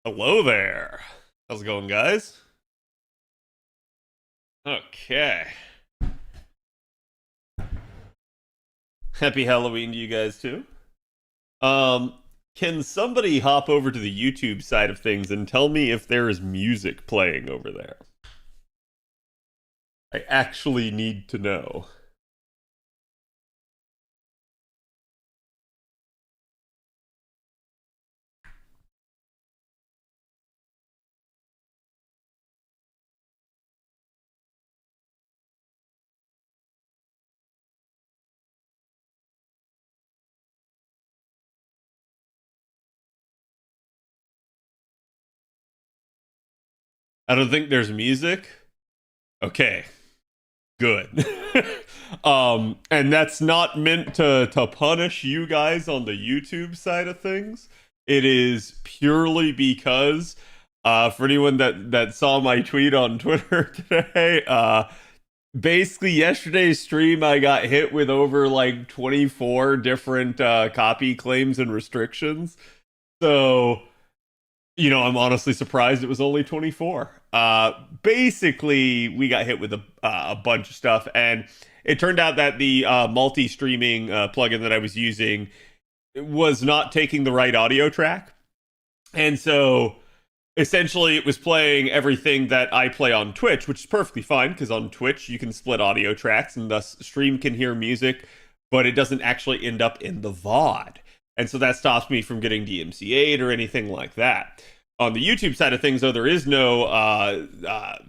Hello there. How's it going, guys? Okay. Happy Halloween to you guys too. Um, can somebody hop over to the YouTube side of things and tell me if there is music playing over there? I actually need to know. I don't think there's music. Okay, good. And that's not meant to punish you guys on the YouTube side of things. It is purely because for anyone that saw my tweet on Twitter today, basically yesterday's stream I got hit with over like 24 different copy claims and restrictions. So I'm honestly surprised it was only 24. Basically, we got hit with a bunch of stuff, and it turned out that the multi-streaming plugin that I was using was not taking the right audio track. And so essentially it was playing everything that I play on Twitch, which is perfectly fine because on Twitch you can split audio tracks and thus stream can hear music, but it doesn't actually end up in the VOD. And so that stops me from getting DMCA'd or anything like that. On the YouTube side of things, though, there is no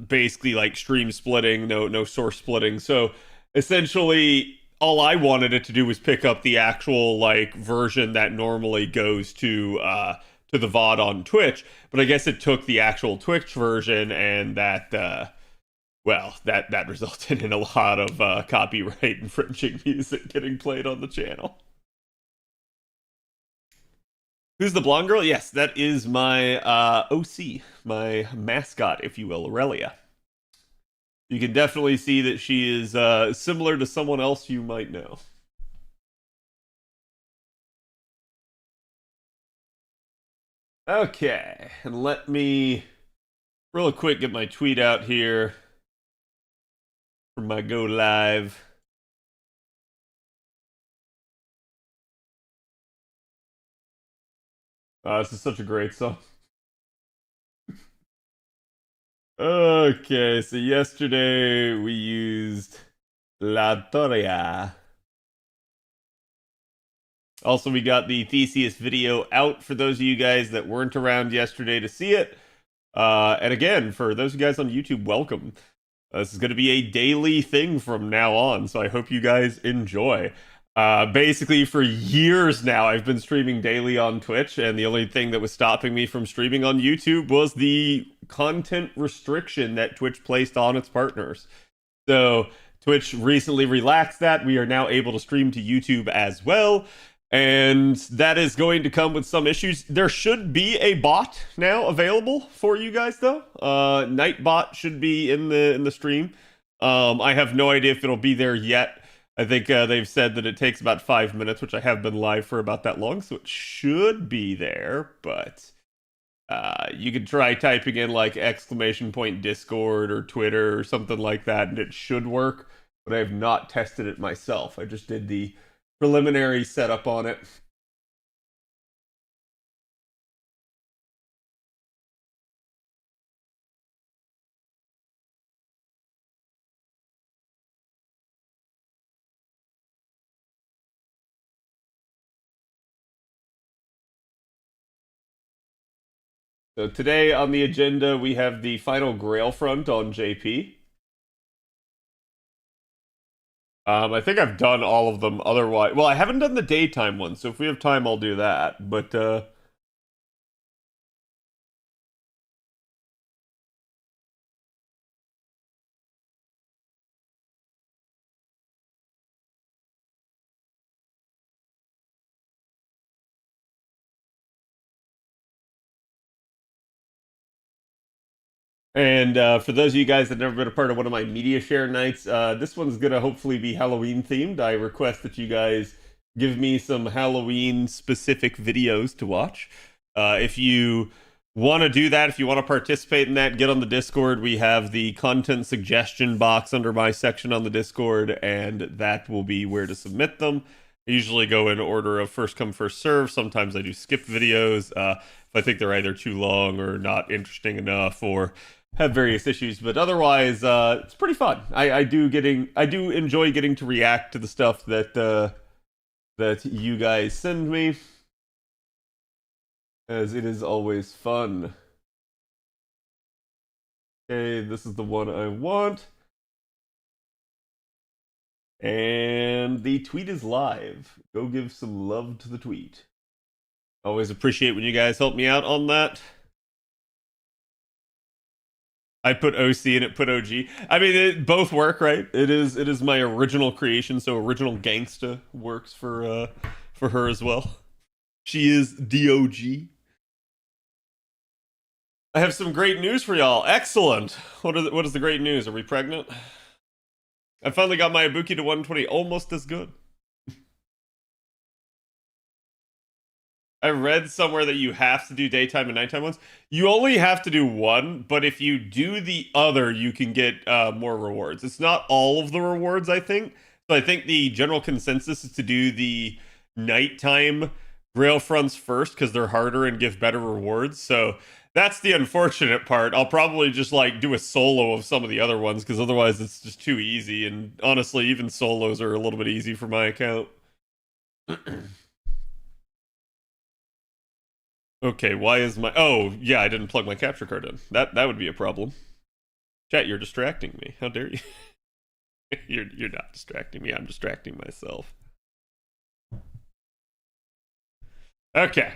basically like stream splitting, no source splitting. So essentially, all I wanted it to do was pick up the actual like version that normally goes to the VOD on Twitch. But I guess it took the actual Twitch version, and that resulted in a lot of copyright infringing music getting played on the channel. Who's the blonde girl? Yes, that is my OC, my mascot, if you will, Aurelia. You can definitely see that she is similar to someone else you might know. Okay, and let me real quick get my tweet out here for my go live. This is such a great song. Okay, so yesterday we used La Toria. Also, we got the Theseus video out for those of you guys that weren't around yesterday to see it. And again, for those of you guys on YouTube, welcome. This is going to be a daily thing from now on, so I hope you guys enjoy. Basically, for years now, I've been streaming daily on Twitch, and the only thing that was stopping me from streaming on YouTube was the content restriction that Twitch placed on its partners. So, Twitch recently relaxed that. We are now able to stream to YouTube as well. And that is going to come with some issues. There should be a bot now available for you guys, though. Nightbot should be in the stream. I have no idea if it'll be there yet. I think they've said that it takes about 5 minutes, which I have been live for about that long, so it should be there. But you could try typing in like !Discord or Twitter or something like that, and it should work. But I have not tested it myself. I just did the preliminary setup on it. So today on the agenda, we have the final Grail front on JP. I think I've done all of them otherwise. Well, I haven't done the daytime one, so if we have time, I'll do that. But and for those of you guys that have never been a part of one of my media share nights, this one's gonna hopefully be Halloween themed. I request that you guys give me some Halloween specific videos to watch. If you want to do that, if you want to participate in that, get on the Discord. We have the content suggestion box under my section on the Discord, and that will be where to submit them. I usually go in order of first come, first serve. Sometimes I do skip videos if I think they're either too long or not interesting enough or have various issues. But otherwise, it's pretty fun. I do enjoy getting to react to the stuff that you guys send me, as it is always fun. Okay, this is the one I want. And the tweet is live. Go give some love to the tweet. Always appreciate when you guys help me out on that. I put OC and it put OG. I mean, both work, right? It is my original creation, so original gangsta works for her as well. She is DOG. I have some great news for y'all. Excellent. What is the great news? Are we pregnant? I finally got my Ibuki to 120, almost as good. I read somewhere that you have to do daytime and nighttime ones. You only have to do one, but if you do the other, you can get more rewards. It's not all of the rewards, I think. So I think the general consensus is to do the nighttime Grail fronts first because they're harder and give better rewards. So that's the unfortunate part. I'll probably just like do a solo of some of the other ones because otherwise it's just too easy. And honestly, even solos are a little bit easy for my account. Okay, why is my... Oh, yeah, I didn't plug my capture card in. That would be a problem. Chat, you're distracting me. How dare you? You're not distracting me. I'm distracting myself. Okay.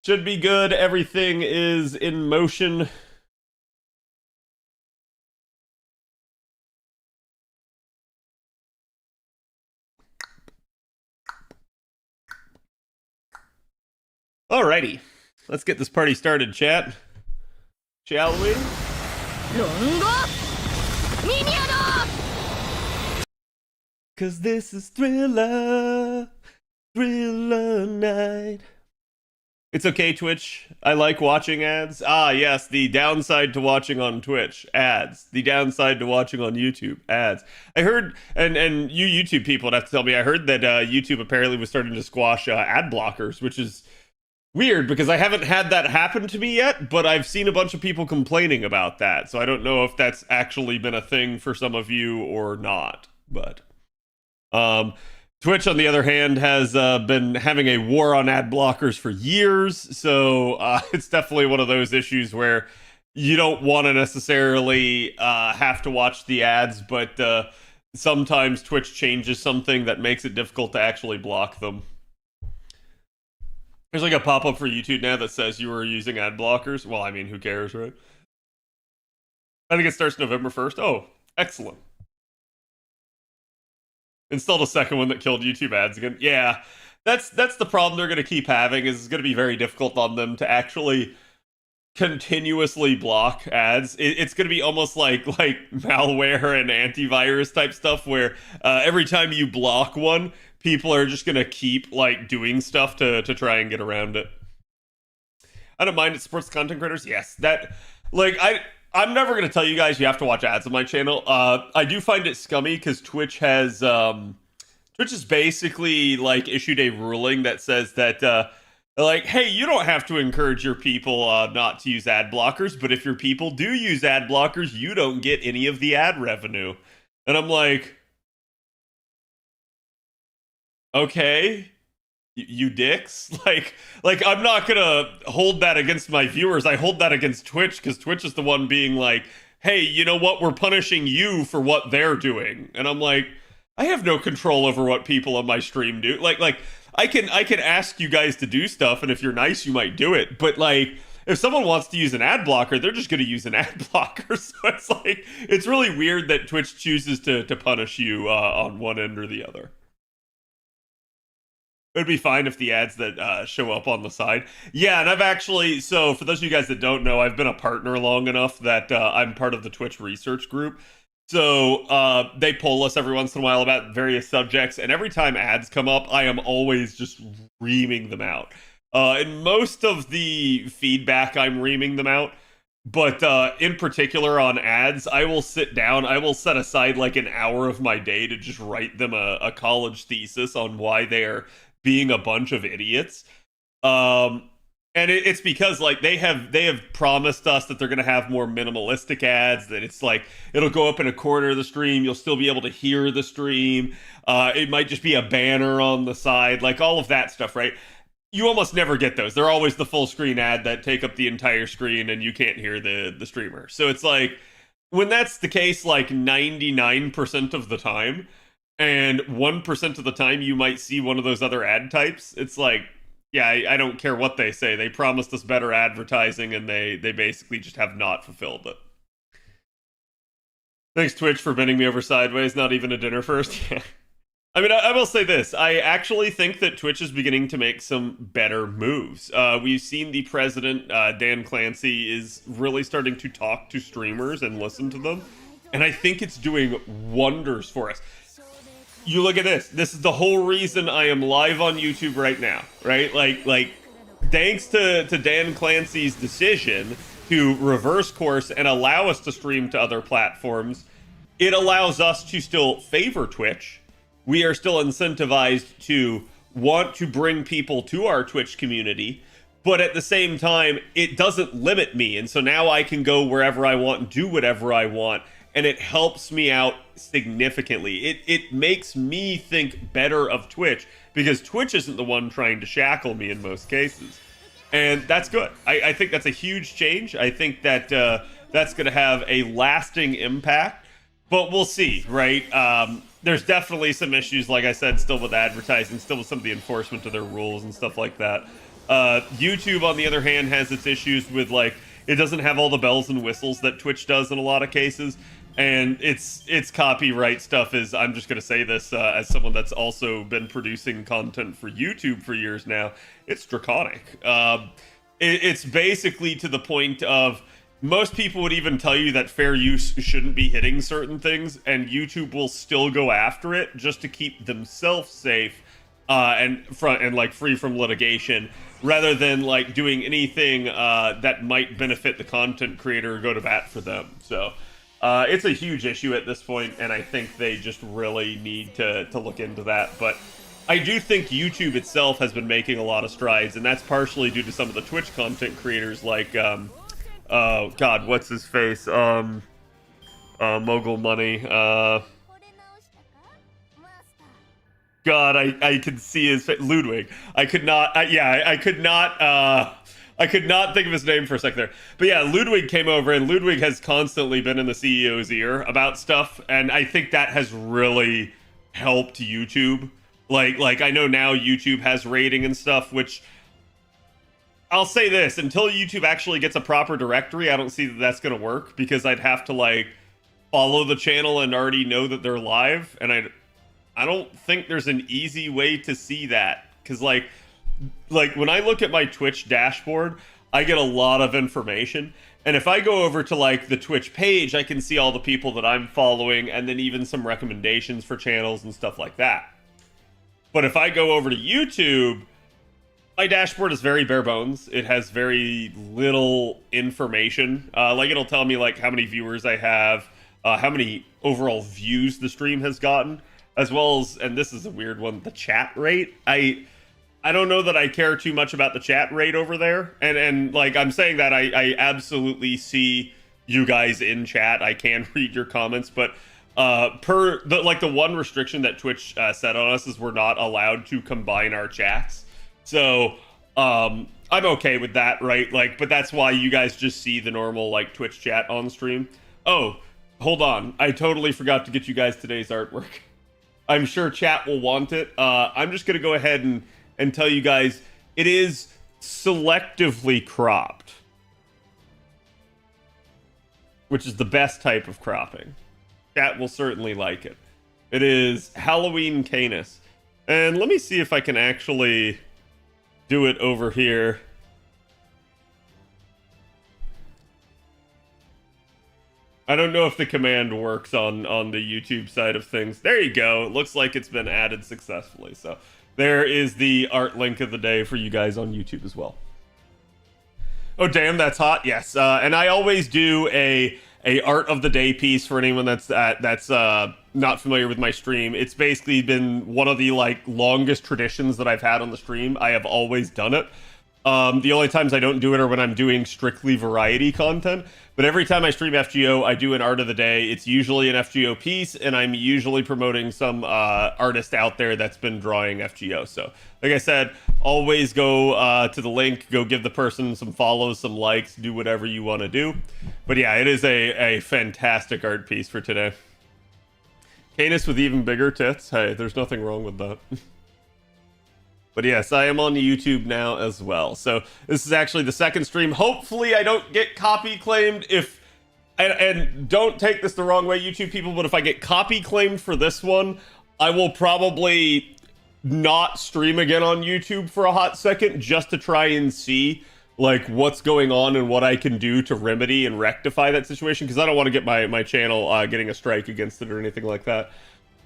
Should be good. Everything is in motion. Alrighty. Let's get this party started, chat. Shall we? Cause this is Thriller Night. It's okay, Twitch. I like watching ads. Ah, yes, the downside to watching on Twitch, ads. The downside to watching on YouTube, ads. I heard, and you YouTube people would have to tell me, I heard that YouTube apparently was starting to squash ad blockers, which is weird because I haven't had that happen to me yet, but I've seen a bunch of people complaining about that. So I don't know if that's actually been a thing for some of you or not. But Twitch, on the other hand, has been having a war on ad blockers for years. So it's definitely one of those issues where you don't want to necessarily have to watch the ads, but sometimes Twitch changes something that makes it difficult to actually block them. There's like a pop-up for YouTube now that says you were using ad blockers. Well, I mean, who cares, right? I think it starts November 1st. Oh, excellent. Installed a second one that killed YouTube ads again. Yeah, that's the problem they're going to keep having, is it's going to be very difficult on them to actually continuously block ads. It's going to be almost like malware and antivirus type stuff where every time you block one, people are just going to keep like doing stuff to try and get around it. I don't mind it supports content creators. Yes, that like I'm never going to tell you guys you have to watch ads on my channel. I do find it scummy because Twitch has basically like issued a ruling that says that like, hey, you don't have to encourage your people not to use ad blockers, but if your people do use ad blockers, you don't get any of the ad revenue. And I'm like, okay, you dicks. Like I'm not gonna hold that against my viewers. I hold that against Twitch because Twitch is the one being like, hey, you know what? We're punishing you for what they're doing. And I'm like, I have no control over what people on my stream do. Like I can ask you guys to do stuff, and if you're nice, you might do it. But like, if someone wants to use an ad blocker, they're just going to use an ad blocker. So it's like, it's really weird that Twitch chooses to punish you on one end or the other. It'd be fine if the ads that show up on the side. Yeah, and I've actually, so for those of you guys that don't know, I've been a partner long enough that I'm part of the Twitch research group. So they poll us every once in a while about various subjects, and every time ads come up, I am always just reaming them out. In most of the feedback, I'm reaming them out. But in particular on ads, I will sit down, I will set aside like an hour of my day to just write them a college thesis on why they're being a bunch of idiots. Um, and it's because like they have promised us that they're gonna have more minimalistic ads, that it's like it'll go up in a corner of the stream, you'll still be able to hear the stream. It might just be a banner on the side, like all of that stuff, right? You almost never get those. They're always the full screen ad that take up the entire screen and you can't hear the streamer. So it's like when that's the case like 99% of the time, and 1% of the time you might see one of those other ad types, it's like, yeah, I don't care what they say. They promised us better advertising and they basically just have not fulfilled it. Thanks Twitch for bending me over sideways, not even a dinner first. I mean, I will say this. I actually think that Twitch is beginning to make some better moves. We've seen the president, Dan Clancy, is really starting to talk to streamers and listen to them. And I think it's doing wonders for us. You look at this. This is the whole reason I am live on YouTube right now, right? Like thanks to Dan Clancy's decision to reverse course and allow us to stream to other platforms, it allows us to still favor Twitch. We are still incentivized to want to bring people to our Twitch community, but at the same time, it doesn't limit me. And so now I can go wherever I want and do whatever I want. And it helps me out significantly. It makes me think better of Twitch because Twitch isn't the one trying to shackle me in most cases. And that's good. I think that's a huge change. I think that that's going to have a lasting impact, but we'll see, right? There's definitely some issues, like I said, still with advertising, still with some of the enforcement of their rules and stuff like that. YouTube, on the other hand, has its issues with, like, it doesn't have all the bells and whistles that Twitch does in a lot of cases. And its copyright stuff is, I'm just going to say this as someone that's also been producing content for YouTube for years now, it's draconic. It's basically to the point of, most people would even tell you that fair use shouldn't be hitting certain things, and YouTube will still go after it just to keep themselves safe and like free from litigation, rather than like doing anything that might benefit the content creator or go to bat for them. So it's a huge issue at this point, and I think they just really need to look into that. But I do think YouTube itself has been making a lot of strides, and that's partially due to some of the Twitch content creators like oh God, what's his face? Mogul Money. God, I could see his face. Ludwig. I could not. I could not. I could not think of his name for a second there. But yeah, Ludwig came over, and Ludwig has constantly been in the CEO's ear about stuff, and I think that has really helped YouTube. Like I know now YouTube has rating and stuff, which I'll say this, until YouTube actually gets a proper directory, I don't see that that's going to work, because I'd have to like follow the channel and already know that they're live, and I don't think there's an easy way to see that, because like when I look at my Twitch dashboard, I get a lot of information, and if I go over to like the Twitch page, I can see all the people that I'm following, and then even some recommendations for channels and stuff like that. But if I go over to YouTube, my dashboard is very bare bones. It has very little information. Like it'll tell me like how many viewers I have, how many overall views the stream has gotten, as well as, and this is a weird one, the chat rate. I don't know that I care too much about the chat rate over there. And like I'm saying that I absolutely see you guys in chat. I can read your comments, but the one restriction that Twitch set on us is we're not allowed to combine our chats. So, I'm okay with that, right? Like, but that's why you guys just see the normal, like, Twitch chat on stream. Oh, hold on. I totally forgot to get you guys today's artwork. I'm sure chat will want it. I'm just gonna go ahead and tell you guys, it is selectively cropped, which is the best type of cropping. Chat will certainly like it. It is Halloween Canis. And let me see if I can actually do it over here. I don't know if the command works on the YouTube side of things. There you go. It looks like it's been added successfully. So There is the art link of the day for you guys on YouTube as well. Oh damn, that's hot. Yes, and I always do a art of the day piece for anyone that's not familiar with my stream. It's basically been one of the like longest traditions that I've had on the stream. I have always done it. The only times I don't do it are when I'm doing strictly variety content. But every time I stream FGO, I do an art of the day. It's usually an FGO piece, and I'm usually promoting some artist out there that's been drawing FGO. So, like I said, always go to the link, go give the person some follows, some likes, do whatever you want to do. But yeah, it is a fantastic art piece for today. Canis with even bigger tits. Hey, there's nothing wrong with that. But yes, I am on YouTube now as well. So this is actually the second stream. Hopefully I don't get copy claimed and don't take this the wrong way, YouTube people, but if I get copy claimed for this one, I will probably not stream again on YouTube for a hot second just to try and see like what's going on and what I can do to remedy and rectify that situation, because I don't want to get my channel getting a strike against it or anything like that.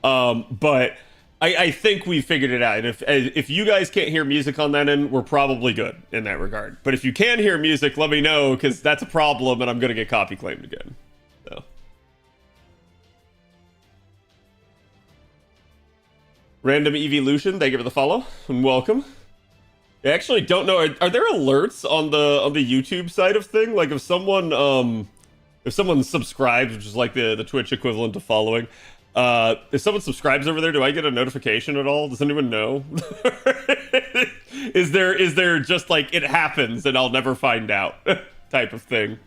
But I think we figured it out. And if you guys can't hear music on that end, we're probably good in that regard. But if you can hear music, let me know, because that's a problem and I'm going to get copy claimed again. So. Random Evolution, thank you for the follow and welcome. I actually don't know. Are there alerts on the YouTube side of thing? Like if someone subscribes, which is like the Twitch equivalent to following. If someone subscribes over there, do I get a notification at all? Does anyone know? Is there just like it happens and I'll never find out type of thing?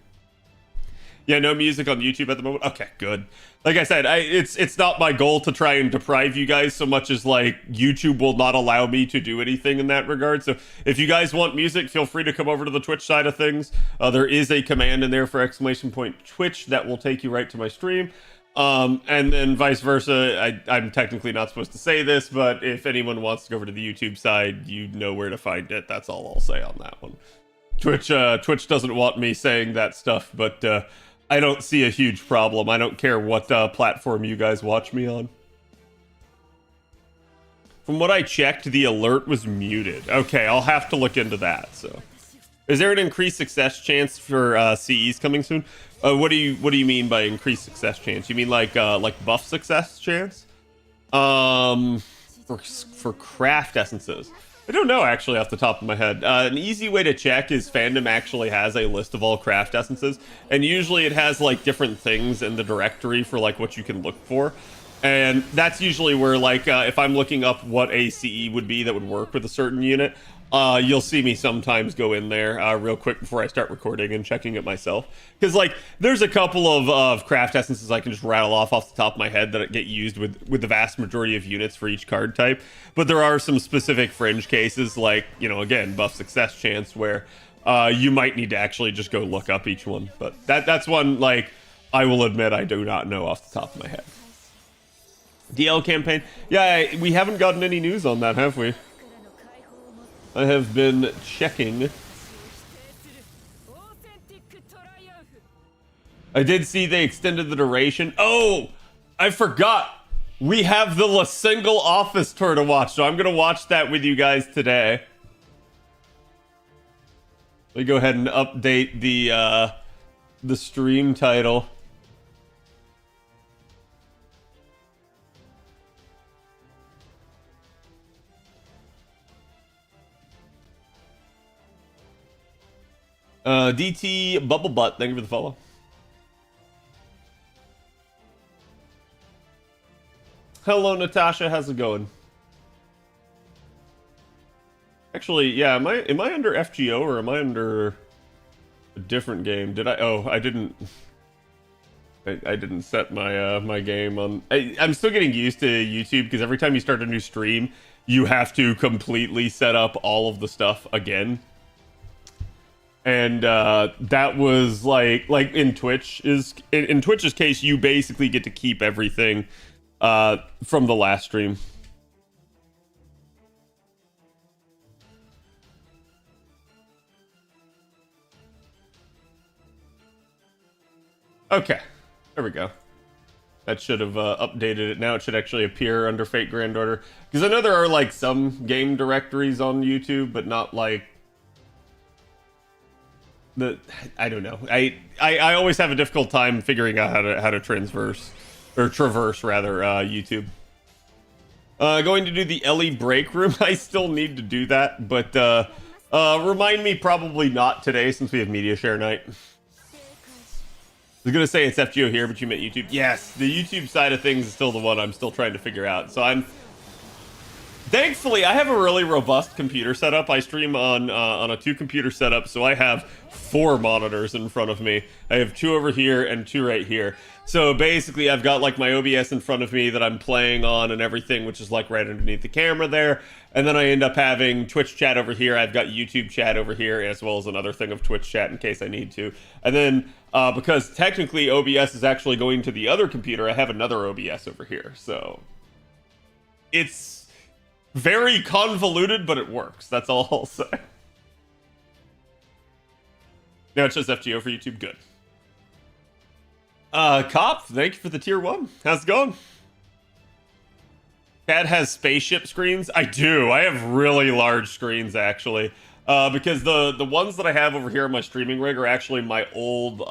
Yeah, no music on YouTube at the moment. Okay, good. Like I said, it's not my goal to try and deprive you guys so much as like YouTube will not allow me to do anything in that regard. So if you guys want music, feel free to come over to the Twitch side of things. There is a command in there for !Twitch that will take you right to my stream. And then vice versa. I'm technically not supposed to say this, but if anyone wants to go over to the YouTube side, you know where to find it. That's all I'll say on that one. Twitch doesn't want me saying that stuff, but I don't see a huge problem. I don't care what platform you guys watch me on. From what I checked, the alert was muted. Okay, I'll have to look into that. So, is there an increased success chance for CEs coming soon? What do you mean by increased success chance? You mean like buff success chance? For craft essences. I don't know actually off the top of my head. An easy way to check is Fandom actually has a list of all craft essences, and usually it has like different things in the directory for like what you can look for. And that's usually where like if I'm looking up what a CE would be that would work with a certain unit, you'll see me sometimes go in there real quick before I start recording and checking it myself. Because like there's a couple of craft essences I can just rattle off the top of my head that get used with the vast majority of units for each card type. But there are some specific fringe cases like, you know, again, buff success chance where you might need to actually just go look up each one. But that's one like I will admit I do not know off the top of my head. DL campaign. Yeah, we haven't gotten any news on that, have we? I have been checking. I did see they extended the duration. Oh, I forgot. We have the Lasengle office tour to watch, so I'm going to watch that with you guys today. Let me go ahead and update the stream title. DT Bubble Butt, thank you for the follow. Hello, Natasha. How's it going? Actually, yeah. Am I under FGO or am I under a different game? Did I? Oh, I didn't. I didn't set my my game on. I'm still getting used to YouTube because every time you start a new stream, you have to completely set up all of the stuff again. And that was like in Twitch's case, you basically get to keep everything from the last stream. Okay, there we go. That should have updated it. Now it should actually appear under Fate Granddaughter. Because I know there are like some game directories on YouTube, but not like I don't know. I always have a difficult time figuring out how to traverse YouTube. Going to do the Ellie break room. I still need to do that, but remind me probably not today since we have media share night. I was gonna say it's FGO here, but you meant YouTube. Yes, the YouTube side of things is still the one I'm still trying to figure out. So thankfully I have a really robust computer setup. I stream on a 2-computer setup, so I have 4 monitors in front of me. I have 2 over here and 2 right here. So basically I've got like my OBS in front of me that I'm playing on and everything, which is like right underneath the camera there. And then I end up having Twitch chat over here. I've got YouTube chat over here, as well as another thing of Twitch chat in case I need to. And then because technically OBS is actually going to the other computer, I have another OBS over here. So it's very convoluted, but it works. That's all I'll say. Now it's just FGO for YouTube. Good. Cop, thank you for the tier 1. How's it going? Cat has spaceship screens. I do. I have really large screens, actually. Because the ones that I have over here on my streaming rig are actually my old,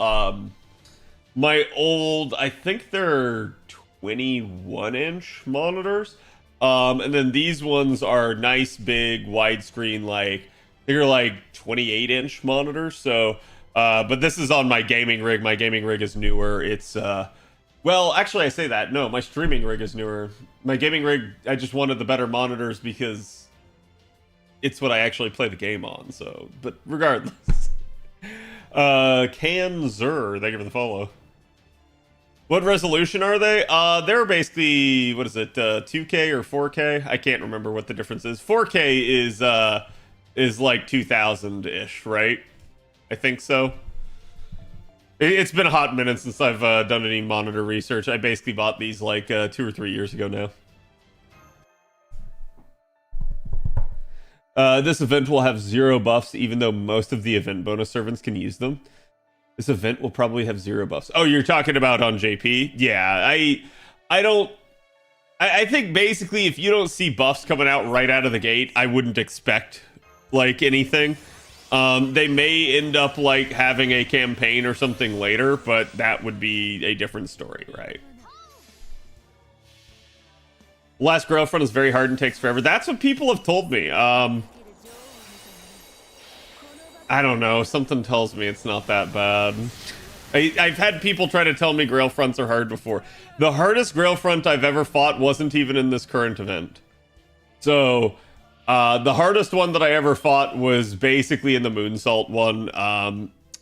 I think they're 21-inch monitors. And then these ones are nice, big, widescreen, like, they're like 28-inch monitors. So, but this is on my gaming rig. My gaming rig is newer. It's, well, actually, I say that. No, my streaming rig is newer. My gaming rig, I just wanted the better monitors because it's what I actually play the game on. So, but regardless. Kanzer, thank you for the follow. What resolution are they? They're basically, what is it, 2K or 4K? I can't remember what the difference is. 4K is like 2000-ish, right? I think so. It's been a hot minute since I've done any monitor research. I basically bought these like 2 or 3 years ago now. This event will have 0 buffs, even though most of the event bonus servants can use them. This event will probably have 0 buffs. Oh, you're talking about on JP? Yeah, I think basically if you don't see buffs coming out right out of the gate, I wouldn't expect like anything. They may end up like having a campaign or something later, but that would be a different story, right? Last Girlfriend is very hard and takes forever. That's what people have told me. I don't know. Something tells me it's not that bad. I've had people try to tell me Grail fronts are hard before. The hardest Grail front I've ever fought wasn't even in this current event. So the hardest one that I ever fought was basically in the Moonsault one.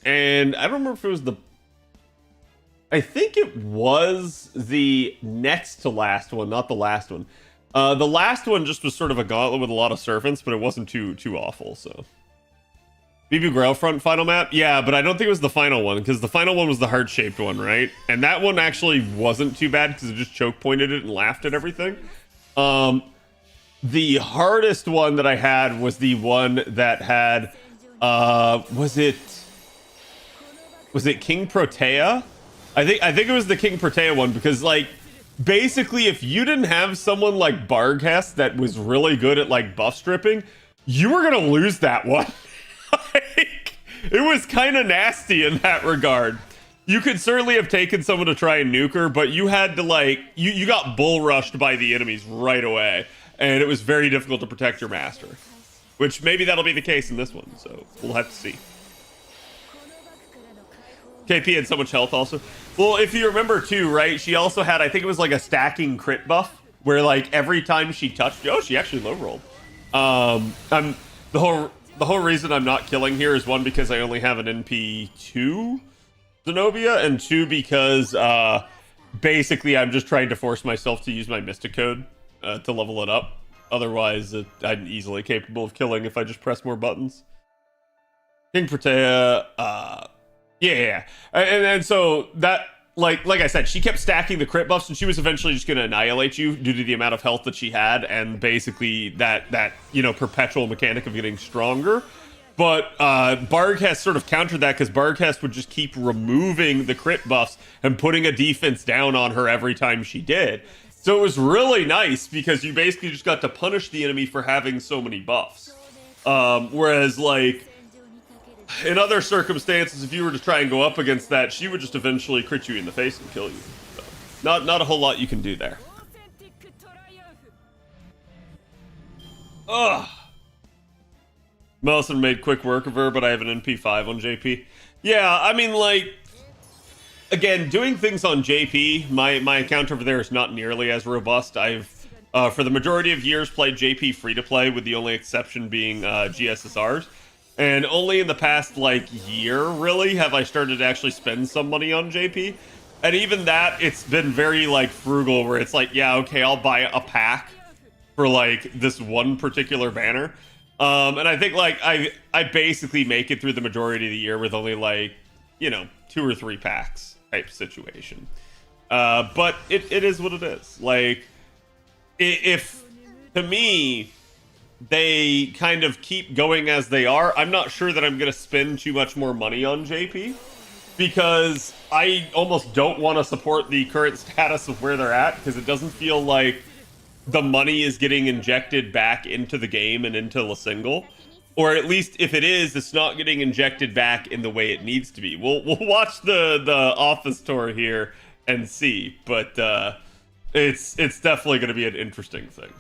And I don't remember if it was I think it was the next to last one, not the last one. The last one just was sort of a gauntlet with a lot of servants, but it wasn't too awful, so. BB Grail Front final map? Yeah, but I don't think it was the final one, because the final one was the heart-shaped one, right? And that one actually wasn't too bad, because it just choke pointed it and laughed at everything. The hardest one that I had was the one that had, was it King Protea? I think it was the King Protea one, because like basically if you didn't have someone like Barghest that was really good at like buff stripping, you were gonna lose that one. Like, it was kind of nasty in that regard. You could certainly have taken someone to try and nuke her, but you had to like you got bull rushed by the enemies right away, and it was very difficult to protect your master, which maybe that'll be the case in this one, so we'll have to see. KP had so much health also. Well, if you remember too, right, she also had, I think it was like a stacking crit buff where like every time she touched, oh, she actually low rolled. The whole reason I'm not killing here is 1, because I only have an NP2 Zenobia, and 2, because basically I'm just trying to force myself to use my Mystic Code to level it up. Otherwise, I'm easily capable of killing if I just press more buttons. King Protea, yeah. And so that, like I said, she kept stacking the crit buffs, and she was eventually just going to annihilate you due to the amount of health that she had, and basically that you know, perpetual mechanic of getting stronger. But Barghest sort of countered that because Barghest would just keep removing the crit buffs and putting a defense down on her every time she did. So it was really nice because you basically just got to punish the enemy for having so many buffs. Whereas, like, in other circumstances, if you were to try and go up against that, she would just eventually crit you in the face and kill you. So, not a whole lot you can do there. Ugh. Melson made quick work of her, but I have an NP5 on JP. Yeah, I mean, like, again, doing things on JP, my account over there is not nearly as robust. I've, for the majority of years, played JP free-to-play, with the only exception being GSSRs. And only in the past, like, year, really, have I started to actually spend some money on JP. And even that, it's been very, like, frugal, where it's like, yeah, okay, I'll buy a pack for, like, this one particular banner. And I think, like, I basically make it through the majority of the year with only, like, you know, 2 or 3 packs type situation. But it is what it is. Like, if, to me, they kind of keep going as they are, I'm not sure that I'm going to spend too much more money on JP. Because I almost don't want to support the current status of where they're at, because it doesn't feel like the money is getting injected back into the game and into Lasengle. Or at least if it is, it's not getting injected back in the way it needs to be. We'll watch the office tour here and see, but it's definitely going to be an interesting thing.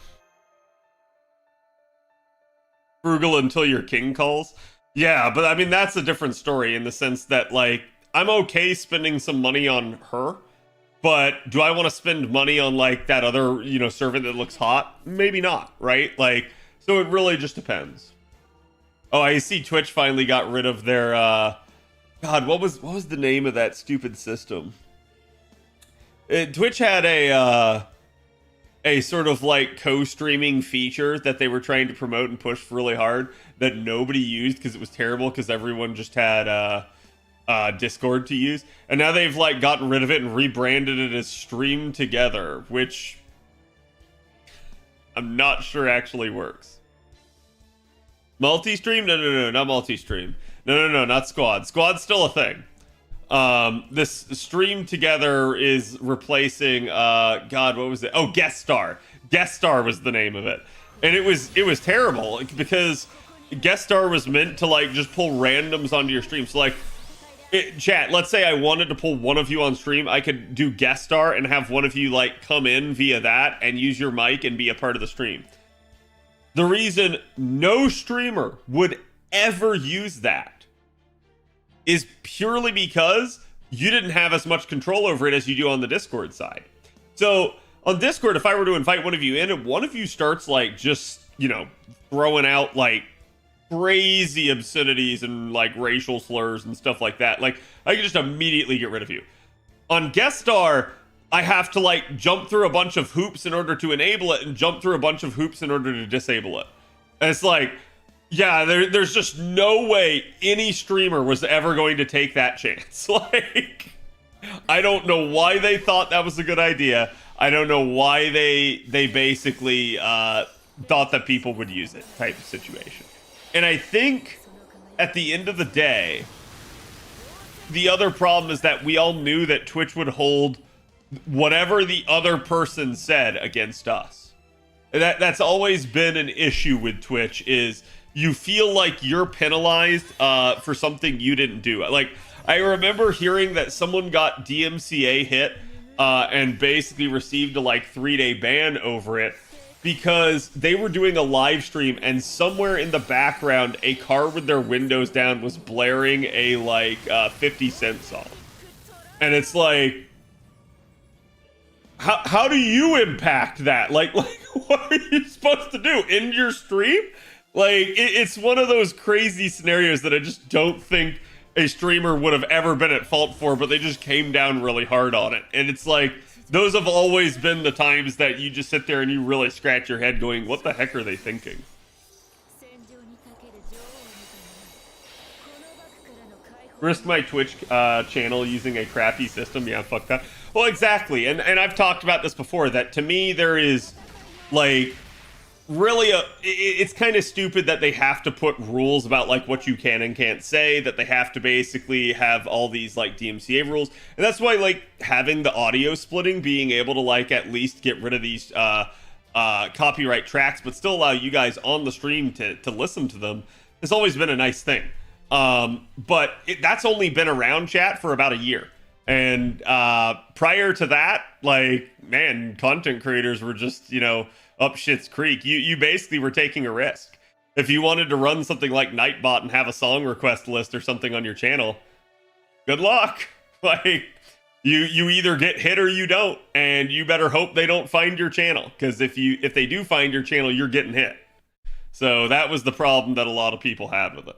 Frugal until your king calls. Yeah, but I mean, that's a different story in the sense that, like, I'm okay spending some money on her. But do I want to spend money on, like, that other, you know, servant that looks hot? Maybe not, right? Like, so it really just depends. Oh, I see Twitch finally got rid of their, God, what was the name of that stupid system? Twitch had a sort of, like, co-streaming feature that they were trying to promote and push really hard that nobody used because it was terrible because everyone just had, Discord to use, and now they've, like, gotten rid of it and rebranded it as Stream Together, which I'm not sure actually works. Multi-stream? No, not multi-stream. No, not squad. Squad's still a thing. This Stream Together is replacing, God, what was it? Oh, Guest Star. Guest Star was the name of it. And it was terrible because Guest Star was meant to, like, just pull randoms onto your stream. So, like, chat, let's say I wanted to pull one of you on stream, I could do guest star and have one of you, like, come in via that and use your mic and be a part of the stream. The reason no streamer would ever use that is purely because you didn't have as much control over it as you do on the Discord side. So on Discord, if I were to invite one of you in and one of you starts, like, just, you know, throwing out, like, crazy obscenities and, like, racial slurs and stuff like that, like, I can just immediately get rid of you. On Guest Star, I have to, like, jump through a bunch of hoops in order to enable it and jump through a bunch of hoops in order to disable it. And it's like, yeah, there's just no way any streamer was ever going to take that chance. Like, I don't know why they thought that was a good idea. I don't know why they basically thought that people would use it type of situation. And I think at the end of the day, the other problem is that we all knew that Twitch would hold whatever the other person said against us. That's always been an issue with Twitch, is you feel like you're penalized for something you didn't do. Like, I remember hearing that someone got DMCA hit and basically received a, like, 3-day ban over it, because they were doing a live stream and somewhere in the background a car with their windows down was blaring a, like, 50 Cent song. And it's like, how do you impact that? Like what are you supposed to do? End your stream? Like, it's one of those crazy scenarios that I just don't think a streamer would have ever been at fault for, but they just came down really hard on it. And it's like, those have always been the times that you just sit there and you really scratch your head going, what the heck are they thinking? Risk my Twitch channel using a crappy system? Yeah, fuck that. Well, exactly. And I've talked about this before, that to me there is, like, really it's kind of stupid that they have to put rules about like what you can and can't say, that they have to basically have all these like DMCA rules. And that's why like having the audio splitting, being able to like at least get rid of these copyright tracks but still allow you guys on the stream to listen to them has always been a nice thing. But that's only been around, chat, for about a year. And prior to that, like, man, content creators were just, you know, up shit's creek. You basically were taking a risk. If you wanted to run something like Nightbot and have a song request list or something on your channel, good luck. Like, you either get hit or you don't, and you better hope they don't find your channel, because if they do find your channel, you're getting hit. So that was the problem that a lot of people had with it.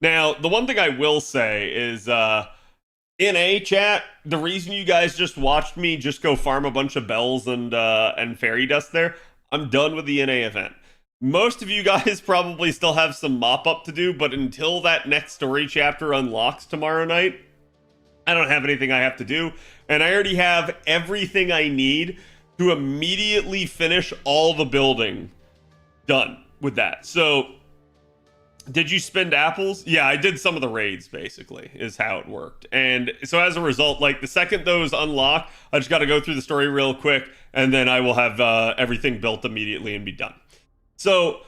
Now, the one thing I will say is, NA chat, the reason you guys just watched me just go farm a bunch of bells and fairy dust there, I'm done with the NA event. Most of you guys probably still have some mop up to do, but until that next story chapter unlocks tomorrow night, I don't have anything I have to do, and I already have everything I need to immediately finish all the building done with that. So, did you spend apples? Yeah, I did some of the raids, basically, is how it worked. And so as a result, like, the second those unlock, I just got to go through the story real quick, and then I will have everything built immediately and be done. So,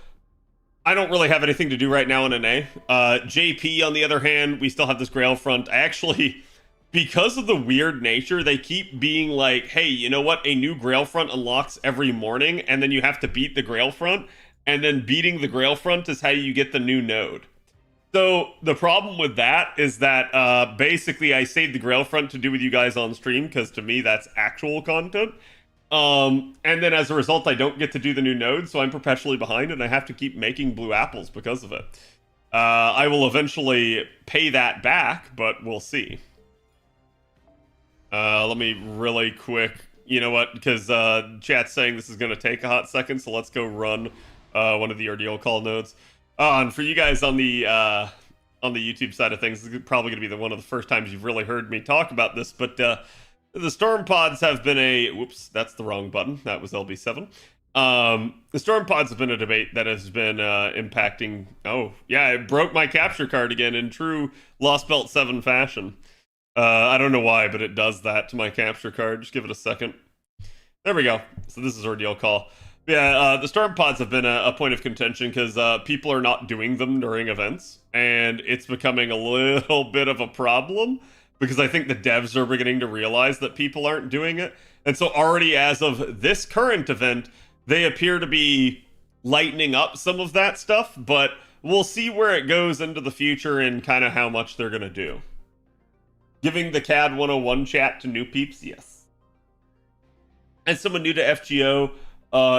I don't really have anything to do right now in NA. JP, on the other hand, we still have this Grail front. I actually, because of the weird nature, they keep being like, hey, you know what? A new Grail front unlocks every morning, and then you have to beat the Grail front. And then beating the Grail front is how you get the new node. So the problem with that is that basically I saved the Grail front to do with you guys on stream, because to me that's actual content. And then as a result, I don't get to do the new node, so I'm perpetually behind, and I have to keep making blue apples because of it. I will eventually pay that back, but we'll see. Let me really quick, you know what, because chat's saying this is going to take a hot second, so let's go run one of the ordeal call nodes. And for you guys on the YouTube side of things, this is probably going to be one of the first times you've really heard me talk about this, but the storm pods have been a... Whoops, that's the wrong button. That was LB7. The storm pods have been a debate that has been impacting... Oh, yeah, it broke my capture card again in true Lost Belt 7 fashion. I don't know why, but it does that to my capture card. Just give it a second. There we go. So this is ordeal call. Yeah, the storm pods have been a point of contention because people are not doing them during events, and it's becoming a little bit of a problem because I think the devs are beginning to realize that people aren't doing it. And so already as of this current event, they appear to be lightening up some of that stuff, but we'll see where it goes into the future and kind of how much they're going to do. Giving the CAD 101 chat to new peeps? Yes. As someone new to FGO,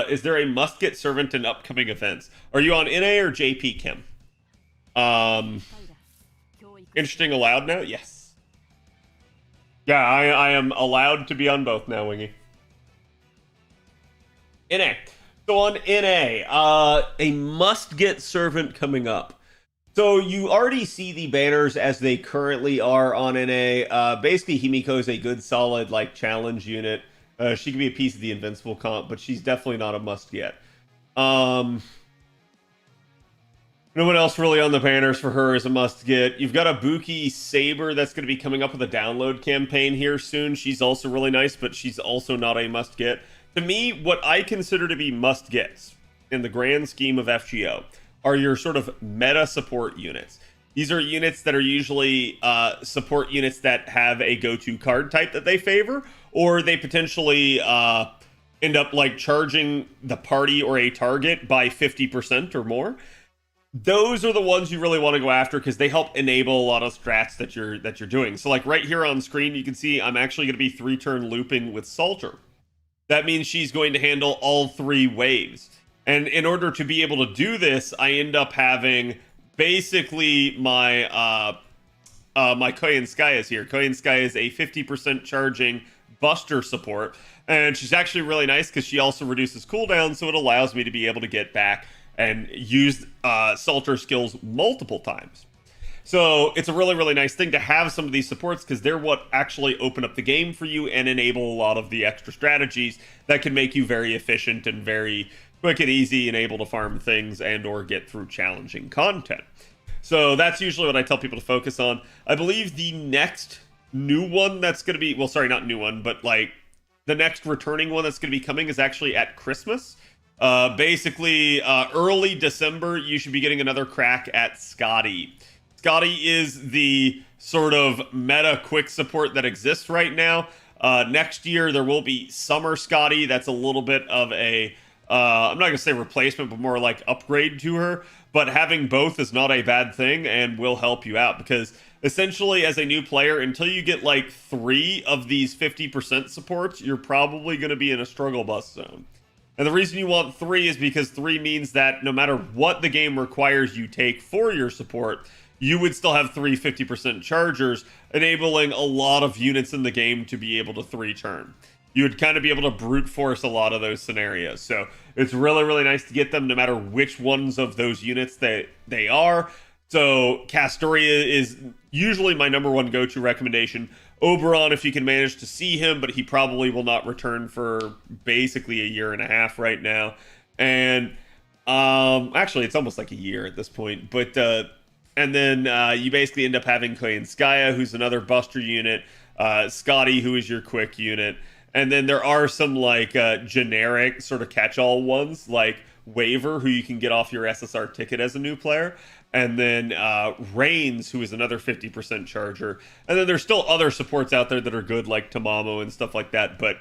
is there a must-get servant in upcoming events? Are you on NA or JP, Kim? Interesting allowed now? Yes. Yeah, I am allowed to be on both now, Wingy. NA. So on NA, a must-get servant coming up. So you already see the banners as they currently are on NA. Basically, Himiko is a good, solid, like, challenge unit. She can be a piece of the Invincible comp, but she's definitely not a must-get. No one else really on the banners for her is a must-get. You've got a Buki Saber that's going to be coming up with a download campaign here soon. She's also really nice, but she's also not a must-get. To me, what I consider to be must-gets in the grand scheme of FGO are your sort of meta support units. These are units that are usually support units that have a go-to card type that they favor, or they potentially end up like charging the party or a target by 50% or more. Those are the ones you really want to go after because they help enable a lot of strats that you're doing. So like right here on screen, you can see I'm actually going to be 3-turn looping with Salter. That means she's going to handle all 3 waves. And in order to be able to do this, I end up having basically my my Koyanskaya is here. Koyanskaya is a 50% charging Buster support, and she's actually really nice because she also reduces cooldown, so it allows me to be able to get back and use Salter skills multiple times. So it's a really, really nice thing to have some of these supports because they're what actually open up the game for you and enable a lot of the extra strategies that can make you very efficient and very quick and easy and able to farm things and or get through challenging content. So that's usually what I tell people to focus on. I believe the next new one that's going to be, well, sorry, not new one, but like the next returning one that's going to be coming is actually at Christmas. Basically, early December, you should be getting another crack at Scotty. Scotty is the sort of meta quick support that exists right now. Next year, there will be Summer Scotty. That's a little bit of a, I'm not going to say replacement, but more like upgrade to her. But having both is not a bad thing and will help you out because essentially as a new player, until you get like 3 of these 50% supports, you're probably going to be in a struggle bus zone. And the reason you want 3 is because 3 means that no matter what the game requires you take for your support, you would still have 3 50% chargers, enabling a lot of units in the game to be able to 3 turn. You would kind of be able to brute force a lot of those scenarios. So it's really, really nice to get them no matter which ones of those units they are. So Castoria is usually my number 1 go-to recommendation. Oberon, if you can manage to see him, but he probably will not return for basically a year and a half right now. And actually, it's almost like a year at this point. But and then you basically end up having Koyanskaya, who's another buster unit. Scotty, who is your quick unit. And then there are some like generic sort of catch-all ones like Waver, who you can get off your SSR ticket as a new player. And then Reigns, who is another 50% charger. And then there's still other supports out there that are good like Tamamo and stuff like that. But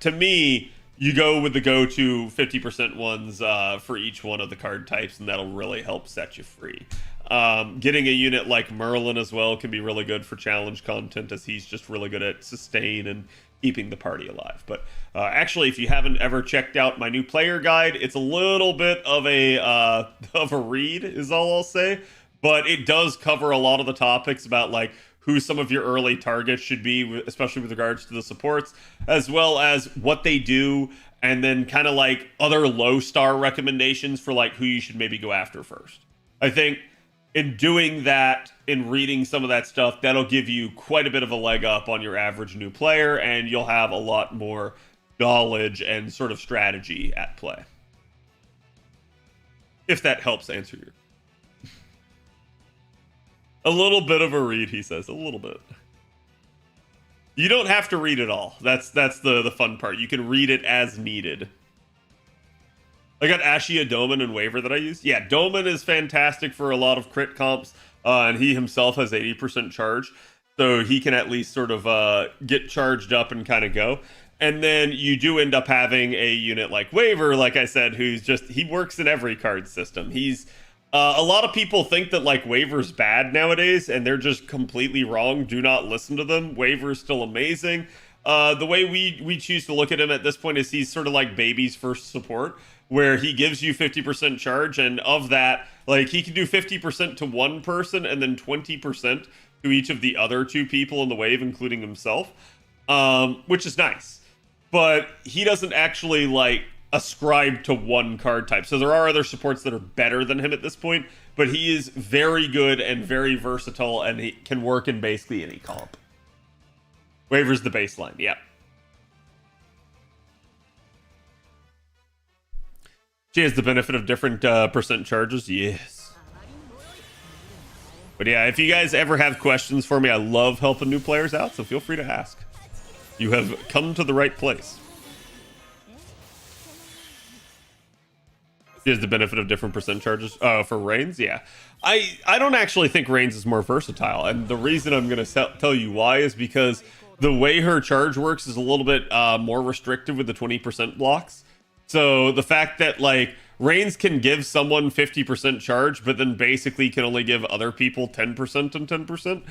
to me, you go with the go-to 50% ones for each one of the card types, and that'll really help set you free. Getting a unit like Merlin as well can be really good for challenge content as he's just really good at sustain and keeping the party alive. But actually, if you haven't ever checked out my new player guide, it's a little bit of a read is all I'll say, but it does cover a lot of the topics about like who some of your early targets should be, especially with regards to the supports, as well as what they do, and then kind of like other low star recommendations for like who you should maybe go after first. I think in doing that, in reading some of that stuff, that'll give you quite a bit of a leg up on your average new player, and you'll have a lot more knowledge and sort of strategy at play. If that helps answer your... A little bit of a read, he says. A little bit. You don't have to read it all. That's the fun part. You can read it as needed. I got Ashia, Doman, and Waver that I use. Yeah, Doman is fantastic for a lot of crit comps, and he himself has 80% charge, so he can at least sort of get charged up and kind of go. And then you do end up having a unit like Waver, like I said, who's just, he works in every card system. He's, a lot of people think that like Waver's bad nowadays, and they're just completely wrong. Do not listen to them. Waver's still amazing. The way we choose to look at him at this point is he's sort of like baby's first support, where he gives you 50% charge, and of that, like, he can do 50% to one person and then 20% to each of the other 2 people in the wave, including himself, which is nice. But he doesn't actually, like, ascribe to one card type. So there are other supports that are better than him at this point, but he is very good and very versatile, and he can work in basically any comp. Waver's the baseline, yeah. She has the benefit of different percent charges, yes. But yeah, if you guys ever have questions for me, I love helping new players out, so feel free to ask. You have come to the right place. She has the benefit of different percent charges. For Reigns, yeah. I don't actually think Reigns is more versatile, and the reason I'm going to tell you why is because the way her charge works is a little bit more restrictive with the 20% blocks. So the fact that like Reigns can give someone 50% charge, but then basically can only give other people 10% and 10%,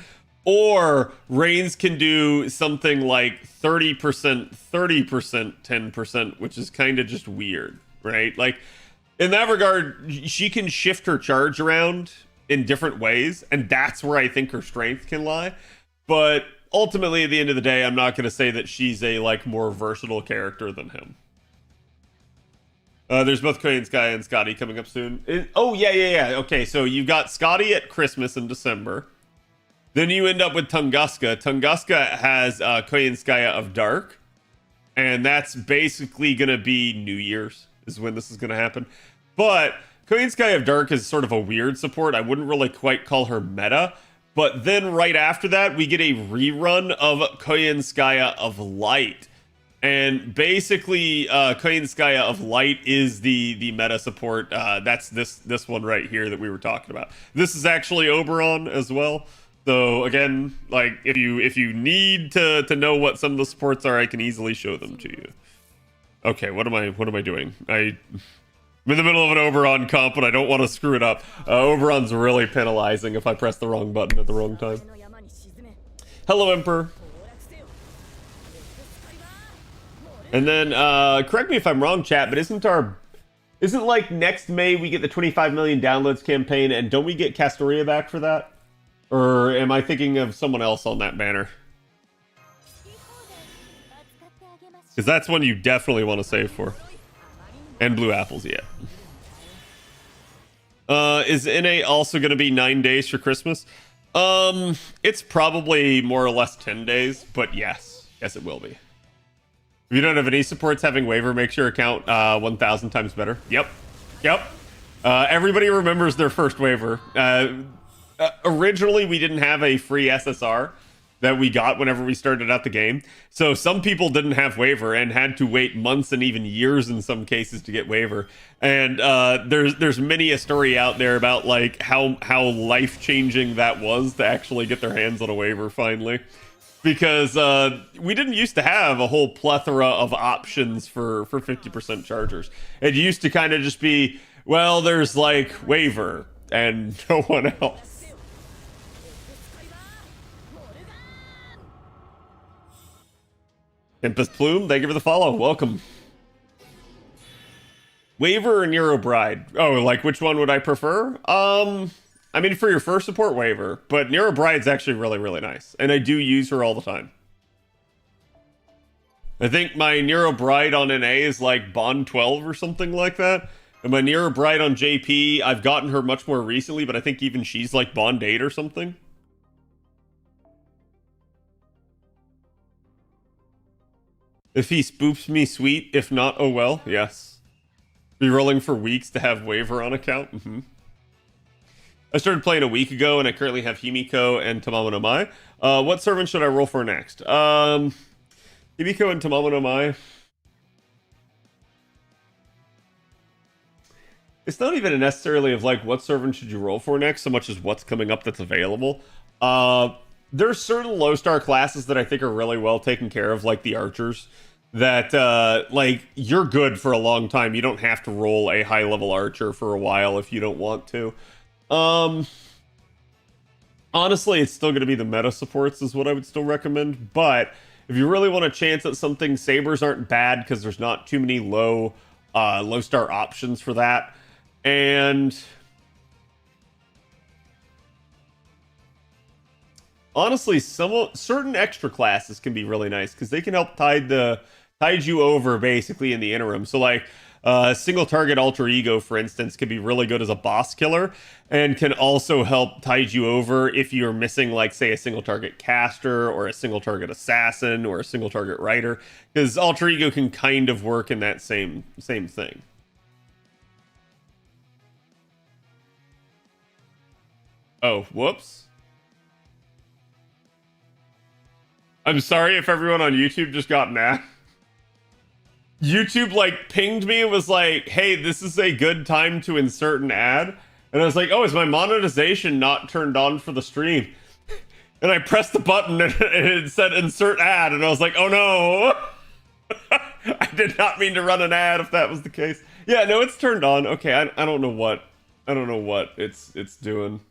or Reigns can do something like 30%, 30%, 10%, which is kind of just weird, right? Like in that regard, she can shift her charge around in different ways, and that's where I think her strength can lie. But ultimately, at the end of the day, I'm not going to say that she's a like more versatile character than him. There's both Korean Sky and Scotty coming up soon. Oh, yeah. Okay, so you've got Scotty at Christmas in December. Then you end up with Tunguska. Tunguska has Koyanskaya of Dark. And that's basically going to be New Year's is when this is going to happen. But Koyanskaya of Dark is sort of a weird support. I wouldn't really quite call her meta. But then right after that, we get a rerun of Koyanskaya of Light. And basically, Koyanskaya of Light is the meta support. That's this one right here that we were talking about. This is actually Oberon as well. So again, like if you need to know what some of the supports are, I can easily show them to you. Okay, what am I doing? I'm in the middle of an Oberon comp, but I don't want to screw it up. Oberon's really penalizing if I press the wrong button at the wrong time. Hello, Emperor. And then, correct me if I'm wrong, chat, but isn't like next May we get the 25 million downloads campaign, and don't we get Castoria back for that? Or am I thinking of someone else on that banner? Because that's one you definitely want to save for. And Blue Apples, yeah. Is NA also going to be 9 days for Christmas? It's probably more or less 10 days, but yes. Yes, it will be. If you don't have any supports, having waiver makes your account 1,000 times better. Yep. Everybody remembers their first waiver. Originally, we didn't have a free SSR that we got whenever we started out the game. So some people didn't have waiver and had to wait months and even years in some cases to get waiver. And there's many a story out there about like how life-changing that was to actually get their hands on a waiver finally. Because we didn't used to have a whole plethora of options for 50% chargers. It used to kind of just be, well, there's like waiver and no one else. Tempest Plume, thank you for the follow. Welcome. Waiver or Nero Bride? Oh, like which one would I prefer? I mean, for your first support, waiver, but Nero Bride's actually really, really nice, and I do use her all the time. I think my Nero Bride on NA is like Bond 12 or something like that, and my Nero Bride on JP, I've gotten her much more recently, but I think even she's like Bond 8 or something. If he spoofs me, sweet. If not, oh well. Yes. Be rolling for weeks to have waiver on account. I started playing a week ago, and I currently have Himiko and Tamamo no Mai. What servant should I roll for next? Himiko and Tamamo no Mai. It's not even necessarily of like what servant should you roll for next, so much as what's coming up that's available. There's certain low star classes that I think are really well taken care of, like the archers, that like you're good for a long time. You don't have to roll a high level archer for a while if you don't want to. Honestly, it's still going to be the meta supports is what I would still recommend, but if you really want a chance at something, sabers aren't bad because there's not too many low star options for that. And honestly, certain extra classes can be really nice because they can help tide you over basically in the interim. So like single target alter ego, for instance, can be really good as a boss killer and can also help tide you over if you're missing, like, say, a single target caster or a single target assassin or a single target rider, because alter ego can kind of work in that same thing. Oh, whoops. I'm sorry if everyone on YouTube just got mad. YouTube like pinged me and was like, hey, this is a good time to insert an ad. And I was like, oh, is my monetization not turned on for the stream? And I pressed the button and it said insert ad. And I was like, oh no. I did not mean to run an ad if that was the case. Yeah, no, it's turned on. Okay, I don't know what it's doing.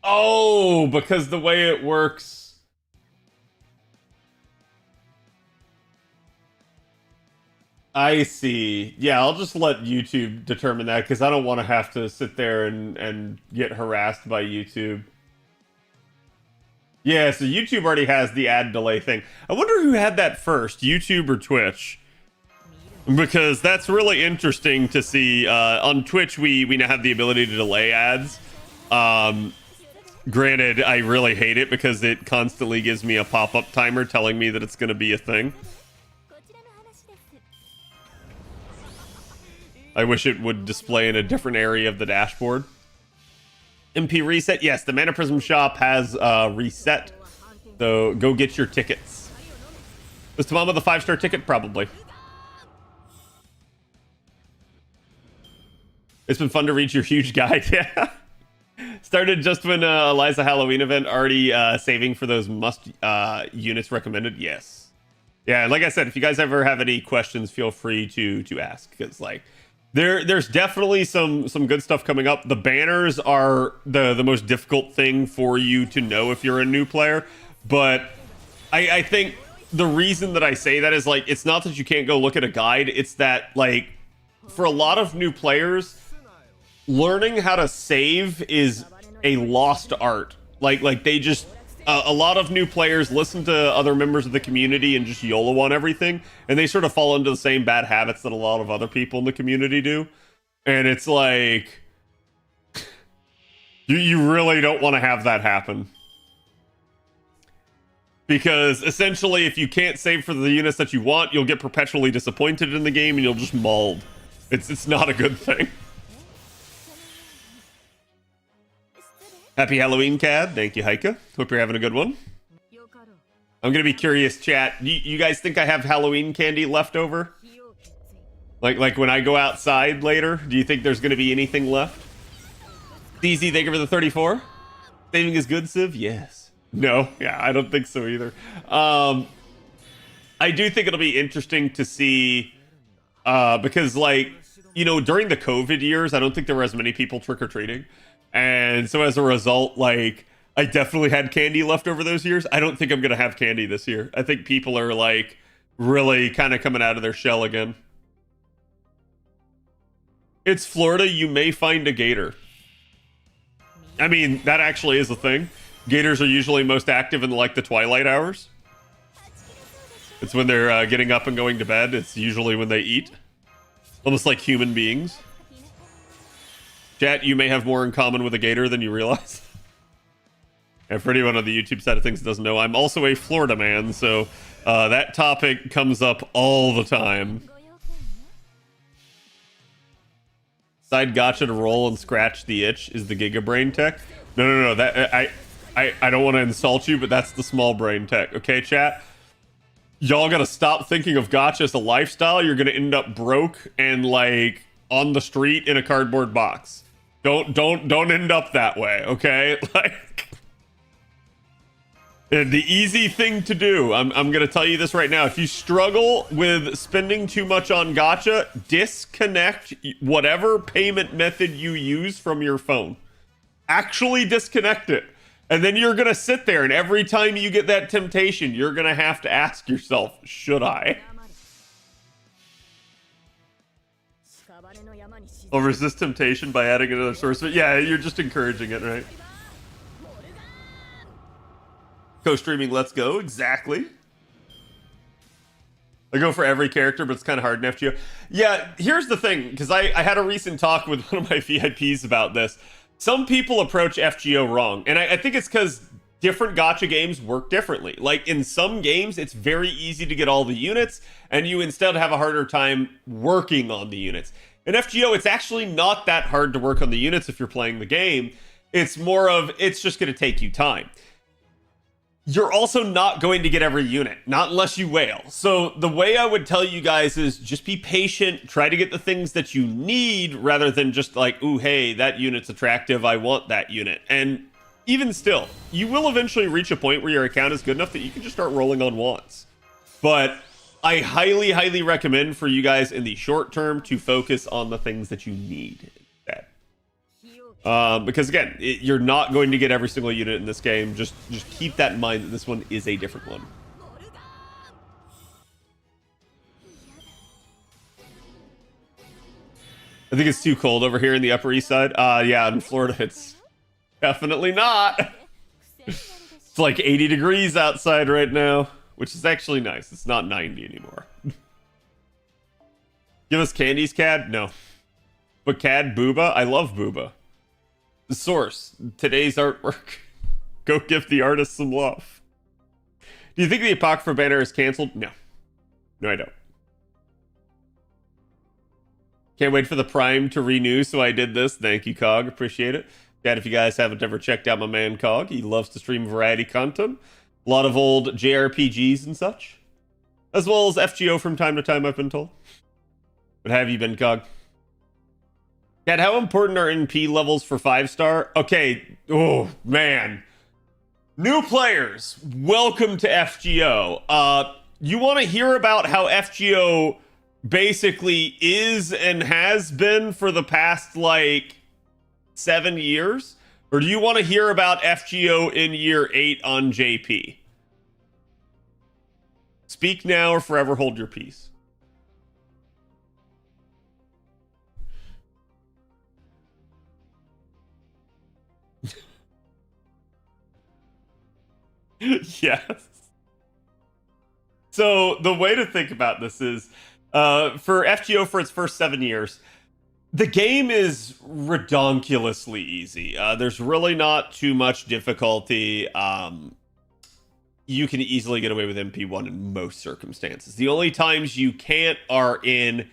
Oh, because the way it works. I see. Yeah, I'll just let YouTube determine that because I don't want to have to sit there and get harassed by YouTube. Yeah, so YouTube already has the ad delay thing. I wonder who had that first, YouTube or Twitch? Because that's really interesting to see. On Twitch, we now have the ability to delay ads. Granted, I really hate it because it constantly gives me a pop-up timer telling me that it's going to be a thing. I wish it would display in a different area of the dashboard. MP reset. Yes, the Mana Prism shop has reset. So go get your tickets. Was Tamama the 5-star ticket? Probably. It's been fun to read your huge guide. Yeah. Started just when Eliza Halloween event. Already saving for those must units recommended. Yes. Yeah, like I said, if you guys ever have any questions, feel free to ask, because like there's definitely some good stuff coming up. The banners are the most difficult thing for you to know if you're a new player, but I think the reason that I say that is like it's not that you can't go look at a guide. It's that like for a lot of new players, learning how to save is a lost art. Like they just a lot of new players listen to other members of the community and just YOLO on everything, and they sort of fall into the same bad habits that a lot of other people in the community do. And it's like you really don't want to have that happen, because essentially if you can't save for the units that you want, you'll get perpetually disappointed in the game and you'll just mauled. It's not a good thing. Happy Halloween, Cad. Thank you, Heike. Hope you're having a good one. I'm going to be curious, chat. You guys think I have Halloween candy left over? Like when I go outside later, do you think there's going to be anything left? Easy, thank you for the 34. Saving is good, Civ? Yes. No? Yeah, I don't think so either. I do think it'll be interesting to see, because like, you know, during the COVID years, I don't think there were as many people trick-or-treating. And so as a result, like, I definitely had candy left over those years. I don't think I'm going to have candy this year. I think people are, like, really kind of coming out of their shell again. It's Florida. You may find a gator. I mean, that actually is a thing. Gators are usually most active in, like, the twilight hours. It's when they're getting up and going to bed. It's usually when they eat. Almost like human beings. Chat, you may have more in common with a gator than you realize. And for anyone on the YouTube side of things that doesn't know, I'm also a Florida man, so that topic comes up all the time. Side gotcha to roll and scratch the itch is the Giga Brain tech. No. That I don't want to insult you, but that's the small brain tech. Okay, chat? Y'all gotta stop thinking of gotcha as a lifestyle. You're gonna end up broke and like on the street in a cardboard box. Don't end up that way, okay? Like, the easy thing to do, I'm gonna tell you this right now. If you struggle with spending too much on gacha, disconnect whatever payment method you use from your phone. Actually disconnect it. And then you're gonna sit there, and every time you get that temptation, you're gonna have to ask yourself, should I? I'll resist temptation by adding another source. But yeah, you're just encouraging it, right? Co-streaming, let's go. Exactly. I go for every character, but it's kind of hard in FGO. Yeah, here's the thing, because I had a recent talk with one of my VIPs about this. Some people approach FGO wrong, and I think it's because different gacha games work differently. Like, in some games, it's very easy to get all the units, and you instead have a harder time working on the units. In FGO, it's actually not that hard to work on the units if you're playing the game. It's more of, it's just going to take you time. You're also not going to get every unit, not unless you whale. So the way I would tell you guys is just be patient, try to get the things that you need rather than just like, ooh, hey, that unit's attractive, I want that unit. And even still, you will eventually reach a point where your account is good enough that you can just start rolling on wants. But I highly, highly recommend for you guys in the short term to focus on the things that you need. Because again, you're not going to get every single unit in this game. Just keep that in mind that this one is a different one. I think it's too cold over here in the Upper East Side. Yeah, in Florida, it's definitely not. It's like 80 degrees outside right now, which is actually nice. It's not 90 anymore. Give us candies, Cad? No. But Cad, Booba? I love Booba. The source. Today's artwork. Go give the artist some love. Do you think the Apocrypha banner is canceled? No. No, I don't. Can't wait for the Prime to renew, so I did this. Thank you, Cog. Appreciate it. Dad, if you guys haven't ever checked out my man Cog, he loves to stream variety content. A lot of old JRPGs and such. As well as FGO from time to time, I've been told. But have you been, Cog? Dad, how important are NP levels for 5-star? Okay, oh, man. New players, welcome to FGO. You want to hear about how FGO basically is and has been for the past, like, 7 years? Or do you want to hear about FGO in year 8 on JP? Speak now or forever hold your peace. Yes. So the way to think about this is, for FGO for its first 7 years, the game is redonkulously easy. There's really not too much difficulty. You can easily get away with MP1 in most circumstances. The only times you can't are in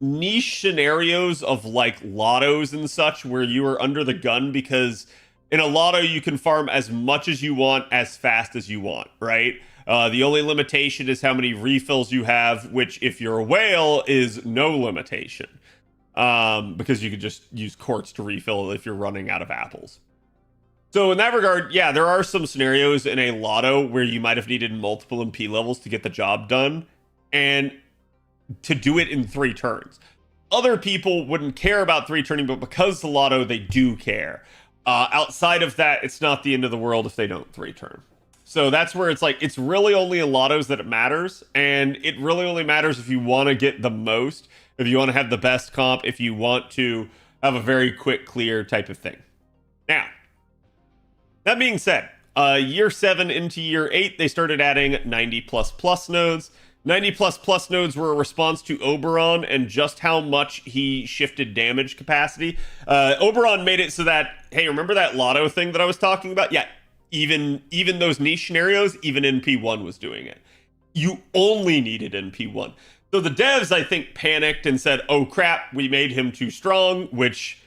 niche scenarios of like lottos and such, where you are under the gun, because in a lotto you can farm as much as you want as fast as you want, right? The only limitation is how many refills you have, which if you're a whale is no limitation, because you could just use quartz to refill if you're running out of apples. So in that regard, yeah, there are some scenarios in a lotto where you might have needed multiple MP levels to get the job done, and to do it in 3 turns. Other people wouldn't care about 3 turning, but because the lotto, they do care. Outside of that, it's not the end of the world if they don't 3 turn. So that's where it's like, it's really only in lottos that it matters, and it really only matters if you want to get the most, if you want to have the best comp, if you want to have a very quick clear type of thing. Now, that being said, year 7 into year 8, they started adding 90++ nodes. 90++ nodes were a response to Oberon and just how much he shifted damage capacity. Oberon made it so that, hey, remember that lotto thing that I was talking about? Yeah, even those niche scenarios, even NP1 was doing it. You only needed NP1. So the devs, I think, panicked and said, oh crap, we made him too strong, which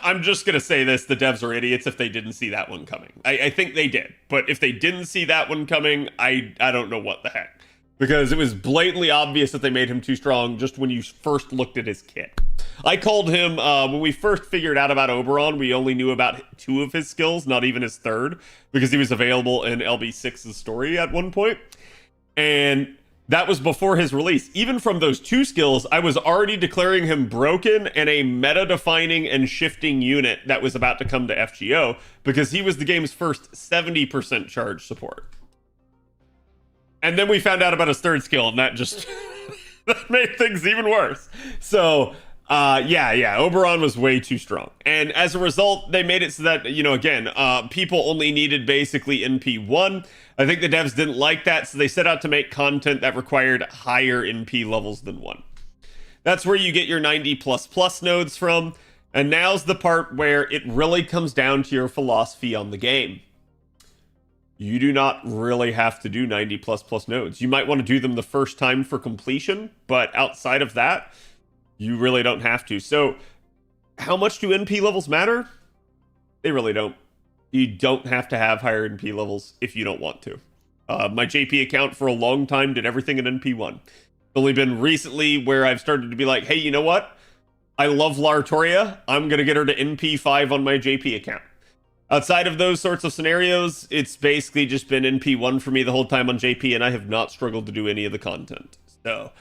I'm just going to say this, the devs are idiots if they didn't see that one coming. I think they did, but if they didn't see that one coming, I don't know what the heck. Because it was blatantly obvious that they made him too strong just when you first looked at his kit. I called him, when we first figured out about Oberon, we only knew about 2 of his skills, not even his 3rd, because he was available in LB6's story at one point. And that was before his release. Even from those 2 skills, I was already declaring him broken and a meta-defining and shifting unit that was about to come to FGO, because he was the game's first 70% charge support. And then we found out about his 3rd skill, and that just that made things even worse. So, yeah, Oberon was way too strong. And as a result, they made it so that, you know, again, people only needed basically NP1. I think the devs didn't like that, so they set out to make content that required higher NP levels than 1. That's where you get your 90++ nodes from, and now's the part where it really comes down to your philosophy on the game. You do not really have to do 90++ nodes. You might want to do them the first time for completion, but outside of that, you really don't have to. So, how much do NP levels matter? They really don't. You don't have to have higher NP levels if you don't want to. My JP account for a long time did everything in NP1. It's only been recently where I've started to be like, hey, you know what? I love Lartoria. I'm going to get her to NP5 on my JP account. Outside of those sorts of scenarios, it's basically just been NP1 for me the whole time on JP, and I have not struggled to do any of the content. So,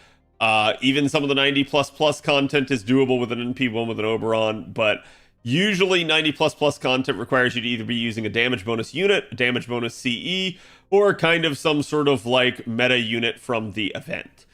even some of the 90++ content is doable with an NP1 with an Oberon, but usually 90++ content requires you to either be using a damage bonus unit, a damage bonus CE, or kind of some sort of like meta unit from the event.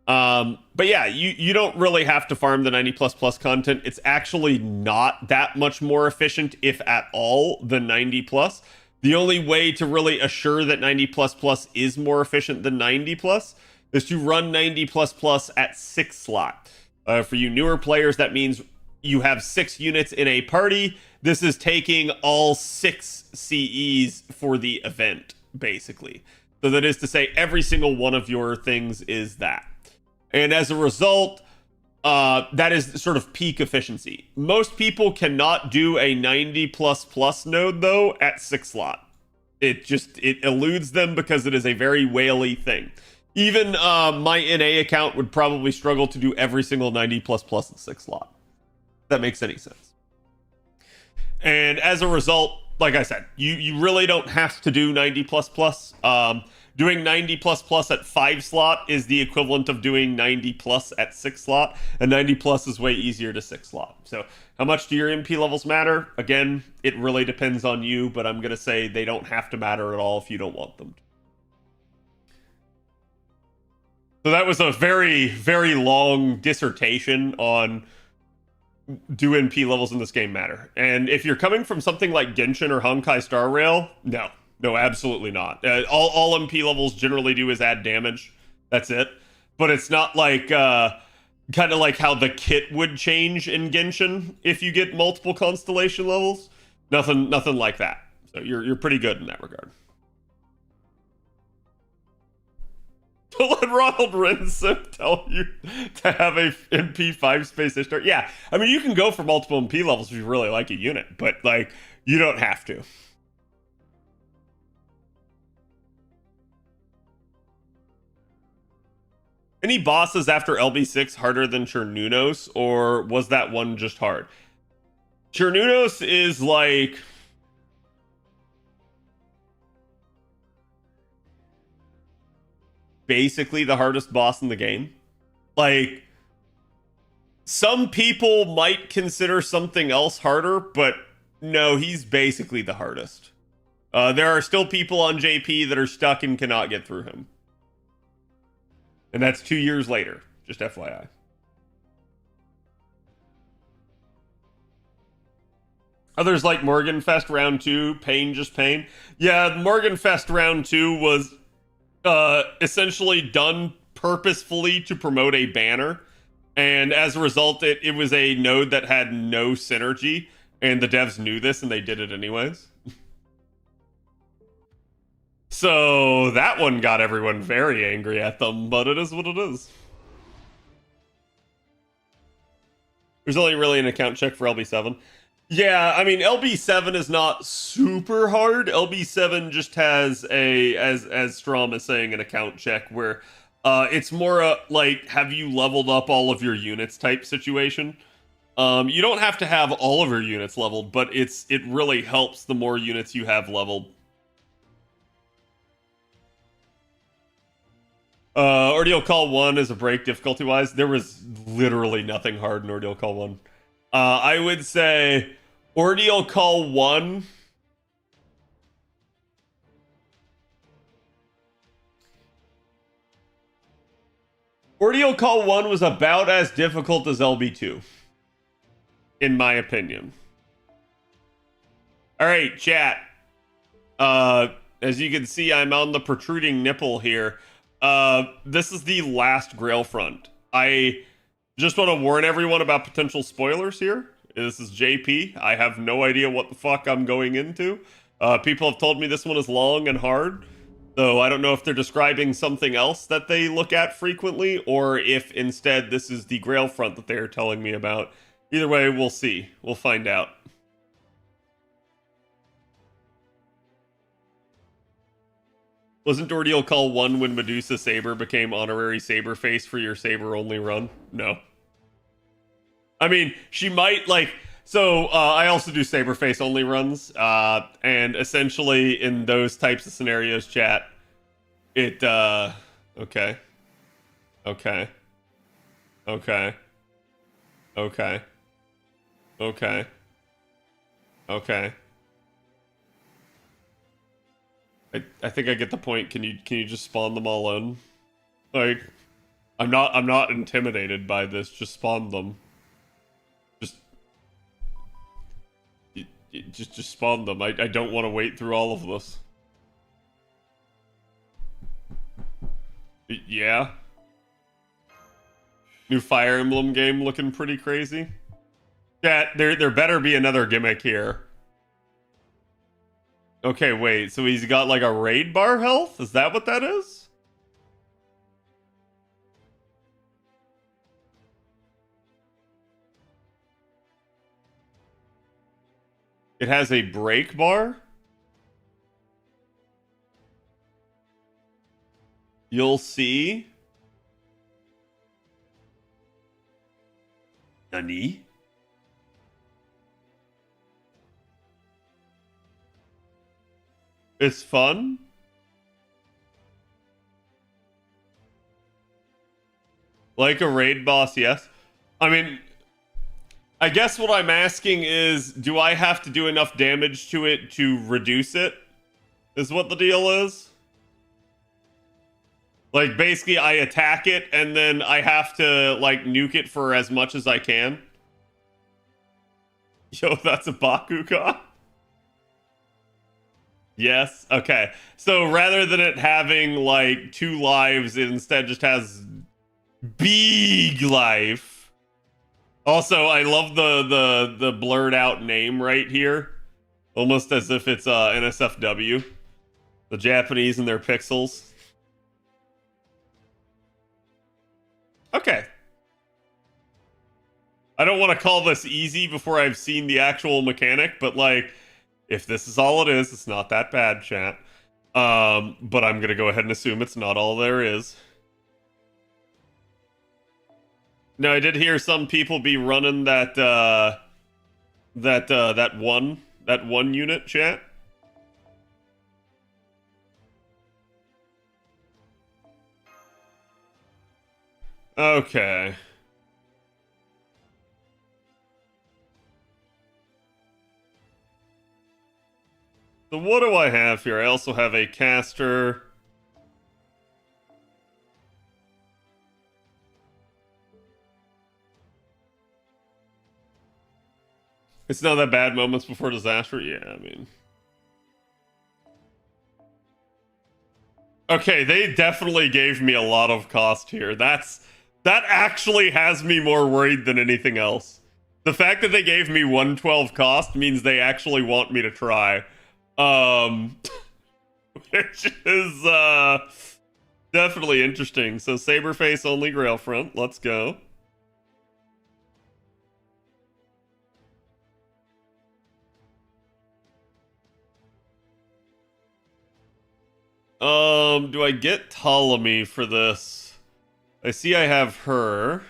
But yeah, you don't really have to farm the 90 plus plus content. It's actually not that much more efficient, if at all, than 90 plus. The only way to really assure that 90 plus plus is more efficient than 90 plus is to run 90 plus plus at 6 slot. For you newer players, that means you have 6 units in a party. This is taking all 6 CEs for the event, basically. So that is to say, every single one of your things is that. And as a result, that is sort of peak efficiency. Most people cannot do a 90 plus plus node, though, at 6 slot. It eludes them because it is a very whaley thing. Even my NA account would probably struggle to do every single 90 plus plus at 6 slot. If that makes any sense. And as a result, like I said, you really don't have to do 90 plus plus. Doing 90 plus plus at 5 slot is the equivalent of doing 90 plus at 6 slot, and 90 plus is way easier to 6 slot. So how much do your MP levels matter? Again, it really depends on you, but I'm going to say they don't have to matter at all if you don't want them to. So that was a very, very long dissertation on do NP levels in this game matter. And if you're coming from something like Genshin or Honkai Star Rail, no. No, absolutely not. All MP levels generally do is add damage. That's it. But it's not like kind of like how the kit would change in Genshin if you get multiple constellation levels. Nothing like that. So you're pretty good in that regard. Don't let Ronald Rensim tell you to have a MP5 space history. Yeah, I mean, you can go for multiple MP levels if you really like a unit, but like you don't have to. Any bosses after LB6 harder than Chernunos, or was that one just hard? Chernunos is like basically the hardest boss in the game. Like, some people might consider something else harder, but no, he's basically the hardest. There are still people on JP that are stuck and cannot get through him. And that's 2 years later, just FYI. Others like Morganfest Round 2, Pain Just Pain. Yeah, Morganfest Round 2 was essentially done purposefully to promote a banner. And as a result, it was a node that had no synergy. And the devs knew this and they did it anyways. So that one got everyone very angry at them, but it is what it is. There's only really an account check for LB7. Yeah, I mean, LB7 is not super hard. LB7 just has as Strom is saying, an account check where it's more like, have you leveled up all of your units type situation. You don't have to have all of your units leveled, but it really helps the more units you have leveled. Ordeal Call 1 is a break difficulty-wise. There was literally nothing hard in Ordeal Call 1. I would say Ordeal Call 1... Ordeal Call 1 was about as difficult as LB2. In my opinion. Alright, chat. As you can see, I'm on the protruding nipple here. This is the last Grail front. I just want to warn everyone about potential spoilers here. This is JP. I have no idea what the fuck I'm going into. People have told me this one is long and hard, so I don't know if they're describing something else that they look at frequently, or if instead this is the Grail front that they're telling me about. Either way, we'll see. We'll find out. Wasn't Ordeal Call 1 when Medusa Saber became honorary Saber face for your Saber only run? No. I mean, she might, like... So, I also do Saber face only runs, and essentially in those types of scenarios, chat, it, okay. Okay. Okay. Okay. Okay. Okay. I think I get the point. Can you just spawn them all in? Like, I'm not intimidated by this. Just spawn them. Just just spawn them. I don't want to wait through all of this. Yeah. New Fire Emblem game looking pretty crazy. Yeah, there better be another gimmick here. Okay, wait. So he's got like a raid bar health? Is that what that is? It has a break bar? You'll see. Nani? It's fun? Like a raid boss, yes. I mean, I guess what I'm asking is, do I have to do enough damage to it to reduce it? Is what the deal is? Like, basically, I attack it, and then I have to, like, nuke it for as much as I can? Yo, that's a Bakugan? Yes? Okay. So, rather than it having, like, 2 lives, it instead just has big life. Also, I love the blurred out name right here. Almost as if it's NSFW. The Japanese and their pixels. Okay. I don't want to call this easy before I've seen the actual mechanic, but like, if this is all it is, it's not that bad, chat. But I'm gonna go ahead and assume it's not all there is. No, I did hear some people be running that that one unit, chat. Okay. So what do I have here? I also have a caster. It's not that bad. Moments before disaster. Yeah, I mean. Okay, they definitely gave me a lot of cost here. That actually has me more worried than anything else. The fact that they gave me 112 cost means they actually want me to try. Which is definitely interesting. So Saberface only Grail front. Let's go. Do I get Ptolemy for this? I see I have her.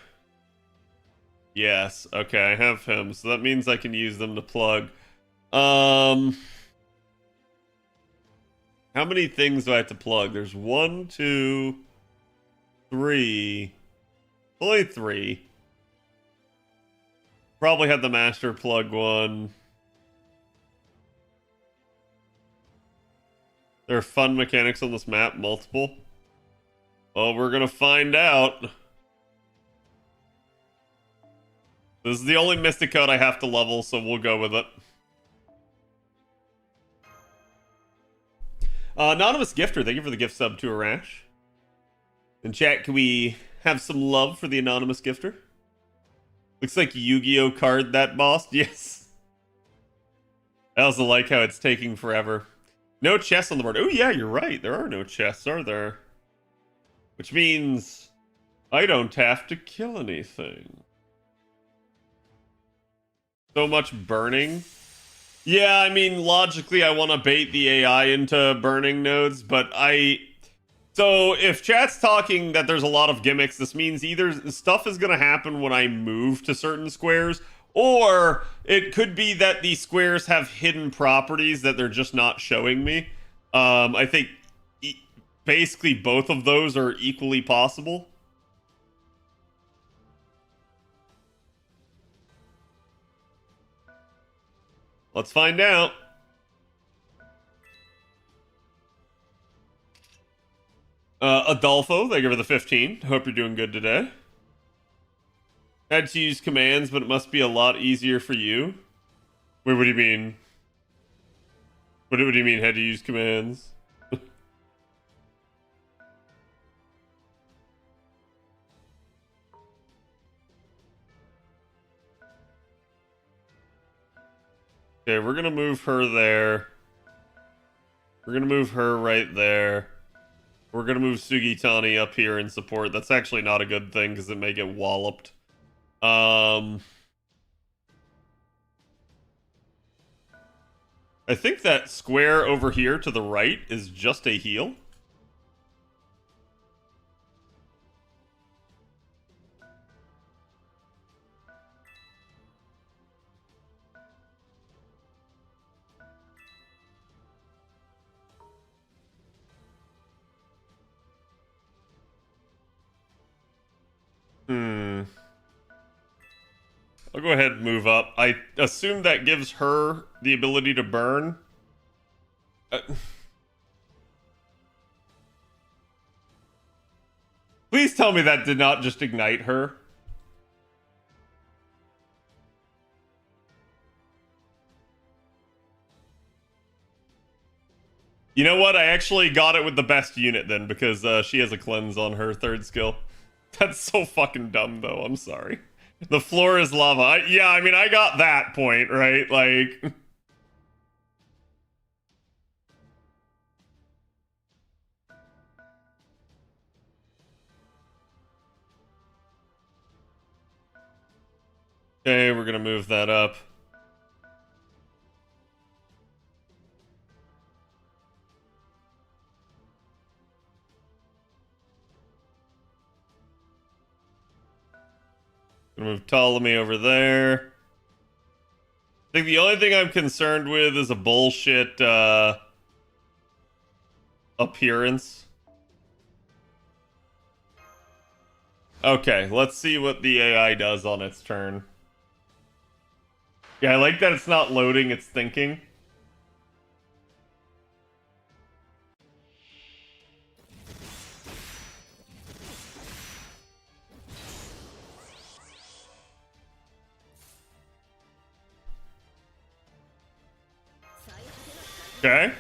Yes, okay, I have him. So that means I can use them to plug. How many things do I have to plug? There's 1, 2, 3. Only 3. Probably have the master plug one. There are fun mechanics on this map, multiple. Oh, we're gonna find out. This is the only Mystic Code I have to level, so we'll go with it. Anonymous Gifter, thank you for the gift sub to Arash. In chat, can we have some love for the Anonymous Gifter? Looks like Yu-Gi-Oh card that boss. Yes. I also like how it's taking forever. No chests on the board. Oh yeah, you're right. There are no chests, are there? Which means I don't have to kill anything. So much burning. Yeah, I mean, logically, I want to bait the AI into burning nodes, but So, if chat's talking that there's a lot of gimmicks, this means either stuff is going to happen when I move to certain squares, or it could be that these squares have hidden properties that they're just not showing me. I think basically both of those are equally possible. Let's find out. Adolfo, thank you for the 15. Hope you're doing good today. Had to use commands, but it must be a lot easier for you. Wait, what do you mean? What do you mean had to use commands? Okay, we're gonna move her there. We're gonna move her right there. We're gonna move Sugitani up here in support. That's actually not a good thing because it may get walloped. I think that square over here to the right is just a heal. I'll go ahead and move up. I assume that gives her the ability to burn. Please tell me that did not just ignite her. You know what? I actually got it with the best unit then, because she has a cleanse on her third skill. That's so fucking dumb, though. I'm sorry. The floor is lava. Yeah, I mean, I got that point, right? Like... Okay, we're gonna move that up. Gonna move Ptolemy over there. I think the only thing I'm concerned with is a bullshit appearance. Okay, let's see what the AI does on its turn. Yeah, I like that it's not loading, it's thinking. Okay.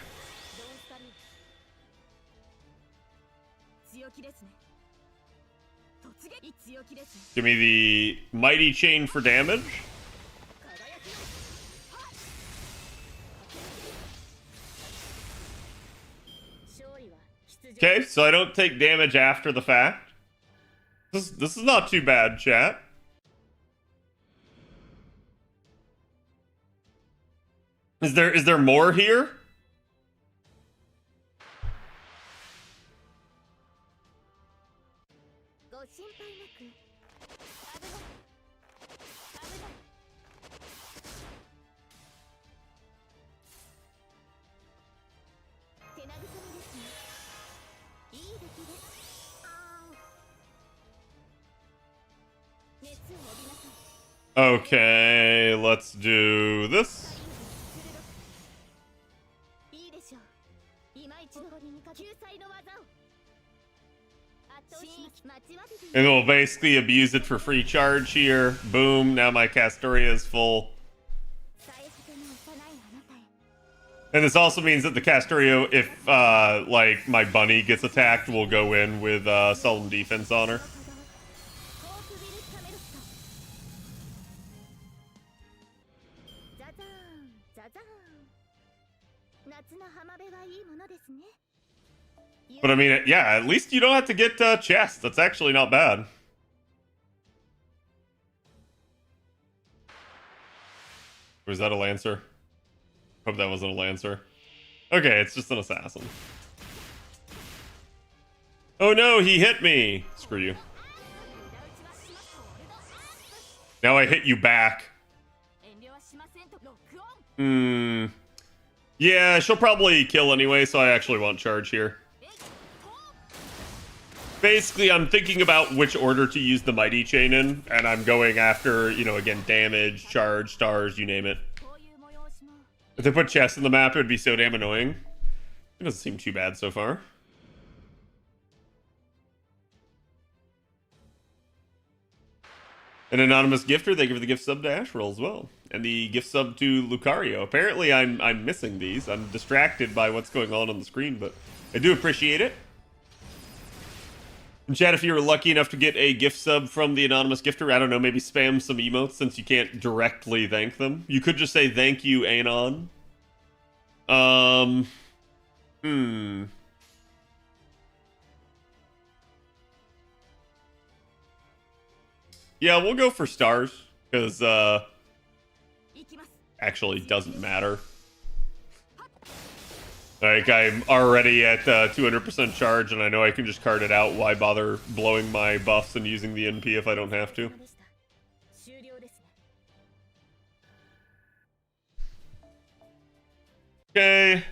Give me the mighty chain for damage. Okay, so I don't take damage after the fact. This is not too bad, chat. Is there more here? Okay, let's do this. And we'll basically abuse it for free charge here. Boom, now my Castoria is full. And this also means that the Castoria, if like my bunny gets attacked, will go in with solemn defense on her. But I mean, yeah, at least you don't have to get chest. That's actually not bad. Was that a Lancer? Hope that wasn't a Lancer. Okay, it's just an assassin. Oh no, he hit me! Screw you. Now I hit you back. Yeah, she'll probably kill anyway, so I actually want charge here. Basically, I'm thinking about which order to use the Mighty Chain in, and I'm going after, you know, again, damage, charge, stars, you name it. If they put chests in the map, it would be so damn annoying. It doesn't seem too bad so far. An anonymous gifter, they give the gift sub to Ashroll as well. And the gift sub to Lucario. Apparently I'm missing these. I'm distracted by what's going on the screen, but I do appreciate it. And chat, if you were lucky enough to get a gift sub from the anonymous gifter, I don't know, maybe spam some emotes since you can't directly thank them. You could just say thank you, Anon. Yeah, we'll go for stars, because, actually doesn't matter. Like, I'm already at 200% charge, and I know I can just card it out. Why bother blowing my buffs and using the NP if I don't have to? Okay.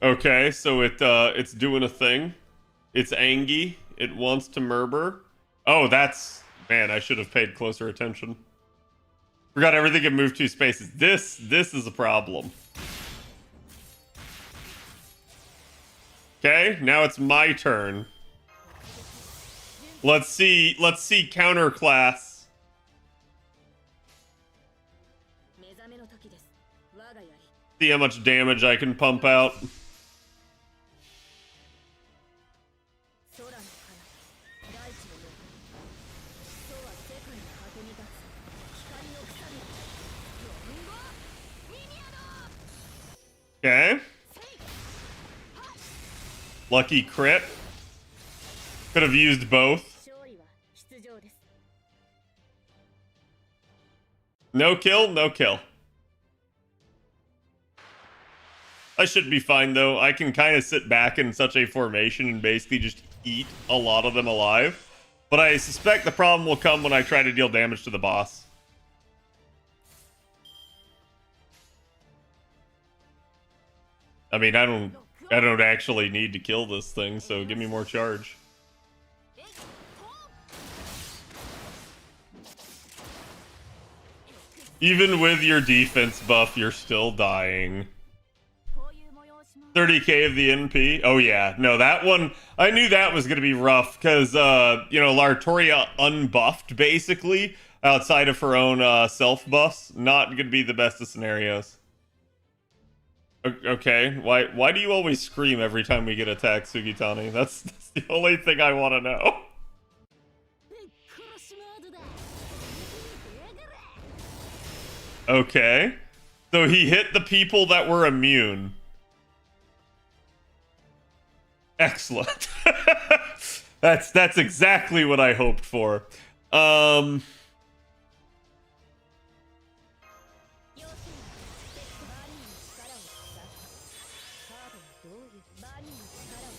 Okay, so it's doing a thing. It's Angie. It wants to murmur. Oh, that's... Man, I should have paid closer attention. Forgot everything can move 2 spaces. This is a problem. Okay, now it's my turn. Let's see counter class. See how much damage I can pump out. Okay. Lucky crit. Could have used both. No kill, no kill. I should be fine though. I can kind of sit back in such a formation and basically just eat a lot of them alive. But I suspect the problem will come when I try to deal damage to the boss. I mean, I don't actually need to kill this thing, so give me more charge. Even with your defense buff, you're still dying. 30k of the NP? Oh yeah, no, that one, I knew that was going to be rough, because, you know, Lartoria unbuffed, basically, outside of her own self-buffs. Not going to be the best of scenarios. Okay, why do you always scream every time we get attacked, Sugitani? That's the only thing I want to know. Okay. So he hit the people that were immune. Excellent. That's exactly what I hoped for.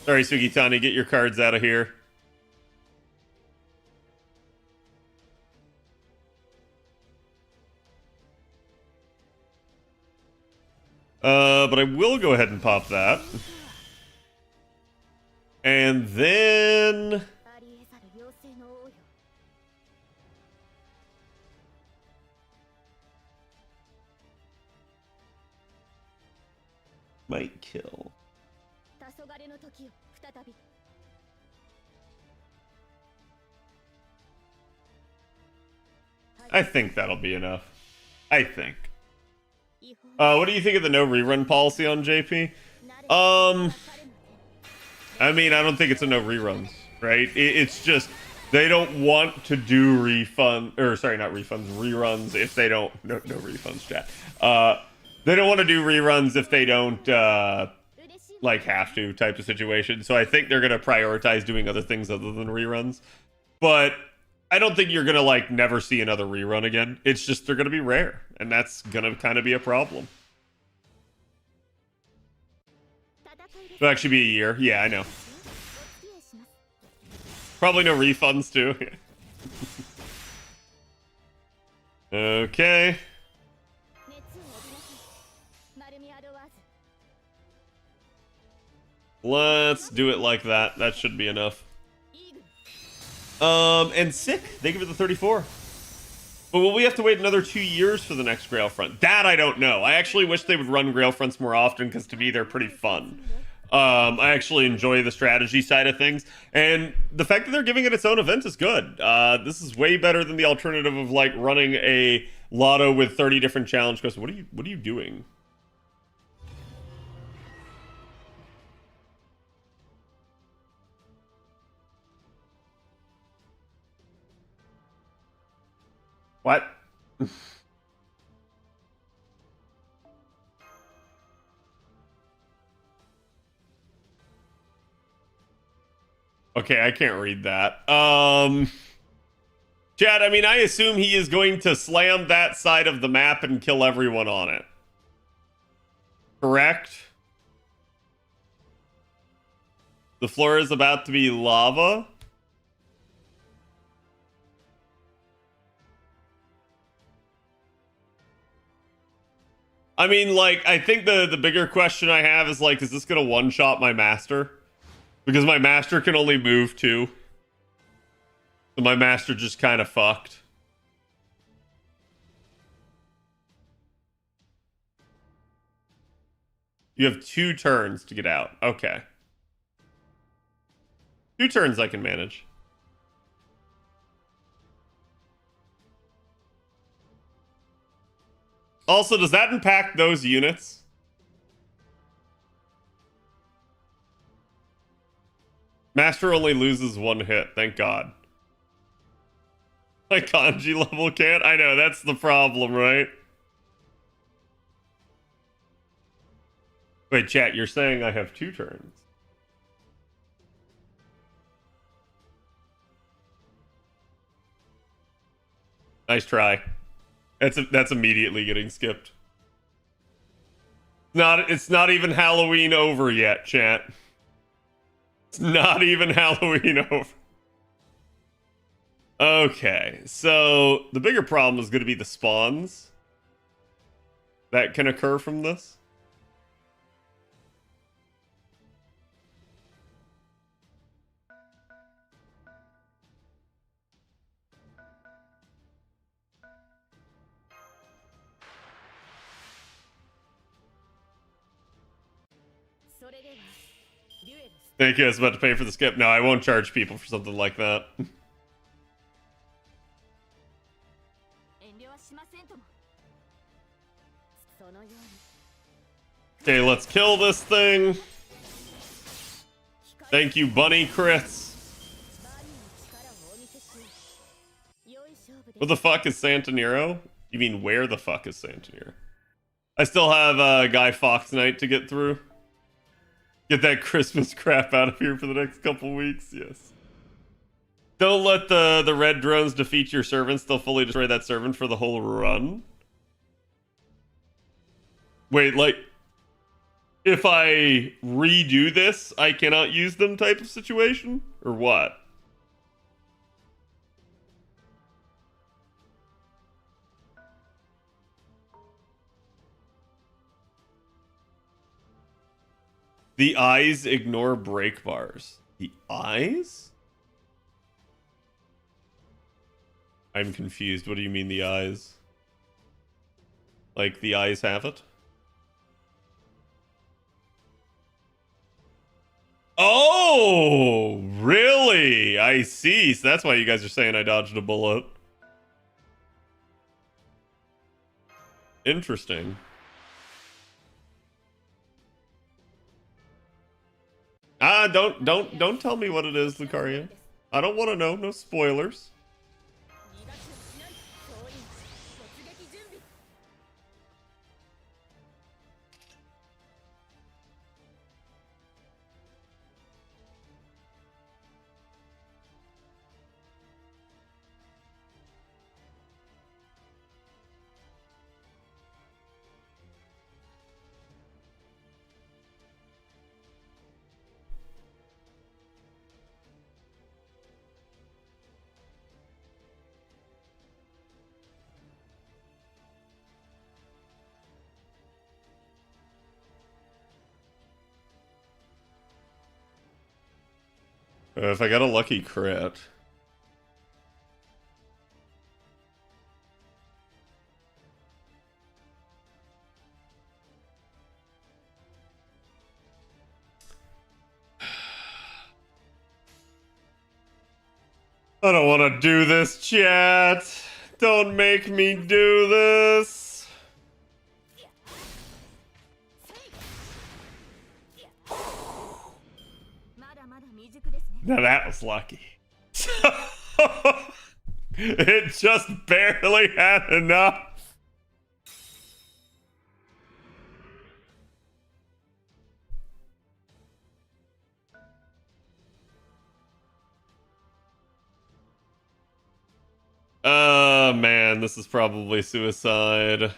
Sorry, Sugitani, get your cards out of here. But I will go ahead and pop that. And then... might kill. I think that'll be enough. I think. What do you think of the no rerun policy on JP? I mean, I don't think it's a no reruns, right? It's just they don't want to do reruns if they don't. No refunds, chat. They don't want to do reruns if they don't like have to type of situation. So I think they're gonna prioritize doing other things other than reruns. But I don't think you're gonna like never see another rerun again. It's just they're gonna be rare, and that's gonna kind of be a problem. It'll actually be a year. Yeah, I know. Probably no refunds too. Okay. Let's do it like that. That should be enough. And sick. They give it the 34. But will we have to wait another 2 years for the next Grail front? That I don't know. I actually wish they would run Grail fronts more often, because to me they're pretty fun. I actually enjoy the strategy side of things, and the fact that they're giving it its own event is good. This is way better than the alternative of like running a lotto with 30 different challenge quests. What are you doing? What? Okay, I can't read that. Chad, I mean, I assume he is going to slam that side of the map and kill everyone on it. Correct? The floor is about to be lava. I mean, like, I think the bigger question I have is like, is this gonna one-shot my master? Because my master can only move two. So my master just kind of fucked. You have 2 turns to get out. Okay. 2 turns I can manage. Also, does that impact those units? Master only loses 1 hit, thank God. My kanji level can't? I know, that's the problem, right? Wait, chat, you're saying I have 2 turns? Nice try. That's immediately getting skipped. It's not even Halloween over yet, chat. It's not even Halloween over. Okay, so the bigger problem is going to be the spawns that can occur from this. Thank you. I was about to pay for the skip. No, I won't charge people for something like that. Okay, let's kill this thing. Thank you, bunny crits. What the fuck is Santa Nero? You mean where the fuck is Santa Nero? I still have Guy Fawkes Night to get through. Get that Christmas crap out of here for the next couple weeks, yes. Don't let the red drones defeat your servants. They'll fully destroy that servant for the whole run. Wait, like, if I redo this, I cannot use them type of situation? Or what? The eyes ignore break bars. The eyes? I'm confused. What do you mean the eyes? Like the eyes have it? Oh, really? I see. So that's why you guys are saying I dodged a bullet. Interesting. Don't tell me what it is, Lucaria. I don't want to know. No spoilers. If I got a lucky crit. I don't want to do this, chat. Don't make me do this. Now that was lucky. It just barely had enough. Oh man, this is probably suicide.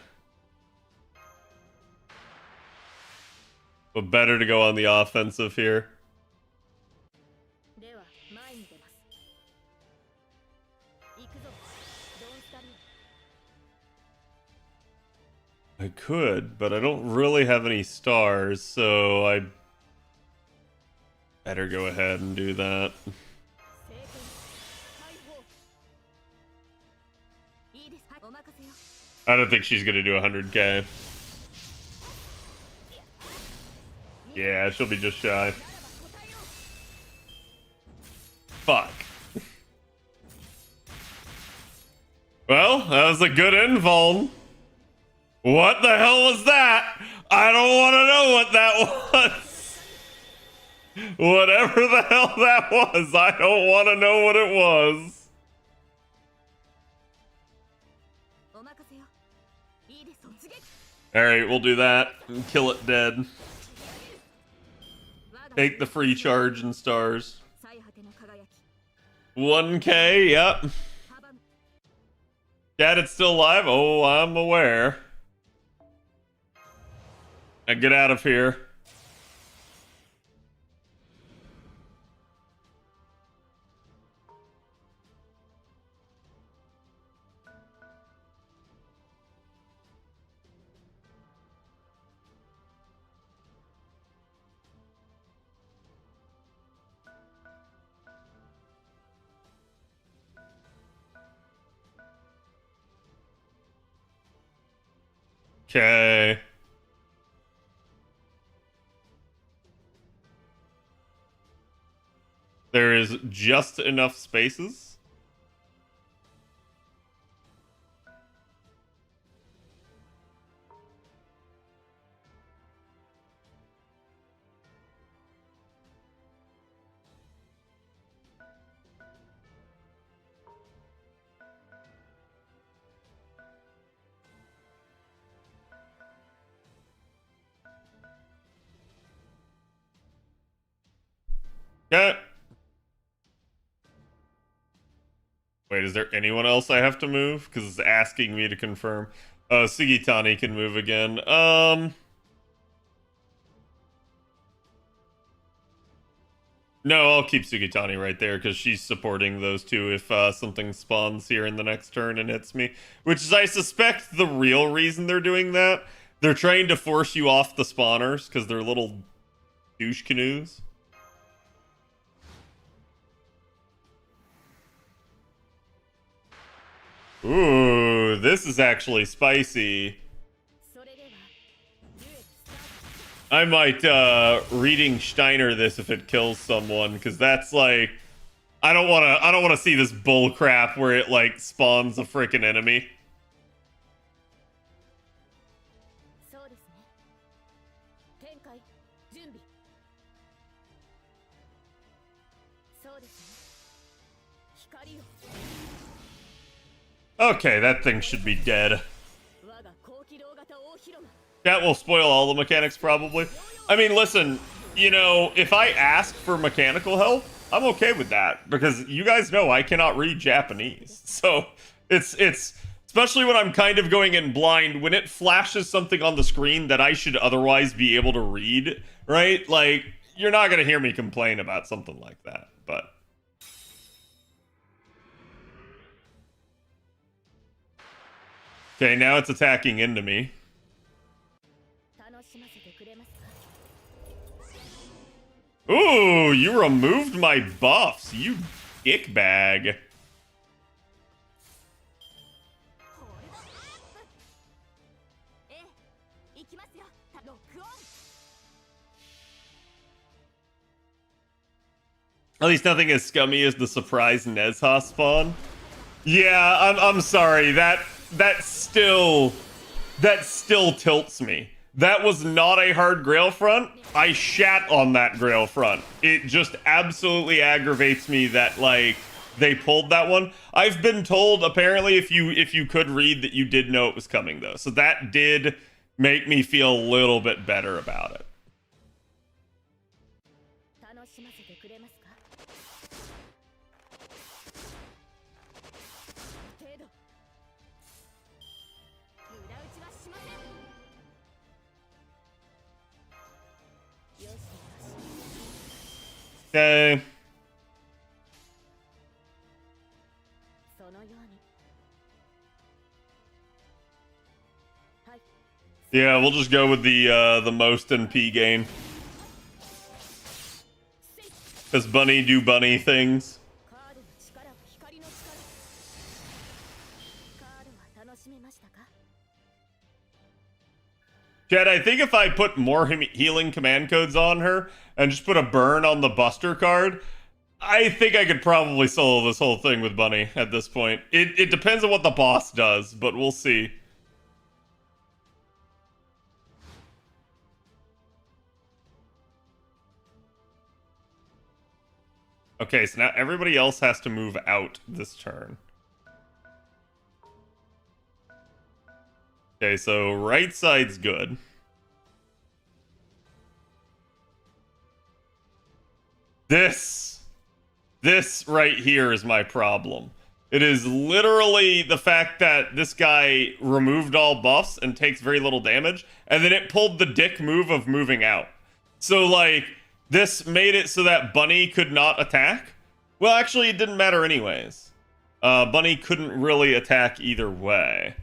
But better to go on the offensive here. I could, but I don't really have any stars, so I better go ahead and do that. I don't think she's gonna do 100k. Yeah, she'll be just shy. Fuck. Well, that was a good invuln. What the hell was that? I don't want to know what that was. Whatever the hell that was, I don't want to know what it was. Alright, we'll do that and kill it dead. Take the free charge and stars. 1k, yep. Dad, it's still alive? Oh, I'm aware. Now get out of here. Okay. There is just enough spaces. Okay. Wait, is there anyone else I have to move? Because it's asking me to confirm. Oh, Sugitani can move again. No, I'll keep Sugitani right there because she's supporting those two if something spawns here in the next turn and hits me. Which is, I suspect, the real reason they're doing that. They're trying to force you off the spawners because they're little douche canoes. Ooh, this is actually spicy. I might reading Steiner this if it kills someone, because that's like I don't wanna see this bull crap where it like spawns a freaking enemy. Okay, that thing should be dead. That will spoil all the mechanics, probably. I mean, listen, you know, if I ask for mechanical help, I'm okay with that, because you guys know I cannot read Japanese. So, it's especially when I'm kind of going in blind, when it flashes something on the screen that I should otherwise be able to read, right? Like, you're not gonna hear me complain about something like that, but... Okay, now it's attacking into me. Ooh, you removed my buffs, you dickbag. At least nothing as scummy as the surprise Nezha spawn. Yeah, I'm sorry. That still tilts me. That was not a hard Grail front. I shat on that Grail front. It just absolutely aggravates me that, like, they pulled that one. I've been told, apparently, if you could read, that you did know it was coming, though. So that did make me feel a little bit better about it. Okay. Yeah, we'll just go with the most NP gain. Because bunny do bunny things. Chad, I think if I put more healing command codes on her and just put a burn on the Buster card, I think I could probably solo this whole thing with Bunny at this point. It depends on what the boss does, but we'll see. Okay, so now everybody else has to move out this turn. Okay, so right side's good. This right here is my problem. It is literally the fact that this guy removed all buffs and takes very little damage, and then it pulled the dick move of moving out. So, like, this made it so that Bunny could not attack. Well, actually, it didn't matter anyways. Bunny couldn't really attack either way.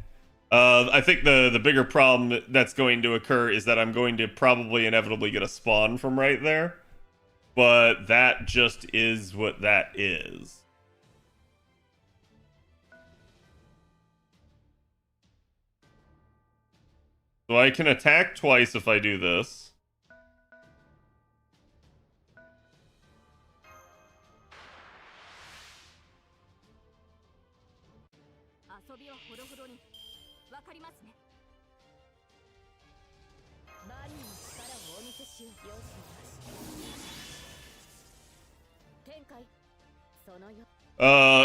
I think the bigger problem that's going to occur is that I'm going to probably inevitably get a spawn from right there. But that just is what that is. So I can attack twice if I do this.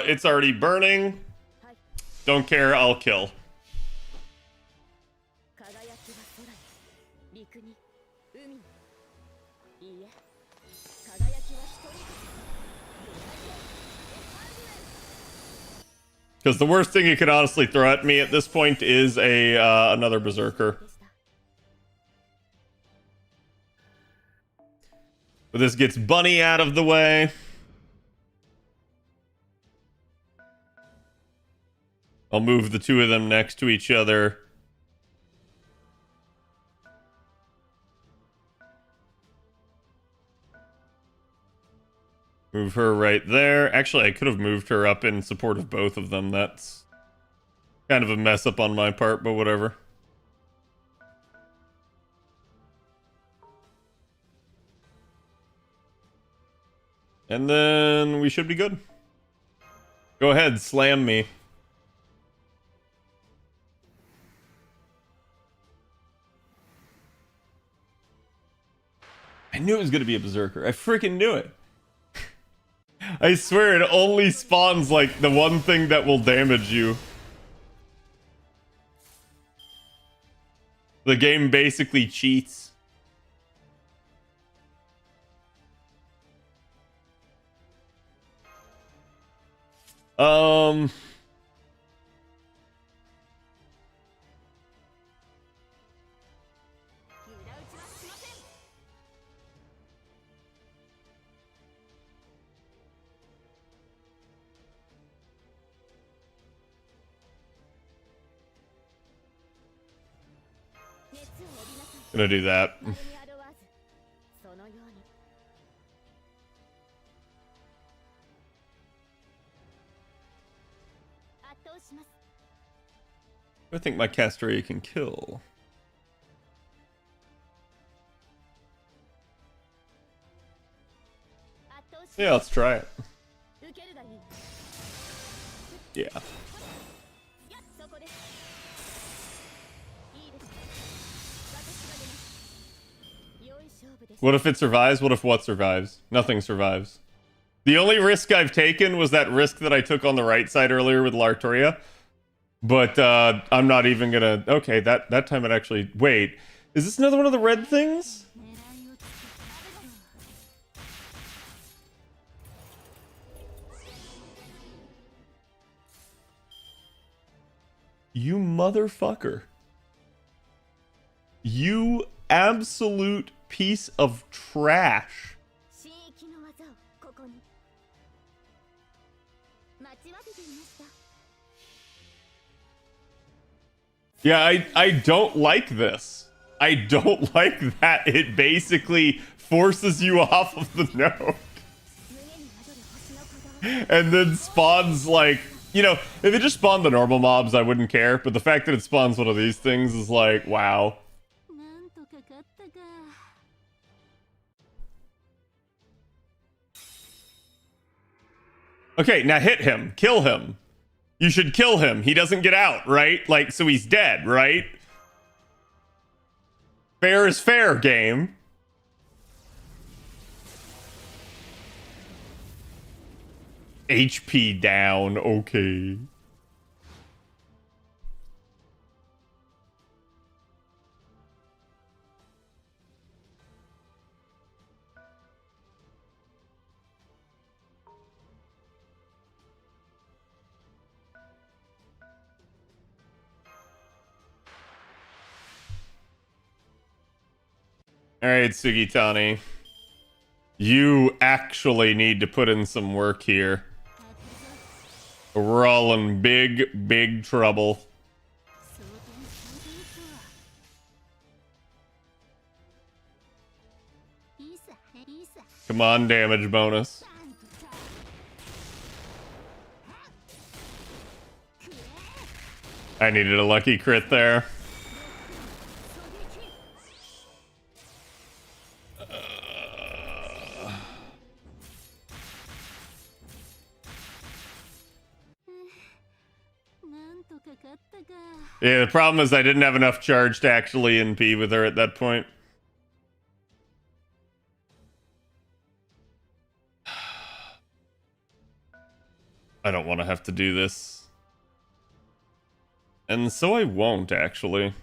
It's already burning. Don't care, I'll kill. Because the worst thing you could honestly throw at me at this point is another Berserker. But this gets Bunny out of the way. I'll move the two of them next to each other. Move her right there. Actually, I could have moved her up in support of both of them. That's kind of a mess up on my part, but whatever. And then we should be good. Go ahead, slam me. I knew it was going to be a Berserker. I freaking knew it. I swear it only spawns like the one thing that will damage you. The game basically cheats. Gonna do that. I think my Castoria can kill. Yeah, let's try it. Yeah. What if it survives? What if what survives? Nothing survives. The only risk I've taken was that risk that I took on the right side earlier with Lartoria. But I'm not even gonna... Okay, that time it actually... Wait, is this another one of the red things? You motherfucker. You absolute piece of trash. Yeah, I don't like this. I don't like that it basically forces you off of the node. And then spawns like... You know, if it just spawned the normal mobs, I wouldn't care. But the fact that it spawns one of these things is like, wow. Okay, now hit him. Kill him. You should kill him. He doesn't get out, right? Like, so he's dead, right? Fair is fair, game. HP down, okay. Alright, Sugitani. You actually need to put in some work here. We're all in big, big trouble. Come on, damage bonus. I needed a lucky crit there. Yeah, the problem is I didn't have enough charge to actually NP with her at that point. I don't want to have to do this. And so I won't, actually.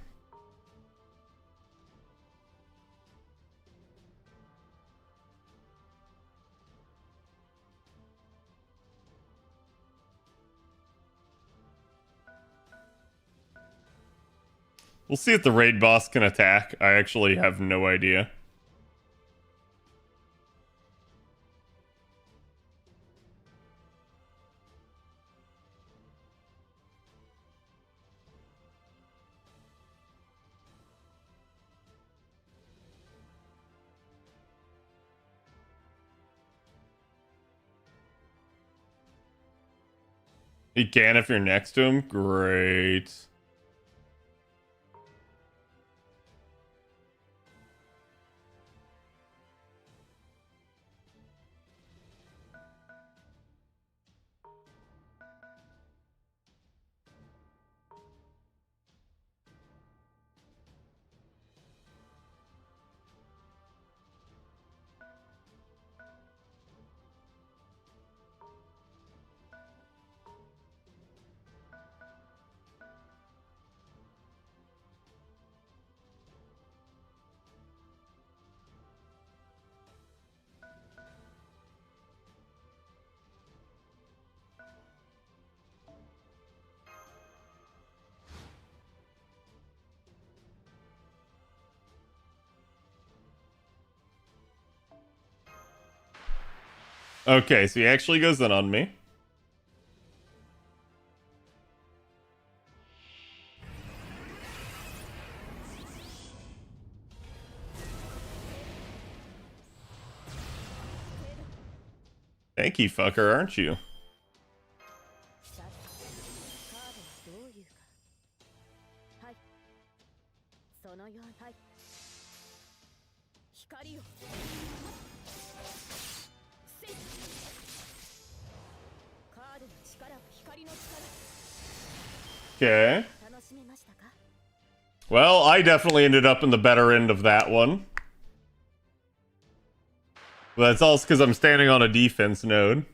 We'll see if the raid boss can attack. I actually have no idea. He can if you're next to him? Great. Okay, so he actually goes in on me. Thank you, fucker, aren't you? Okay. Well, I definitely ended up in the better end of that one. But that's also because I'm standing on a defense node.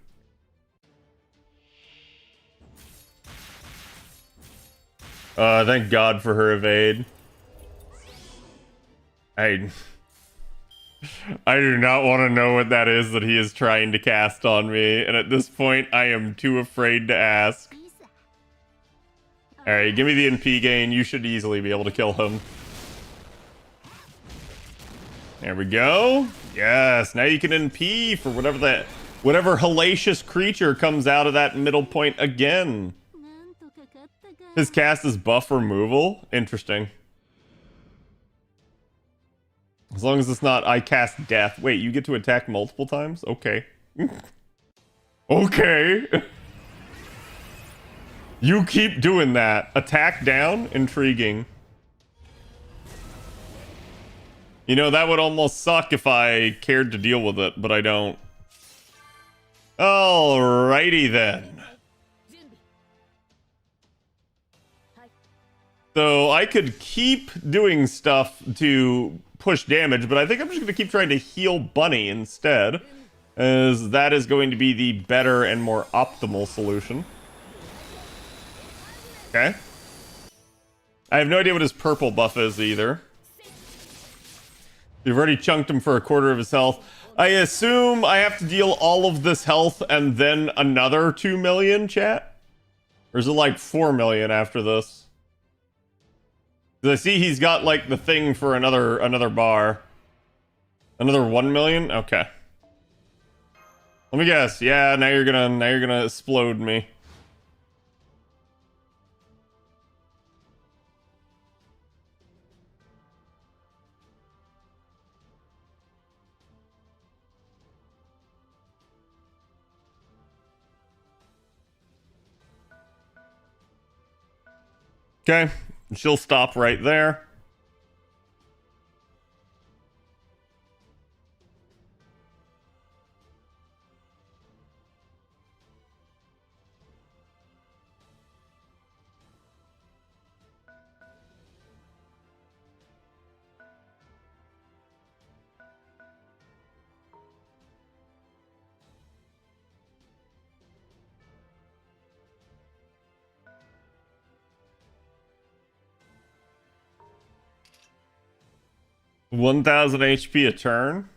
Thank God for her evade. I do not want to know what that is that he is trying to cast on me, and at this point, I am too afraid to ask. Alright, give me the NP gain. You should easily be able to kill him. There we go. Yes, now you can NP for whatever hellacious creature comes out of that middle point again. His cast is buff removal. Interesting. As long as it's not I cast death. Wait, you get to attack multiple times? Okay. Okay. You keep doing that. Attack down? Intriguing. You know, that would almost suck if I cared to deal with it, but I don't. Alrighty then. So I could keep doing stuff to push damage, but I think I'm just going to keep trying to heal Bunny instead, as that is going to be the better and more optimal solution. Okay. I have no idea what his purple buff is either. You've already chunked him for a quarter of his health. I assume I have to deal all of this health and then another 2 million, chat? Or is it like 4 million after this? Because I see he's got like the thing for another bar. Another 1 million? Okay. Let me guess. Yeah, now you're gonna explode me. Okay, she'll stop right there. $1,000 HP a turn.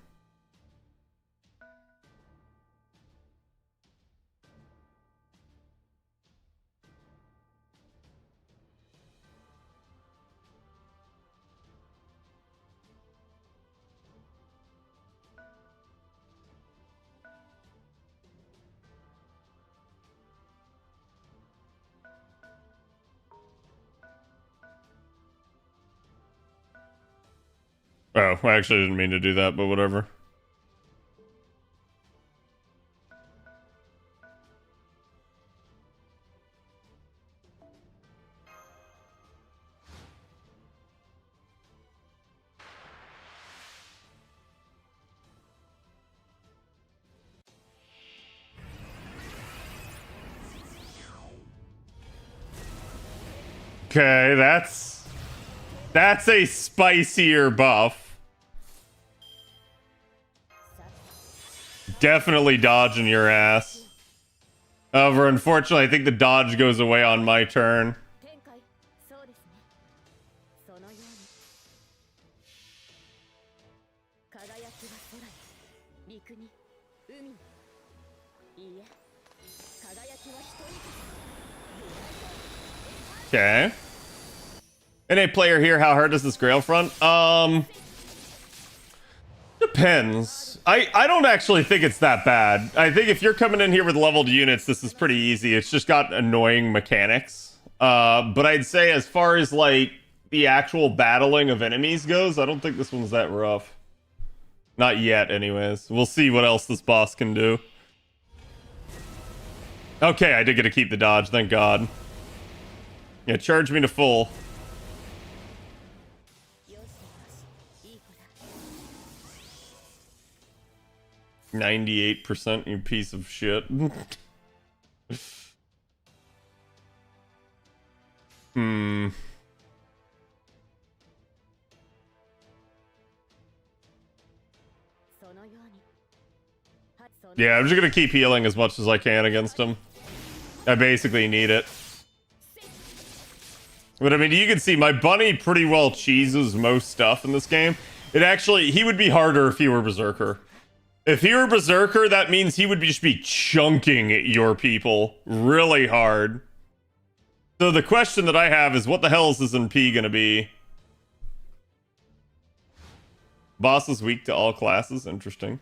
Oh, I actually didn't mean to do that, but whatever. Okay, that's a spicier buff. Definitely dodging your ass. However, unfortunately, I think the dodge goes away on my turn. Okay. NA player here, how hard is this Grail front? Depends. I don't actually think it's that bad. I think if you're coming in here with leveled units, this is pretty easy. It's just got annoying mechanics. But I'd say as far as like the actual battling of enemies goes, I don't think this one's that rough. Not yet, anyways. We'll see what else this boss can do. Okay, I did get to keep the dodge, thank God. Yeah, charge me to full. 98%, you piece of shit. Hmm. Yeah, I'm just gonna keep healing as much as I can against him. I basically need it. But I mean, you can see my bunny pretty well cheeses most stuff in this game. He would be harder if he were Berserker. If he were Berserker, that means he would just be chunking your people really hard. So the question that I have is, what the hell is this NP gonna be? Boss is weak to all classes. Interesting.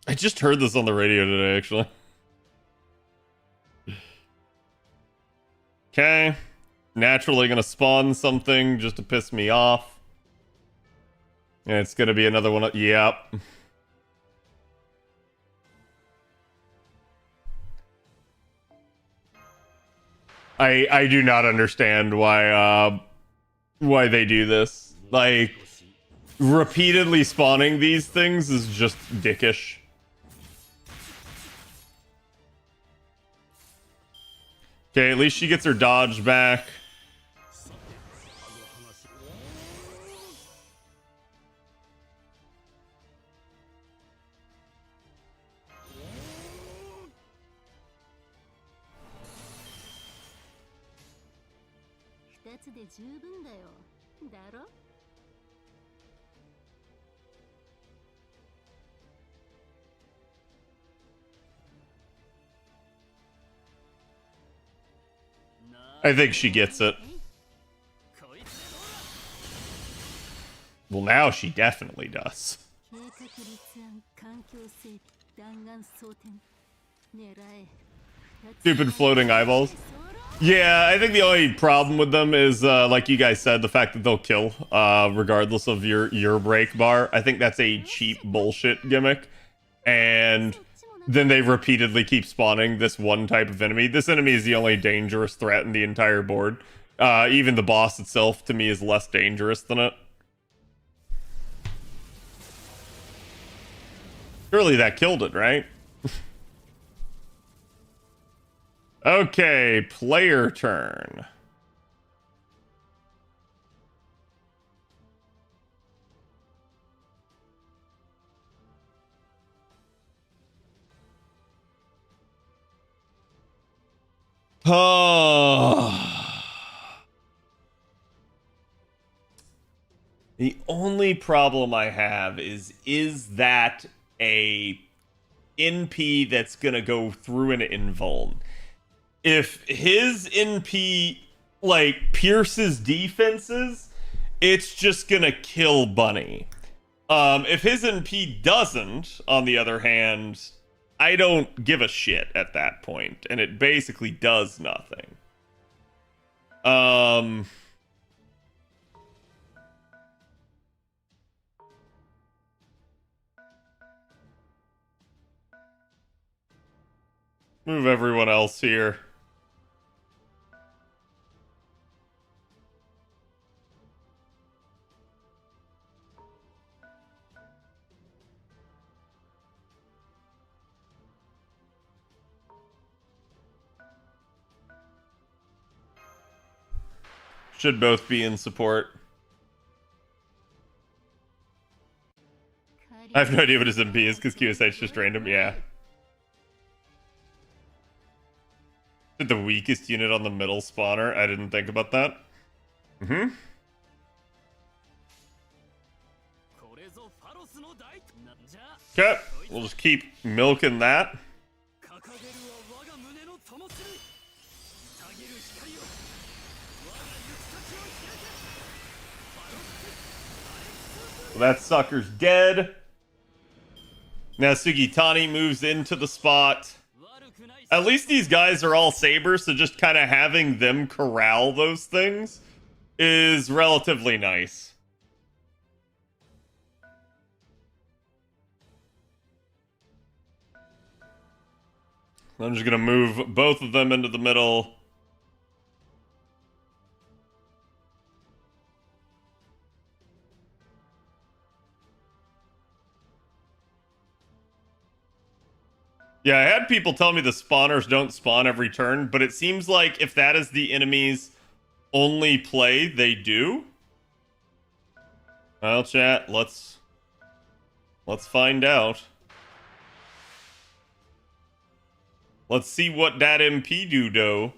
I just heard this on the radio today, actually. Okay. Naturally gonna spawn something just to piss me off. And it's gonna be another one. Yep. I do not understand why they do this. Like, repeatedly spawning these things is just dickish. Okay, at least she gets her dodge back. I think she gets it. Well, now she definitely does. Stupid floating eyeballs. Yeah, I think the only problem with them is, like you guys said, the fact that they'll kill, regardless of your break bar. I think that's a cheap bullshit gimmick. And then they repeatedly keep spawning this one type of enemy. This enemy is the only dangerous threat in the entire board. Even the boss itself, to me, is less dangerous than it. Surely that killed it, right? Okay, player turn. Oh. The only problem I have is that a NP that's gonna go through an invuln? If his NP, like, pierces defenses, it's just gonna kill Bunny. If his NP doesn't, on the other hand, I don't give a shit at that point, and it basically does nothing. Move everyone else here. Should both be in support. I have no idea what his MP is because QSH just random. Yeah. The weakest unit on the middle spawner. I didn't think about that. Okay, we'll just keep milking that. That sucker's dead. Now Sugitani moves into the spot. At least these guys are all sabers, so just kind of having them corral those things is relatively nice. I'm just gonna move both of them into the middle. Yeah, I had people tell me the spawners don't spawn every turn, but it seems like if that is the enemy's only play, they do. Well, chat, let's find out. Let's see what that MP do, though.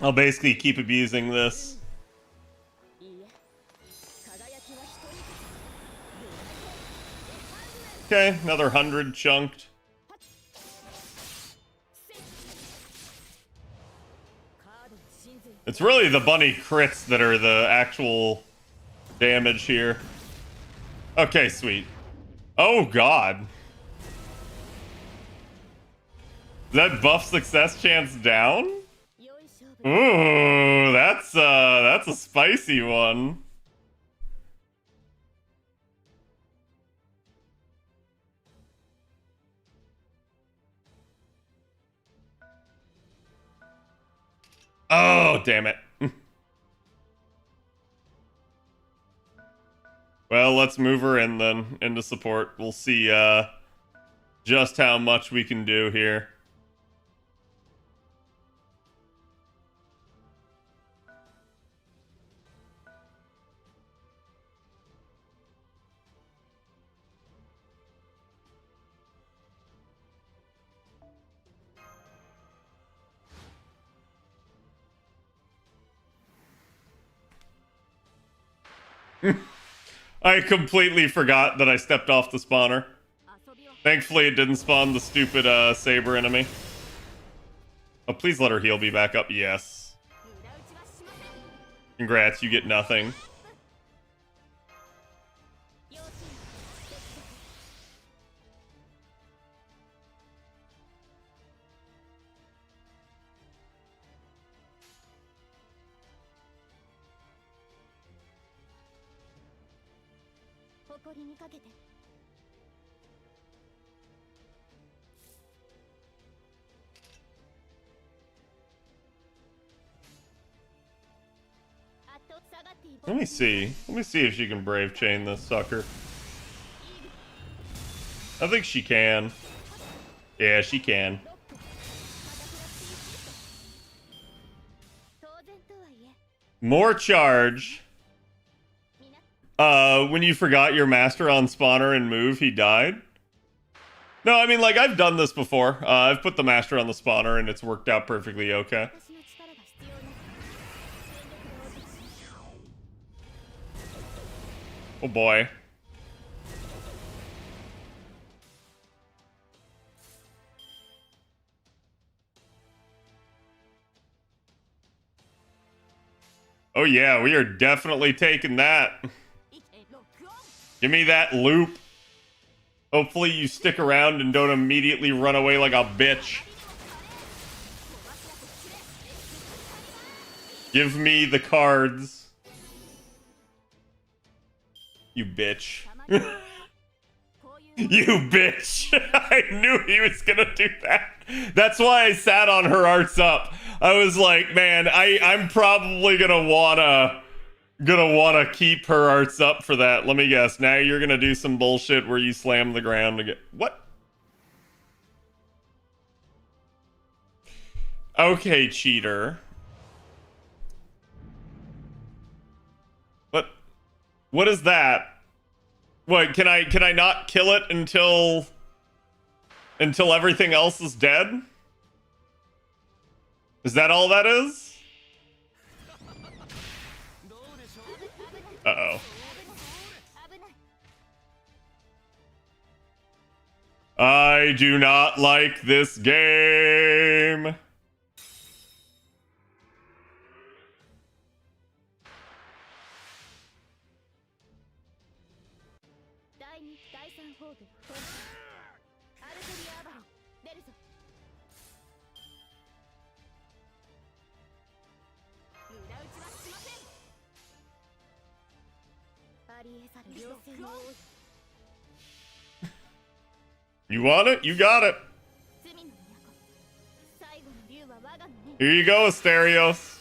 I'll basically keep abusing this. Okay, another 100 chunked. It's really the bunny crits that are the actual damage here. Okay, sweet. Oh god. Is that buff success chance down? Ooh, that's a spicy one. Oh, damn it. Well, let's move her in then, into support. We'll see just how much we can do here. I completely forgot that I stepped off the spawner. Thankfully, it didn't spawn the stupid saber enemy. Oh, please let her heal me back up. Yes. Congrats, you get nothing. Let me see. Let me see if she can brave chain this sucker. I think she can. Yeah, she can. More charge. When you forgot your master on spawner and move, he died. No, I mean, like, I've done this before. I've put the master on the spawner and it's worked out perfectly okay. Oh boy. Oh yeah, we are definitely taking that. Give me that loop. Hopefully you stick around and don't immediately run away like a bitch. Give me the cards. You bitch. You bitch. I knew he was gonna do that. That's why I sat on her arts up. I was like, man, I'm probably gonna wanna keep her arts up for that. Let me guess. Now you're gonna do some bullshit where you slam the ground to get what? Okay, cheater. What is that? What, can I not kill it until everything else is dead? Is that all that is? Uh-oh. I do not like this game. You want it? You got it. Here you go, Asterios.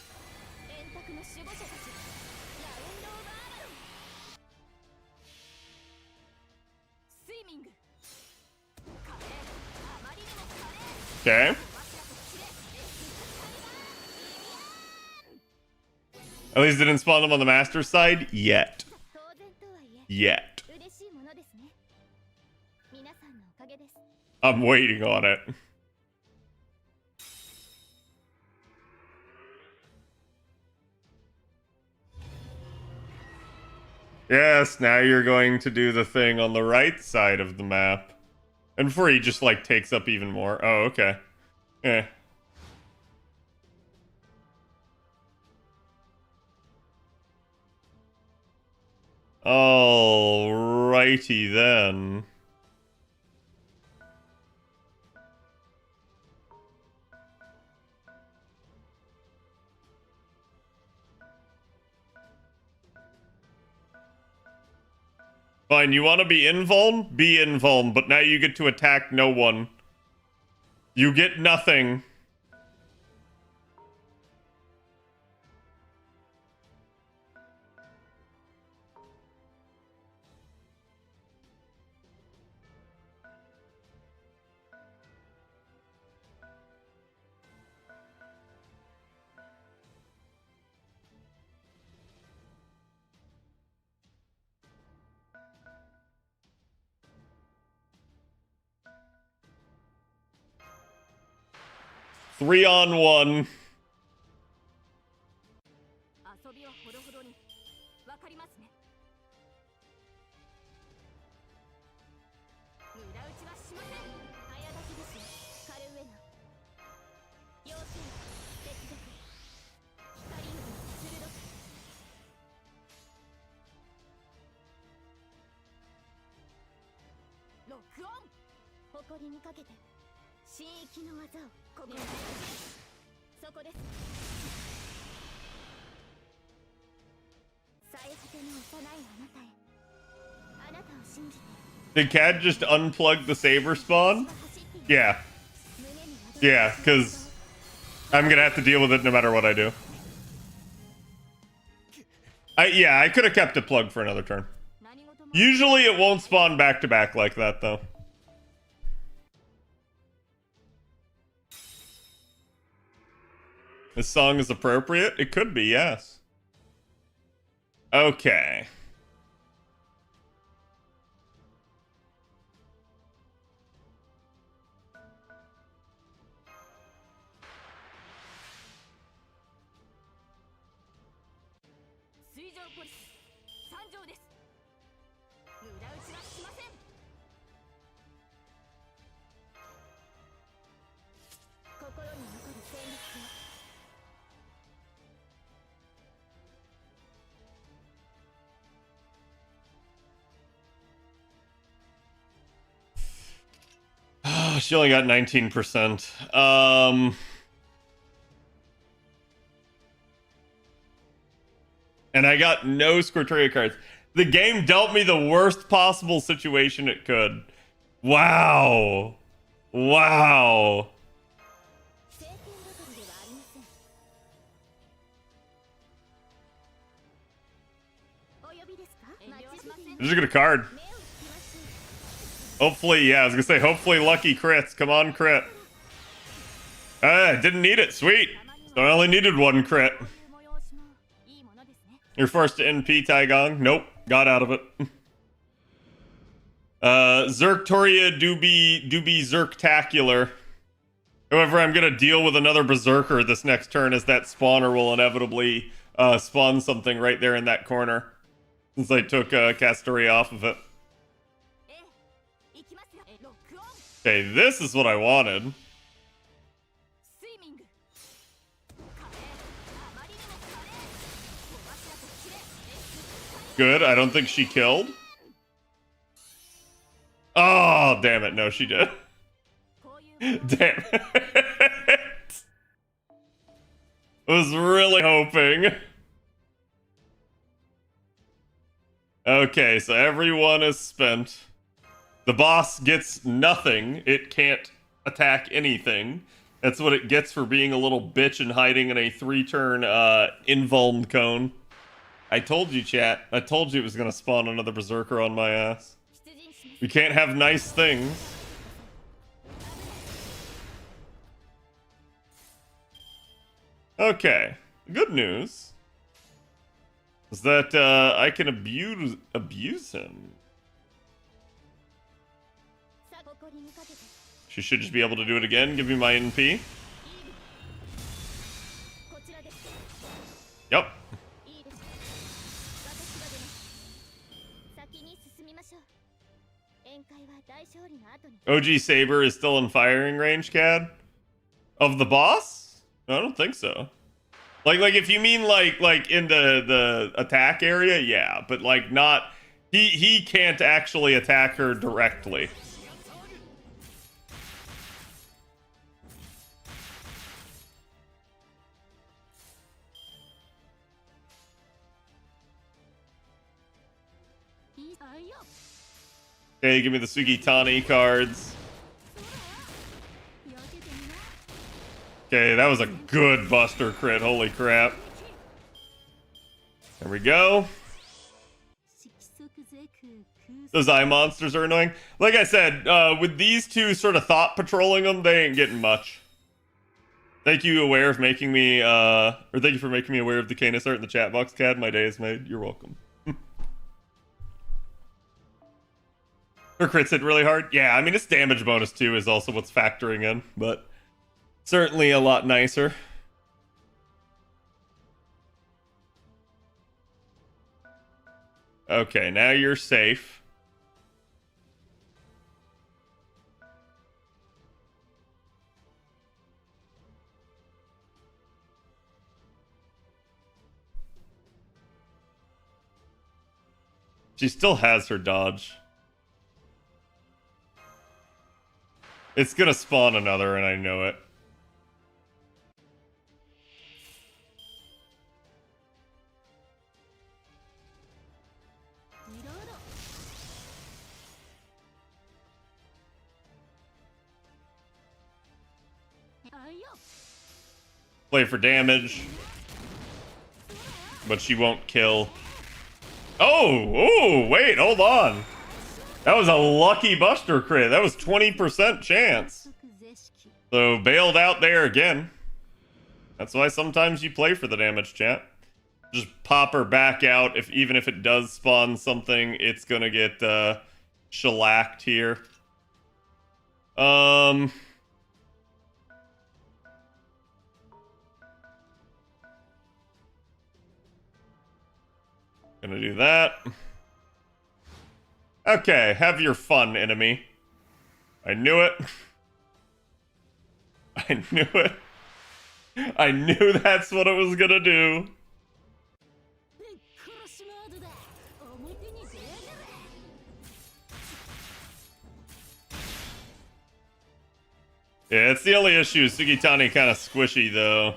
Okay. At least it didn't spawn them on the master side yet. Yet. I'm waiting on it. Yes, now you're going to do the thing on the right side of the map. And free just like takes up even more. Oh, okay. Eh. Alrighty then. Fine, you want to be invuln? Be invuln, but now you get to attack no one. You get nothing. Three on one. Did Cad just unplug the saber spawn? Yeah. Yeah, because I'm gonna have to deal with it no matter what I do. Yeah, I could have kept it plugged for another turn. Usually it won't spawn back to back like that, though. This song is appropriate? It could be, yes. Okay. She only got 19%. And I got no Squirteria cards. The game dealt me the worst possible situation it could. Wow. Wow. Just get a card. Hopefully, yeah, I was gonna say, hopefully lucky crits. Come on, crit. Didn't need it. Sweet. So I only needed one crit. You're forced to NP, Taigong. Nope. Got out of it. Zerktoria do be Zerktacular. However, I'm gonna deal with another Berserker this next turn, as that spawner will inevitably spawn something right there in that corner. Since I took Castoria off of it. Okay, this is what I wanted. Good, I don't think she killed. Oh, damn it, no, she did. Damn it. I was really hoping. Okay, so everyone is spent. The boss gets nothing. It can't attack anything. That's what it gets for being a little bitch and hiding in a 3-turn invuln cone. I told you, chat. I told you it was gonna spawn another berserker on my ass. We can't have nice things. Okay. Good news is that I can abuse him. She should just be able to do it again. Give me my NP. Yep. OG Saber is still in firing range, Cad? Of the boss? No, I don't think so. Like if you mean like in the attack area, yeah, but like not he can't actually attack her directly. Okay, give me the Sugitani cards. Okay, that was a good Buster crit. Holy crap. There we go. Those eye monsters are annoying. Like I said, with these two sort of thought patrolling them, they ain't getting much. Thank you aware of making me, or thank you for making me aware of the Canis art in the chat box, Cad. My day is made. You're welcome. Her crits hit really hard. Yeah, I mean, its damage bonus too is also what's factoring in, but certainly a lot nicer. Okay, now you're safe. She still has her dodge. It's gonna spawn another, and I know it. Play for damage. But she won't kill. Oh, wait, hold on. That was a lucky Buster crit. That was 20% chance. So bailed out there again. That's why sometimes you play for the damage, chat. Just pop her back out. Even if it does spawn something, it's gonna get shellacked here. Gonna do that. Okay, have your fun, enemy. I knew it. I knew it. I knew that's what it was gonna do. Yeah, it's the only issue. Sugitani kind of squishy, though.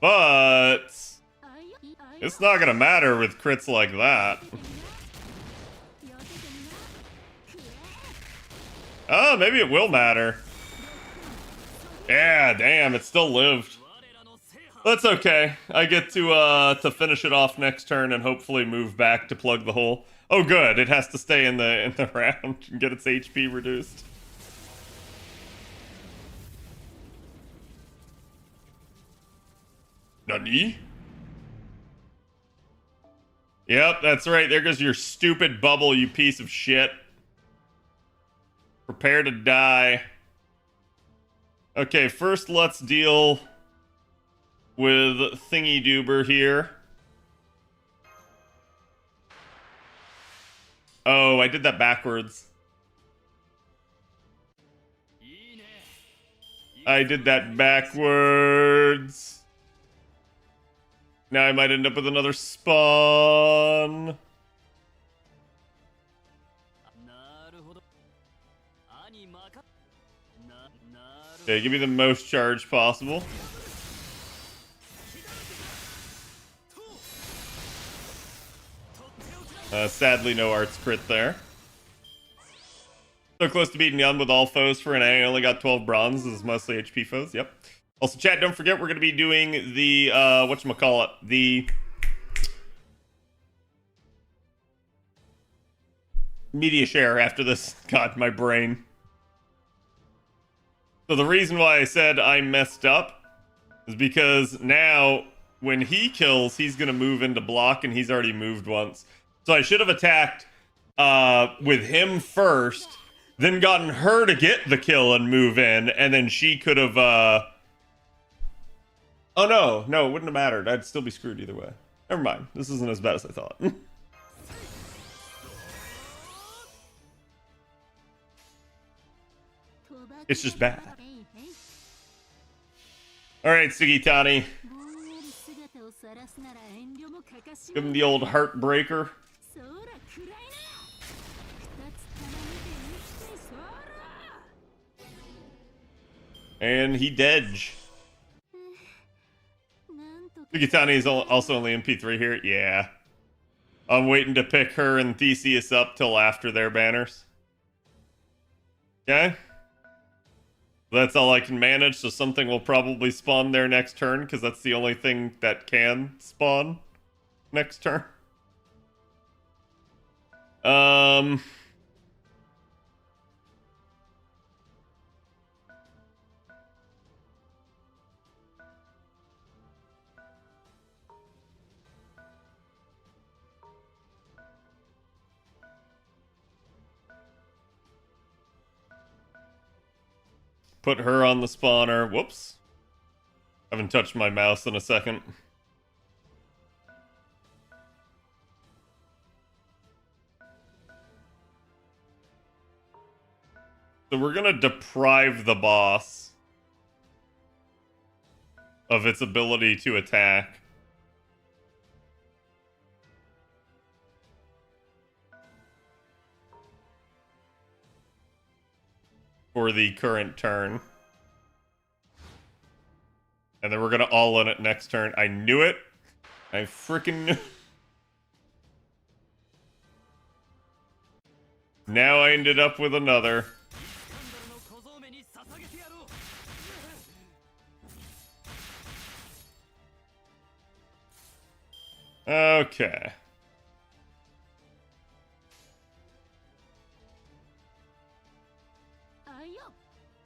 But it's not gonna matter with crits like that. Oh, maybe it will matter. Yeah, damn, it still lived. That's okay. I get to finish it off next turn and hopefully move back to plug the hole. Oh, good. It has to stay in the round and get its HP reduced. Nani? Yep, that's right. There goes your stupid bubble, you piece of shit. Prepare to die. Okay, first let's deal with Thingy Doober here. Oh, I did that backwards. I did that backwards. Now I might end up with another spawn. Okay, give me the most charge possible. Sadly, no arts crit there. So close to beating Young with all foes for an A. I only got 12 bronze. This is mostly HP foes. Yep. Also, chat, don't forget we're going to be doing the, whatchamacallit, the media share after this. God, my brain. So the reason why I said I messed up is because now when he kills, he's going to move into block, and he's already moved once. So I should have attacked with him first, then gotten her to get the kill and move in, and then she could have... Oh, no, it wouldn't have mattered. I'd still be screwed either way. Never mind. This isn't as bad as I thought. It's just bad. Alright, Sugitani. Give him the old heartbreaker. And he dead. Sugitani is also only MP3 here. Yeah. I'm waiting to pick her and Theseus up till after their banners. Okay. That's all I can manage, so something will probably spawn there next turn, because that's the only thing that can spawn next turn. Put her on the spawner. Whoops. Haven't touched my mouse in a second. So we're gonna deprive the boss of its ability to attack. For the current turn. And then we're gonna all in it next turn. I knew it. I freaking knew. Now I ended up with another. Okay.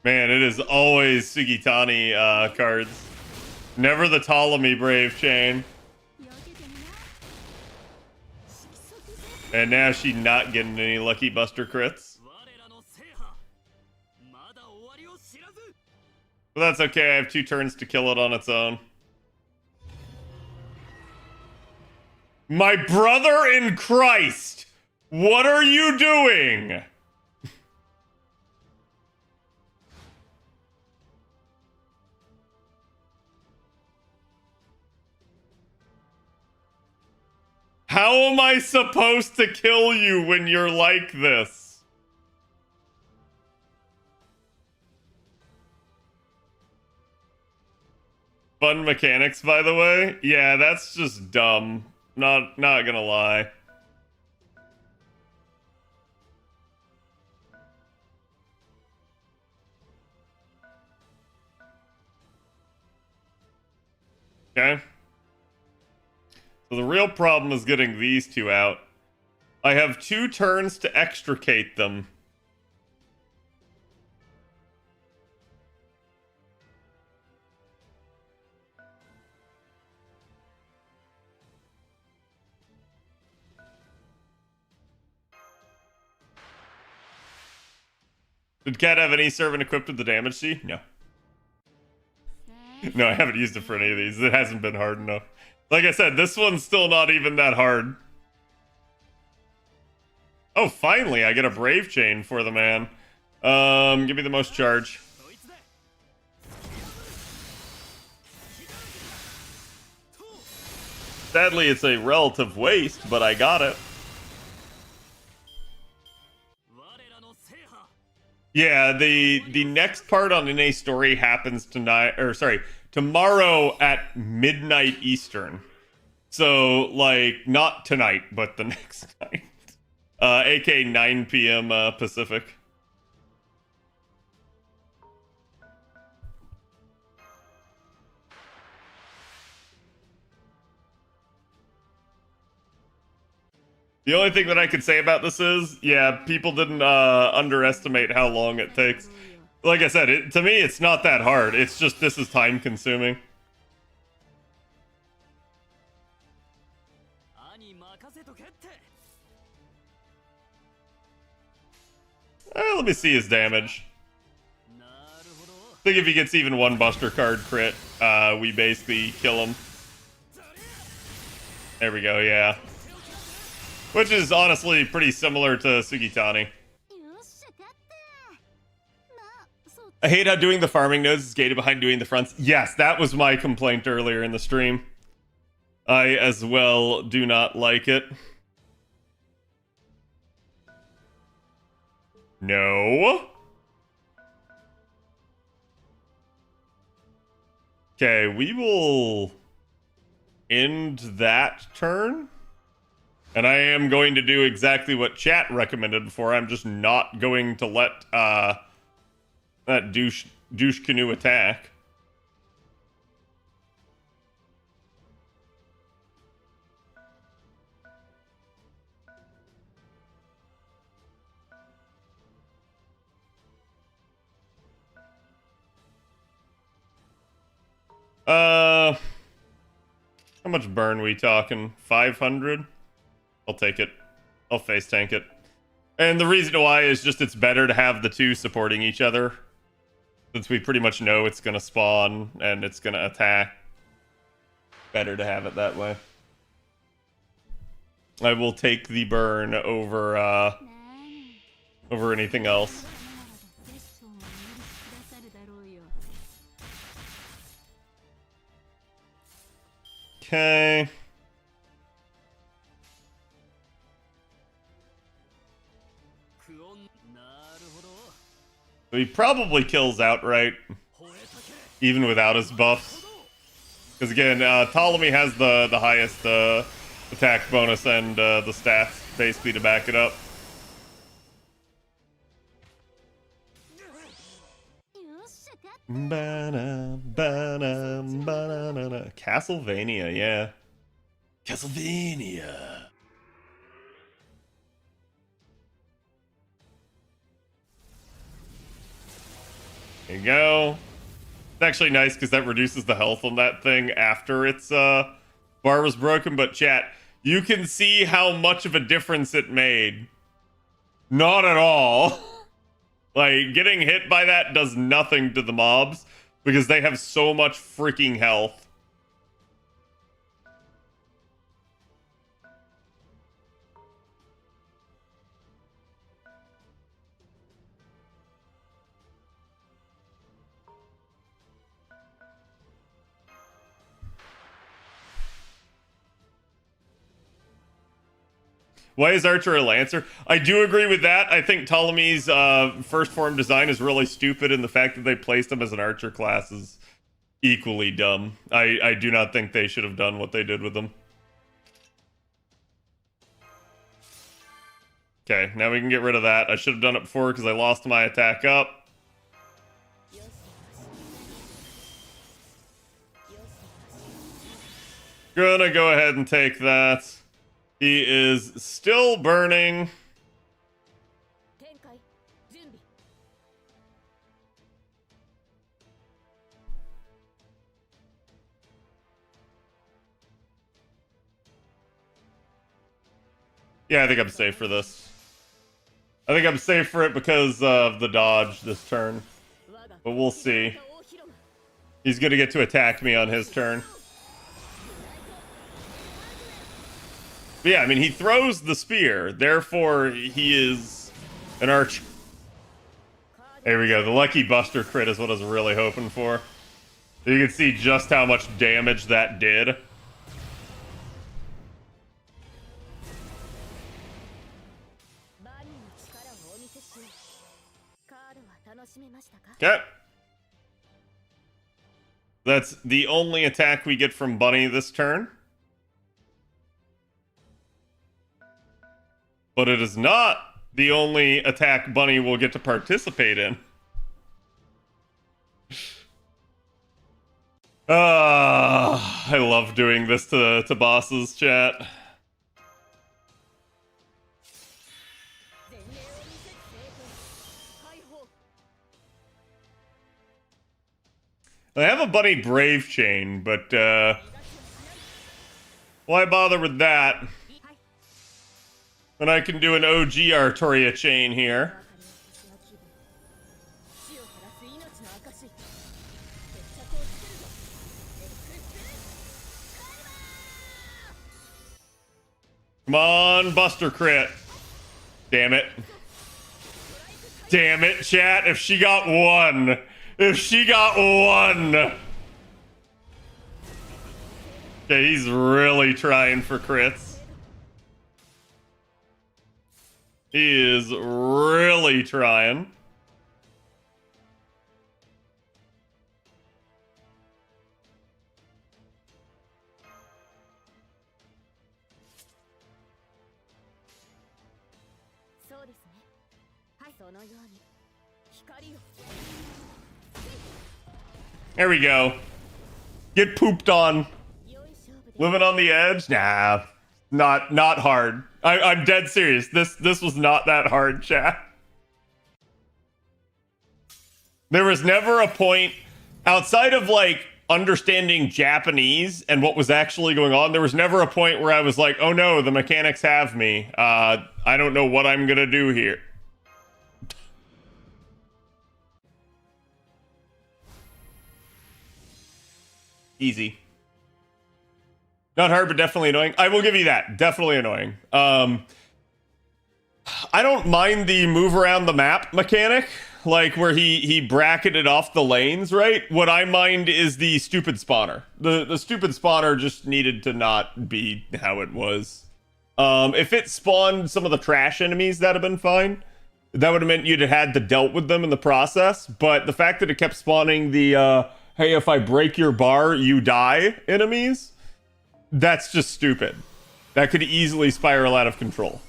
Man, it is always Sugitani cards. Never the Ptolemy Brave Chain. And now she's not getting any Lucky Buster crits. But that's okay, I have 2 turns to kill it on its own. My brother in Christ! What are you doing? How am I supposed to kill you when you're like this? Fun mechanics, by the way. Yeah, that's just dumb. Not gonna lie. Okay. So the real problem is getting these 2 out. I have 2 turns to extricate them. Did Cat have any servant equipped with the damage C? No. No, I haven't used it for any of these. It hasn't been hard enough. Like I said, this one's still not even that hard. Oh, finally, I get a Brave Chain for the man. Give me the most charge. Sadly, it's a relative waste, but I got it. Yeah, the next part on NA story happens tonight, or sorry, tomorrow at midnight Eastern. So, like, not tonight, but the next night. AK 9 p.m. Pacific. The only thing that I could say about this is, yeah, people didn't underestimate how long it takes. Like I said, to me, it's not that hard. It's just this is time consuming. Let me see his damage. I think if he gets even one Buster Card crit, we basically kill him. There we go, yeah. Which is honestly pretty similar to Sugitani. I hate how doing the farming nodes is gated behind doing the fronts. Yes, that was my complaint earlier in the stream. I as well do not like it. No. Okay, we will end that turn. And I am going to do exactly what chat recommended before. I'm just not going to let that douche canoe attack. How much burn we talking? 500? I'll take it. I'll face tank it. And the reason why is just it's better to have the two supporting each other. Since we pretty much know it's going to spawn and it's going to attack. Better to have it that way. I will take the burn over over anything else. Okay. So he probably kills outright, even without his buffs. Because again, Ptolemy has the highest attack bonus and the stats basically to back it up. Castlevania, yeah. Castlevania. There you go. It's actually nice because that reduces the health on that thing after its bar was broken. But chat, you can see how much of a difference it made. Not at all. Like, getting hit by that does nothing to the mobs because they have so much freaking health. Why is Archer a Lancer? I do agree with that. I think Ptolemy's first form design is really stupid, and the fact that they placed him as an Archer class is equally dumb. I do not think they should have done what they did with him. Okay, now we can get rid of that. I should have done it before because I lost my attack up. Gonna go ahead and take that. He is still burning. Yeah, I think I'm safe for this. I think I'm safe for it because of the dodge this turn. But we'll see. He's gonna get to attack me on his turn. But yeah, I mean, he throws the spear, therefore he is an archer. There we go. The lucky Buster crit is what I was really hoping for. You can see just how much damage that did. Okay. That's the only attack we get from Bunny this turn. But it is not the only attack Bunny will get to participate in. I love doing this to bosses, chat. I have a Bunny Brave Chain, but why bother with that? When I can do an OG Artoria chain here. Come on, Buster crit. Damn it. Damn it, chat. If she got one. If she got one. Okay, he's really trying for crits. He is really trying. There we go. Get pooped on. Living on the edge? Nah. Not hard. I'm dead serious. This was not that hard, chat. There was never a point outside of like understanding Japanese and what was actually going on. There was never a point where I was like, oh no, the mechanics have me. I don't know what I'm gonna do here. Easy. Not hard, but definitely annoying. I will give you that. Definitely annoying. I don't mind the move around the map mechanic, like where he bracketed off the lanes, right? What I mind is the stupid spawner. The stupid spawner just needed to not be how it was. If it spawned some of the trash enemies, that'd have been fine. That would have meant you'd have had to dealt with them in the process. But the fact that it kept spawning the, hey, if I break your bar, you die enemies, that's just stupid. That could easily spiral out of control.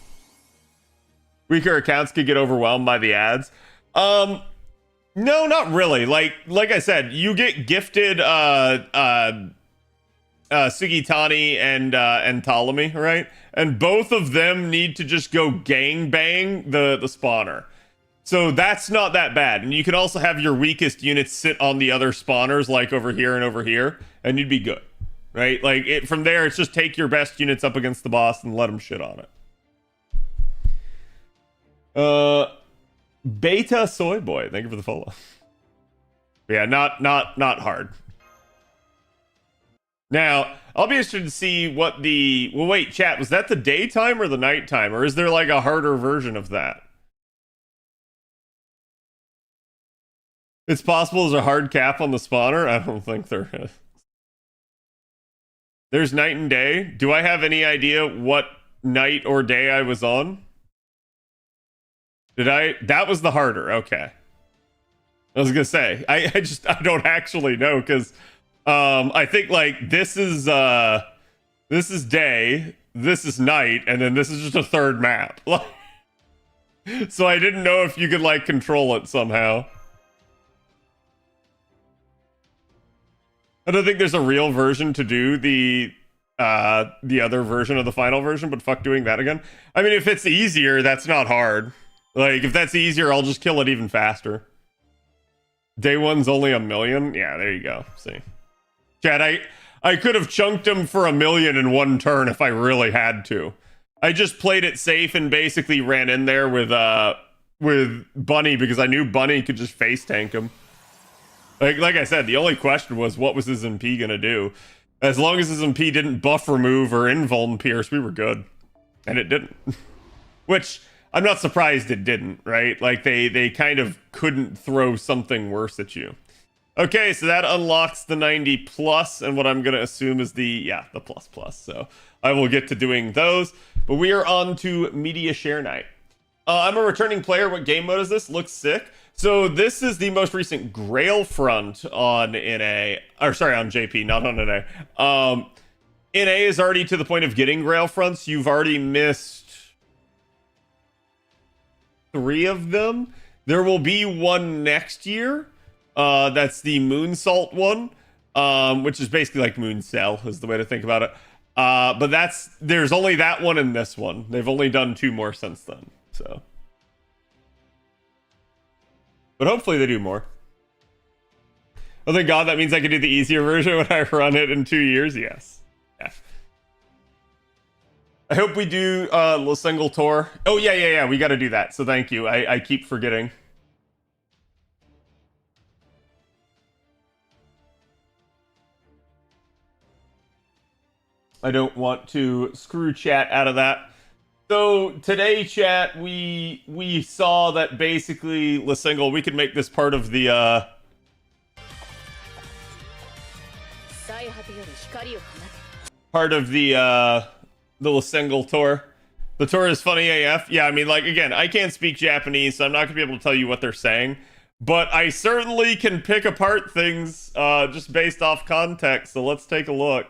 Weaker accounts could get overwhelmed by the ads. No, not really. Like I said, you get gifted Sugitani and Ptolemy, right? And both of them need to just go gang bang the spawner. So that's not that bad. And you can also have your weakest units sit on the other spawners, like over here, and you'd be good. Right? Like, from there, it's just take your best units up against the boss and let them shit on it. Beta Soy Boy, thank you for the follow. Yeah, not hard. Now, I'll be interested to see what the... Well, wait, chat, was that the daytime or the nighttime? Or is there, like, a harder version of that? It's possible there's a hard cap on the spawner? I don't think there is. There's night and day. Do I have any idea what night or day I was on? Did I? That was the harder. Okay. I was gonna say, I don't actually know, because I think like this is day, this is night, and then this is just a third map. So I didn't know if you could like control it somehow. I don't think there's a real version to do the other version of the final version, but fuck doing that again. I mean, if it's easier, that's not hard. Like, if that's easier, I'll just kill it even faster. Day one's only 1 million? Yeah, there you go. See. Chad, I could have chunked him for 1 million in one turn if I really had to. I just played it safe and basically ran in there with Bunny because I knew Bunny could just face tank him. Like I said, the only question was what was his MP gonna do? As long as his MP didn't buff remove or invuln pierce, we were good. And it didn't. Which I'm not surprised it didn't, right? Like they kind of couldn't throw something worse at you. Okay, so that unlocks the 90 plus, and what I'm gonna assume is the plus plus. So I will get to doing those. But we are on to Media Share Night. I'm a returning player. What game mode is this? Looks sick. So this is the most recent Grail front on NA, or sorry, on JP, not on NA. NA is already to the point of getting Grail fronts. You've already missed 3 of them. There will be one next year. That's the Moonsalt one, which is basically like Mooncell is the way to think about it. But there's only that one and this one. They've only done 2 more since then. So, but hopefully they do more. Oh, thank God, that means I can do the easier version when I run it in 2 years. Yes. Yeah. I hope we do Lasengle tour. Oh yeah. We got to do that. So thank you. I keep forgetting. I don't want to screw chat out of that. So today, chat, we saw that basically Lasengle, we could make this part of the Lasengle tour. The tour is funny AF. Yeah, I mean, like, again, I can't speak Japanese, so I'm not gonna be able to tell you what they're saying. But I certainly can pick apart things just based off context. So let's take a look.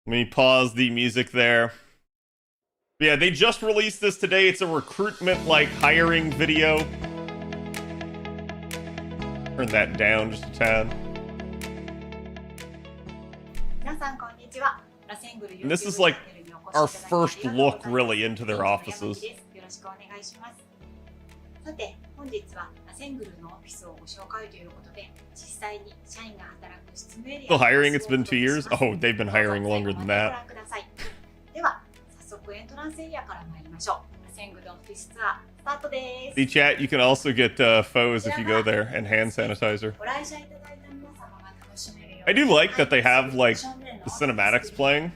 Let me pause the music there. Yeah, they just released this today. It's a recruitment, like, hiring video. Turn that down just a tad. And this is like our first look, really, into their offices. Still hiring? It's been 2 years? Oh, they've been hiring longer than that. See, chat, you can also get foes if you go there, and hand sanitizer. I do like that they have, like, the cinematics playing.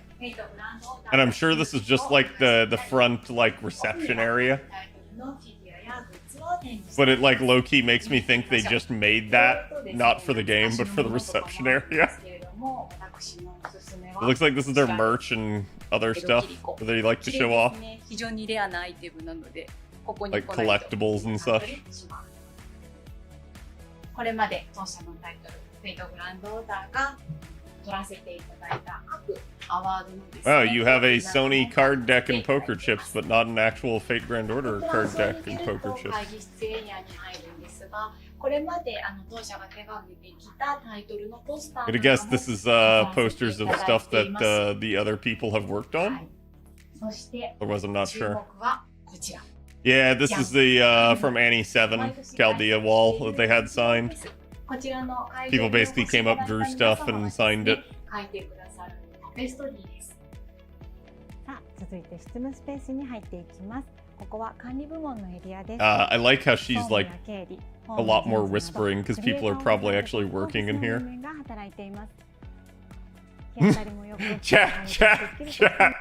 And I'm sure this is just, like, the front, like, reception area. But it, like, low-key makes me think they just made that, not for the game, but for the reception area. It looks like this is their merch and other stuff that they like to show off. Like collectibles and such. Oh, you have a Sony card deck and poker chips, but not an actual Fate Grand Order card deck and poker chips. I'd guess this is posters of stuff that the other people have worked on. Otherwise, I'm not sure. Yeah, this is the from Annie 7 Chaldea wall that they had signed. People basically came up, drew stuff, and signed it. I like how she's like a lot more whispering because people are probably actually working in here. Chat.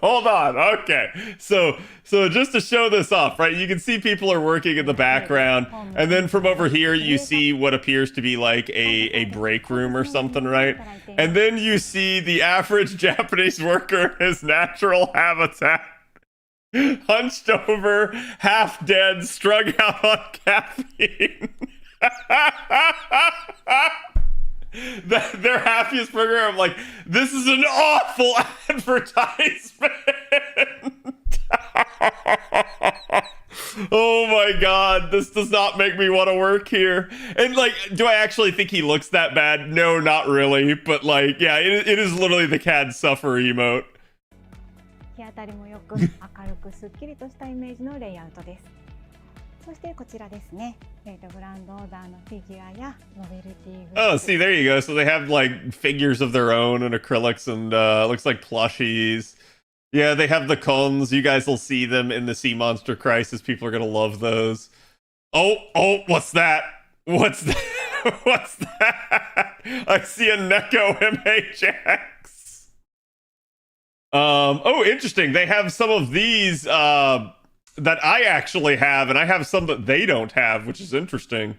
Hold on. Okay. So just to show this off, right? You can see people are working in the background, and then from over here you see what appears to be like a break room or something, right? And then you see the average Japanese worker in his natural habitat, hunched over, half dead, strung out on caffeine. Their happiest program, like, this is an awful advertisement. Oh my God, this does not make me want to work here. And like, do I actually think he looks that bad? No, not really. But like, yeah, it is literally the CAD suffer emote. Oh, see, there you go. So they have like figures of their own and acrylics and looks like plushies. Yeah, they have the cons. You guys will see them in the Sea Monster Crisis. People are gonna love those. Oh, what's that? What's that? What's that? I see a Neko MHX. Oh, interesting. They have some of these that I actually have, and I have some that they don't have, which is interesting.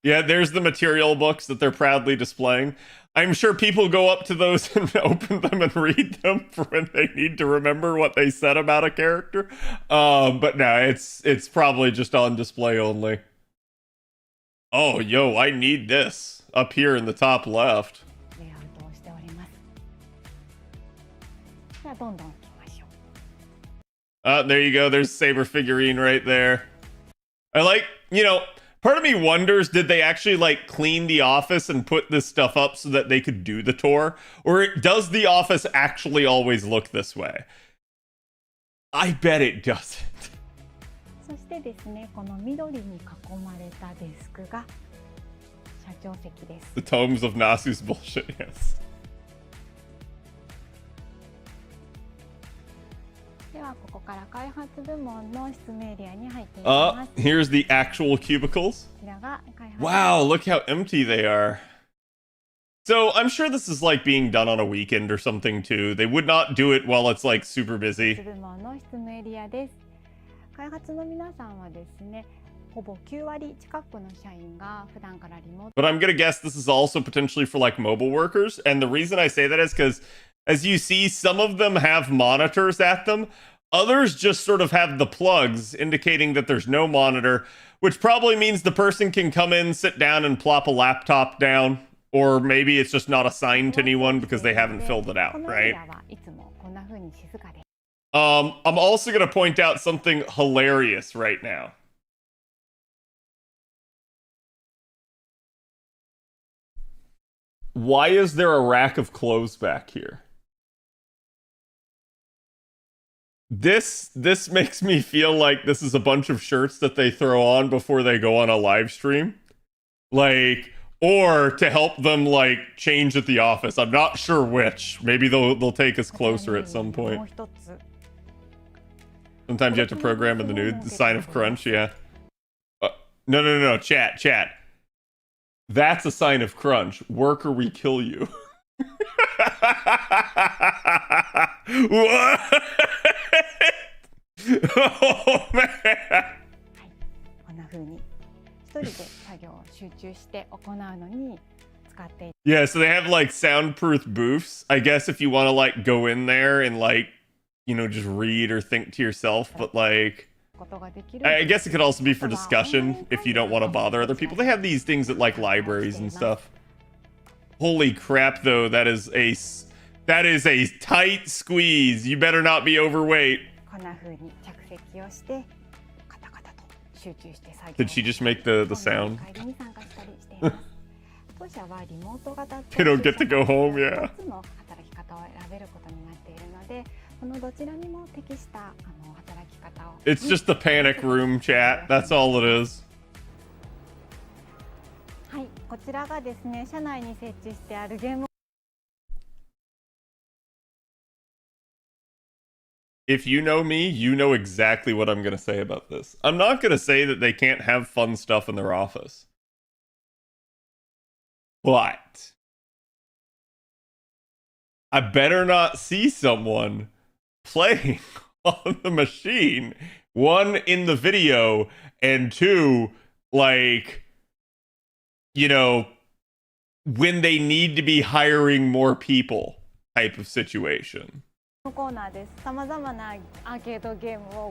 Yeah, there's the material books that they're proudly displaying. I'm sure people go up to those and open them and read them for when they need to remember what they said about a character. But no, it's probably just on display only. Oh, yo, I need this up here in the top left. There you go. There's Saber figurine right there. I like, part of me wonders, did they actually like clean the office and put this stuff up so that they could do the tour? Or does the office actually always look this way? I bet it doesn't. そしてですね、この緑に囲まれたデスクが社長席です。 The tomes of Nasu's bullshit, yes. ではここから開発部門の執務エリアに入っていきます。 Here's the actual cubicles. こちらが開発。 Wow, look how empty they are. So I'm sure this is like being done on a weekend or something too. They would not do it while it's like super busy. 部門の執務エリアです。開発の皆さんはですね、ほぼ9割近くの社員が普段からリモート。 But I'm gonna guess this is also potentially for like mobile workers. And the reason I say that is because, as you see, some of them have monitors at them. Others just sort of have the plugs indicating that there's no monitor, which probably means the person can come in, sit down, and plop a laptop down. Or maybe it's just not assigned to anyone because they haven't filled it out, right? I'm also going to point out something hilarious right now. Why is there a rack of clothes back here? This makes me feel like this is a bunch of shirts that they throw on before they go on a live stream. Like, or to help them like change at the office. I'm not sure which. Maybe they'll take us closer at some point. Sometimes you have to program in the nude. The sign of crunch, yeah. No, chat. That's a sign of crunch. Work or we kill you. What? Oh, man. Yeah, so they have like soundproof booths. I guess if you want to like go in there and like, just read or think to yourself, but like, I guess it could also be for discussion if you don't want to bother other people. They have these things at like libraries and stuff. Holy crap, though, that is a tight squeeze. You better not be overweight. Did she just make the sound? They don't get to go home, yeah. It's just the panic room, chat. That's all it is. If you know me, you know exactly what I'm going to say about this. I'm not going to say that they can't have fun stuff in their office. But I better not see someone playing on the machine, one, in the video, and two, like, when they need to be hiring more people type of situation. No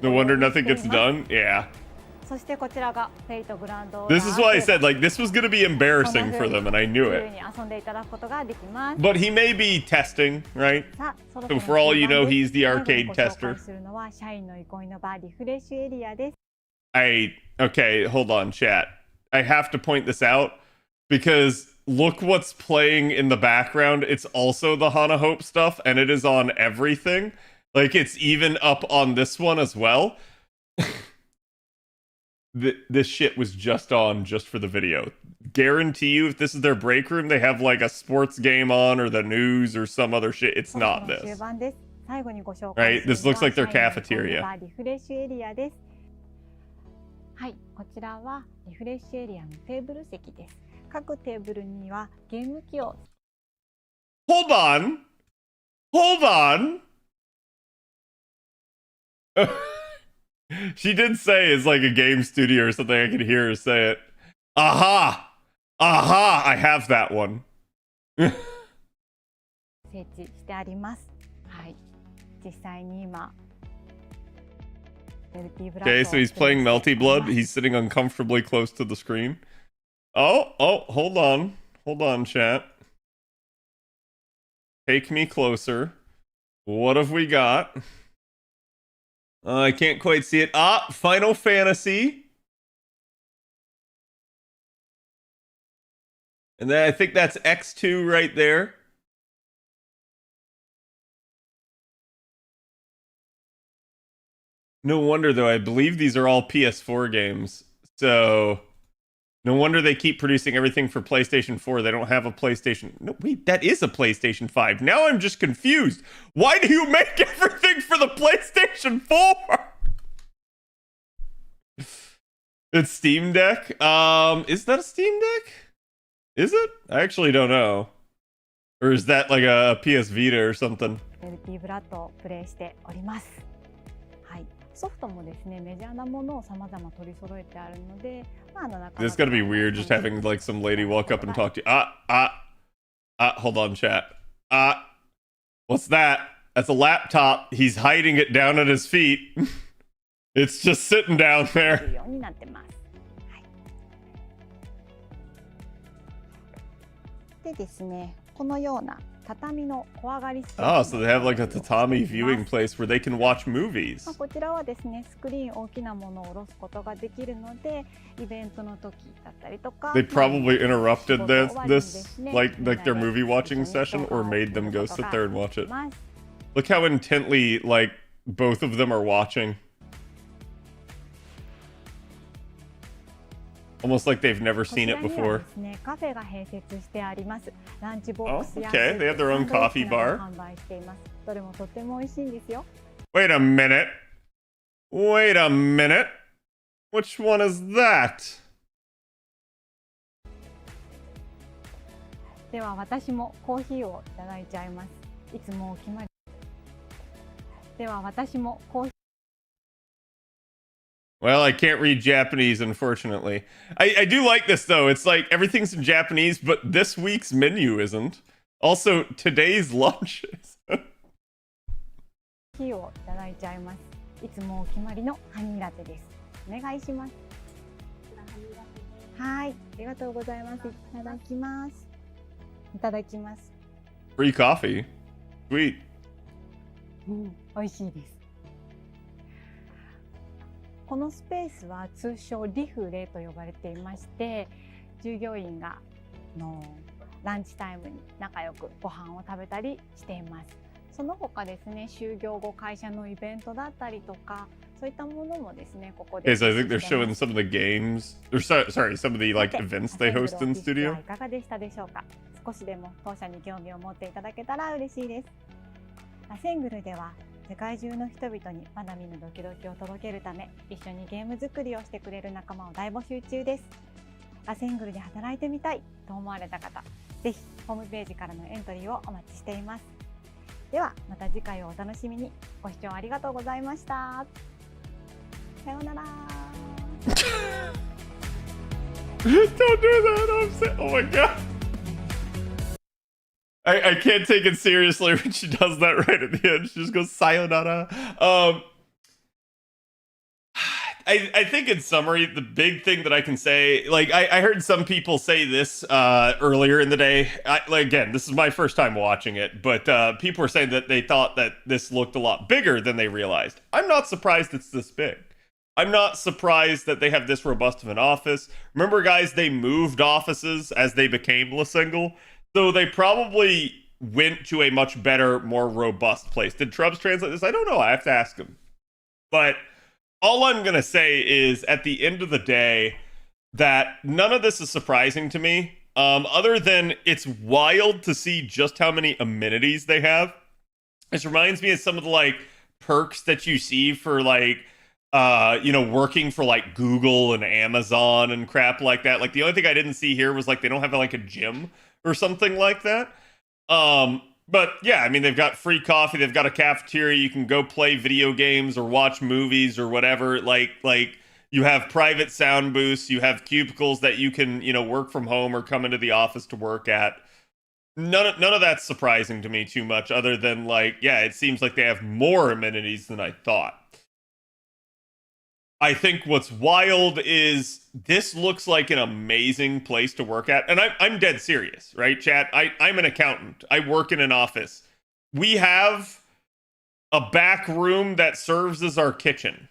wonder nothing gets done? Yeah. This is why I said, like, this was going to be embarrassing for them, and I knew it. But he may be testing, right? So for all you know, he's the arcade tester. Okay, hold on, chat. I have to point this out, because look what's playing in the background. It's also the Hana Hope stuff, and it is on everything. Like, it's even up on this one as well. this shit was just on just for the video. Guarantee you, if this is their break room, they have like a sports game on or the news or some other shit. It's not this. Right? This looks like their cafeteria. はい、こちらはリフレッシュエリアのテーブル席です。各テーブルにはゲーム機を Hold on. Hold on. She did say it's like a game studio or something. I could hear her say it. Aha! Aha! I have that one. 設置してあります。はい、実際に今 Okay, so he's playing Melty Blood. He's sitting uncomfortably close to the screen. Oh, hold on. Hold on, chat. Take me closer. What have we got? I can't quite see it. Ah, Final Fantasy. And then I think that's X2 right there. No wonder, though. I believe these are all PS4 games. So, no wonder they keep producing everything for PlayStation 4. They don't have a PlayStation... No, wait, that is a PlayStation 5. Now I'm just confused. Why do you make everything for the PlayStation 4? It's Steam Deck. Is that a Steam Deck? Is it? I actually don't know. Or is that like a PS Vita or something? ソフトもですね、メジャーなものを様々取り揃えてあるので、It's gotta be weird just having like some lady walk up and talk to you. Hold on, chat. What's that? That's a laptop. He's hiding it down at his feet. It's just sitting down there. でですね、このような Oh, so they have like a tatami viewing place where they can watch movies. こちらはですね、スクリーン大きなものを下ろすことができるので、イベントの時だったりとか。They probably interrupted this like their movie watching session or made them go sit there and watch it. Look how intently like both of them are watching. Almost like they've never seen it before. Oh, okay. They have their own coffee bar. Wait a minute. Wait a minute. Which one is that? では私もコーヒーをいただいちゃいます。いつもお決まり。では私もコーヒー Well, I can't read Japanese, unfortunately. I do like this, though. It's like everything's in Japanese, but this week's menu isn't. Also, today's lunch is. コーヒーをいただいちゃいます。いつもお決まりのハニーラテです。お願いします。はい、ありがとうございます。いただきます。いただきます。Free coffee. Sweet. 美味しいです。このスペースは通称リフレと呼ばれていまして、従業員がランチタイムに仲良くご飯を食べたりしています。その他ですね、就業後会社のイベントだったりとか、そういったものもですね、ここで。Yes, I think they're showing some of the games, or sorry, some of the like events they host in studio. いかがでしたでしょうか。少しでも当社に興味を持っていただけたら嬉しいです。ラセングルでは世界中の人々にまだ見ぬドキドキを届けるため、一緒にゲーム作りをしてくれる仲間を大募集中です。ラセングルで働いてみたいと思われた方、ぜひホームページからのエントリーをお待ちしています。ではまた次回をお楽しみに。ご視聴ありがとうございました。さようなら。Don't do that. Oh my god. I can't take it seriously when she does that right at the end. She just goes sayonara. I think in summary, the big thing that I can say, like I heard some people say this earlier in the day. Again, this is my first time watching it, but people were saying that they thought that this looked a lot bigger than they realized. I'm not surprised it's this big. I'm not surprised that they have this robust of an office. Remember, guys, they moved offices as they became Lasengle. So they probably went to a much better, more robust place. Did Trubs translate this? I don't know. I have to ask him. But all I'm gonna say is at the end of the day that none of this is surprising to me. Other than it's wild to see just how many amenities they have. This reminds me of some of the like perks that you see for like working for like Google and Amazon and crap like that. Like the only thing I didn't see here was like they don't have like a gym or something like that. But yeah, I mean they've got free coffee, they've got a cafeteria, you can go play video games or watch movies or whatever. Like you have private sound booths, you have cubicles that you can, work from home or come into the office to work at. None of that's surprising to me too much, other than like, yeah, it seems like they have more amenities than I thought. I think what's wild is this looks like an amazing place to work at. And I'm dead serious, right, chat? I'm an accountant. I work in an office. We have a back room that serves as our kitchen.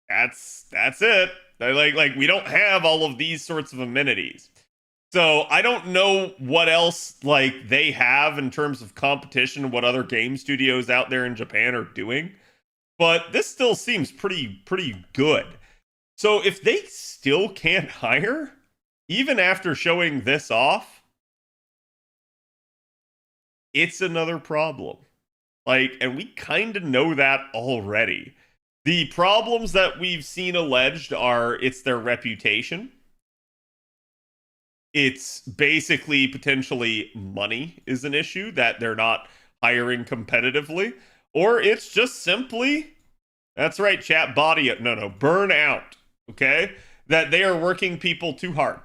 That's it. Like we don't have all of these sorts of amenities. So I don't know what else like they have in terms of competition, what other game studios out there in Japan are doing. But this still seems pretty good. So if they still can't hire, even after showing this off, it's another problem. Like, and we kind of know that already. The problems that we've seen alleged are it's their reputation. It's basically potentially money is an issue, that they're not hiring competitively. Or it's just simply, that's right, chat, burnout, okay? That they are working people too hard.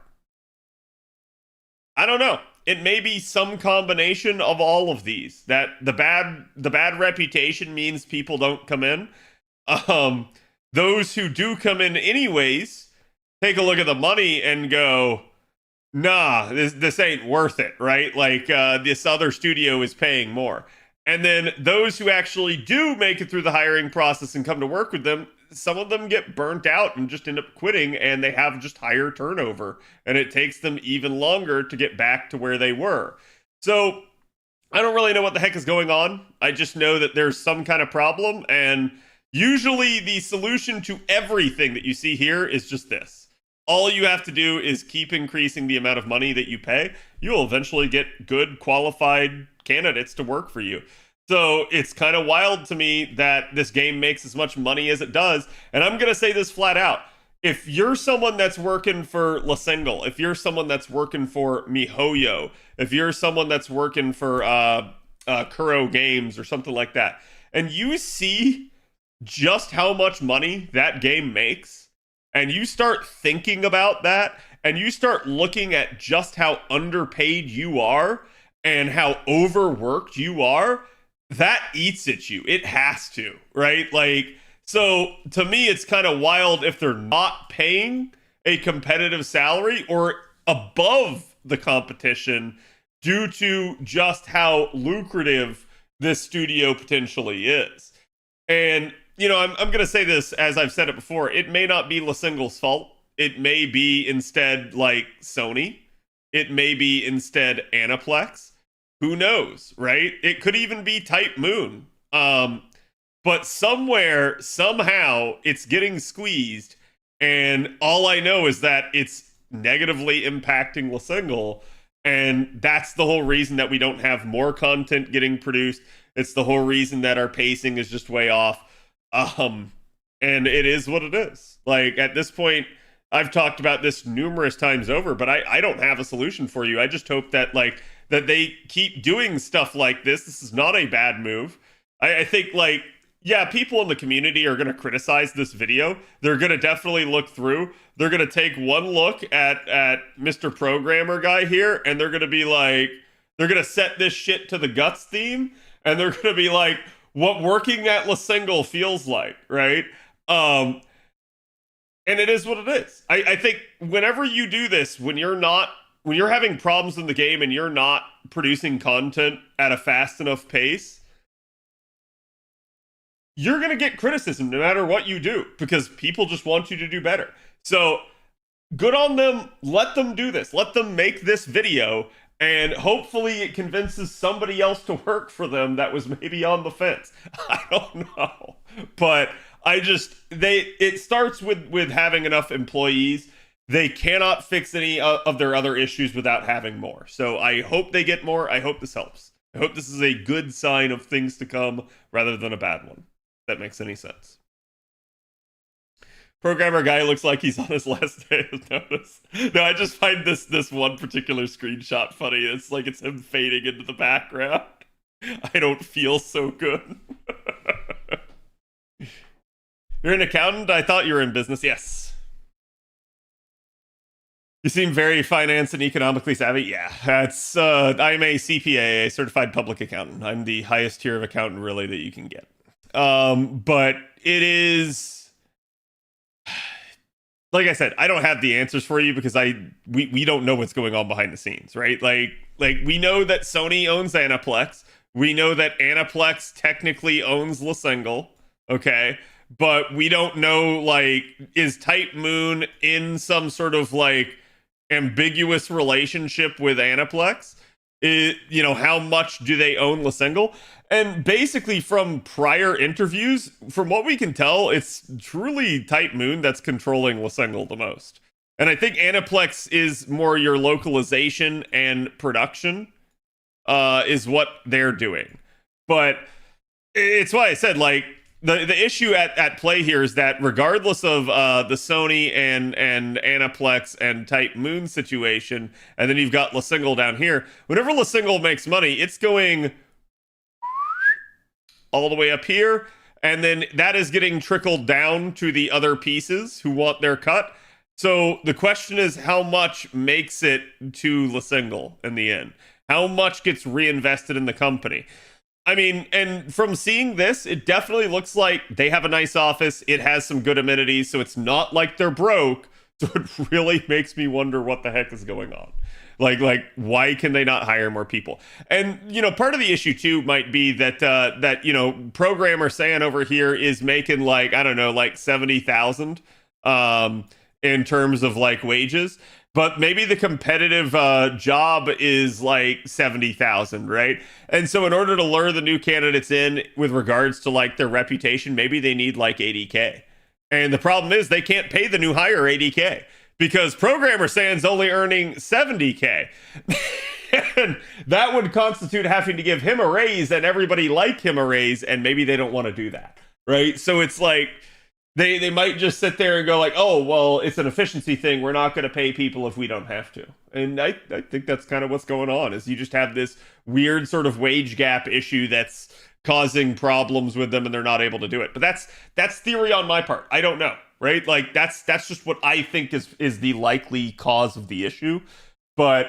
I don't know. It may be some combination of all of these. That the bad reputation means people don't come in. Those who do come in anyways take a look at the money and go, nah, this ain't worth it, right? Like this other studio is paying more. And then those who actually do make it through the hiring process and come to work with them, some of them get burnt out and just end up quitting, and they have just higher turnover, and it takes them even longer to get back to where they were. So I don't really know what the heck is going on. I just know that there's some kind of problem, and usually the solution to everything that you see here is just this. All you have to do is keep increasing the amount of money that you pay. You'll eventually get good, qualified candidates to work for you. So it's kind of wild to me that this game makes as much money as it does. And I'm going to say this flat out. If you're someone that's working for Lasengle, if you're someone that's working for MiHoYo, if you're someone that's working for Kuro Games or something like that, and you see just how much money that game makes, and you start thinking about that, and you start looking at just how underpaid you are and how overworked you are, that eats at you. It has to, right? Like, so to me, it's kind of wild if they're not paying a competitive salary or above the competition due to just how lucrative this studio potentially is. And, I'm going to say this, as I've said it before, it may not be Lasengle's fault. It may be instead like Sony. It may be instead Aniplex. Who knows, right? It could even be Type Moon. But somewhere, somehow, it's getting squeezed. And all I know is that it's negatively impacting Lasengle. And that's the whole reason that we don't have more content getting produced. It's the whole reason that our pacing is just way off. And it is what it is. Like, at this point, I've talked about this numerous times over, but I don't have a solution for you. I just hope that, that they keep doing stuff like this. This is not a bad move. I think, yeah, people in the community are going to criticize this video. They're going to definitely look through. They're going to take one look at Mr. Programmer guy here, and they're going to be like, they're going to set this shit to the guts theme, and they're going to be like, what working at Lasengle feels like, right? And it is what it is. I think whenever you do this, when you're having problems in the game and you're not producing content at a fast enough pace, you're going to get criticism no matter what you do, because people just want you to do better. So good on them. Let them do this. Let them make this video And hopefully it convinces somebody else to work for them that was maybe on the fence. I don't know. But it starts with having enough employees. They cannot fix any of their other issues without having more. So I hope they get more. I hope this helps. I hope this is a good sign of things to come rather than a bad one. If that makes any sense. Programmer guy looks like he's on his last day of notice. No, I just find this one particular screenshot funny. It's like it's him fading into the background. I don't feel so good. You're an accountant? I thought you were in business. Yes. You seem very finance and economically savvy. Yeah, that's. I'm a CPA, a certified public accountant. I'm the highest tier of accountant, really, that you can get. But it is. Like I said, I don't have the answers for you because we don't know what's going on behind the scenes, right? Like we know that Sony owns Aniplex. We know that Aniplex technically owns Lasengle, okay? But we don't know, like, is Type Moon in some sort of, like, ambiguous relationship with Aniplex? How much do they own Lasengle? And basically, from prior interviews, from what we can tell, it's truly Type Moon that's controlling Lasengle the most. And I think Aniplex is more your localization and production, is what they're doing. But it's why I said, like, the issue at play here is that regardless of the Sony and Aniplex and Type Moon situation, and then you've got Lasengle down here, whenever Lasengle makes money, it's going all the way up here, and then that is getting trickled down to the other pieces who want their cut. So the question is, how much makes it to Lasengle in the end? How much gets reinvested in the company? I mean, and from seeing this, it definitely looks like they have a nice office. It has some good amenities, so it's not like they're broke. So it really makes me wonder what the heck is going on. Like, why can they not hire more people? And, part of the issue, too, might be that, programmer San over here is making, like, I don't know, like 70,000 in terms of, like, wages. But maybe the competitive job is like 70,000, right? And so in order to lure the new candidates in with regards to like their reputation, maybe they need like 80K. And the problem is they can't pay the new hire 80K because programmer San's only earning 70K. And that would constitute having to give him a raise and everybody like him a raise, and maybe they don't want to do that, right? So it's like they might just sit there and go like, oh, well, it's an efficiency thing. We're not going to pay people if we don't have to. And I think that's kind of what's going on, is you just have this weird sort of wage gap issue that's causing problems with them and they're not able to do it. But that's theory on my part. I don't know, right? Like that's just what I think is the likely cause of the issue. But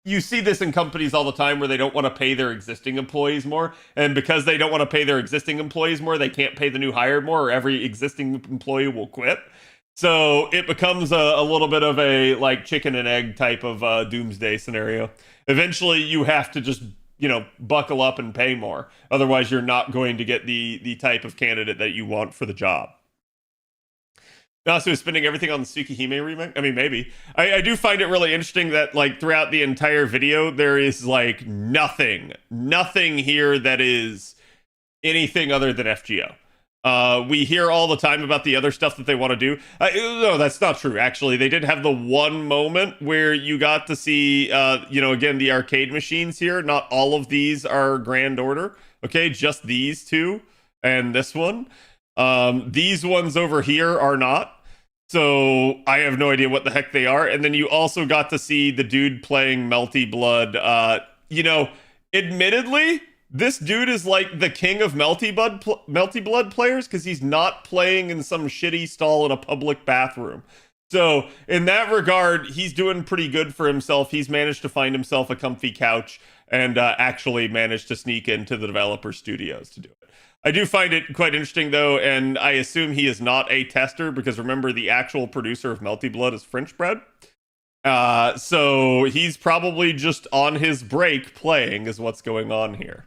you see this in companies all the time where they don't want to pay their existing employees more. And because they don't want to pay their existing employees more, they can't pay the new hire more, or every existing employee will quit. So it becomes a little bit of a like chicken and egg type of doomsday scenario. Eventually you have to just, buckle up and pay more. Otherwise you're not going to get the type of candidate that you want for the job. Also spending everything on the Tsukihime remake? I mean, maybe. I do find it really interesting that, like, throughout the entire video, there is, like, nothing here that is anything other than FGO. We hear all the time about the other stuff that they want to do. No, that's not true, actually. They did have the one moment where you got to see, again, the arcade machines here. Not all of these are Grand Order, okay? Just these two and this one. These ones over here are not. So I have no idea what the heck they are. And then you also got to see the dude playing Melty Blood. Admittedly, this dude is like the king of Melty Blood players because he's not playing in some shitty stall in a public bathroom. So in that regard, he's doing pretty good for himself. He's managed to find himself a comfy couch and actually managed to sneak into the developer studios to do it. I do find it quite interesting, though, and I assume he is not a tester, because remember, the actual producer of Melty Blood is French bread. So he's probably just on his break playing is what's going on here.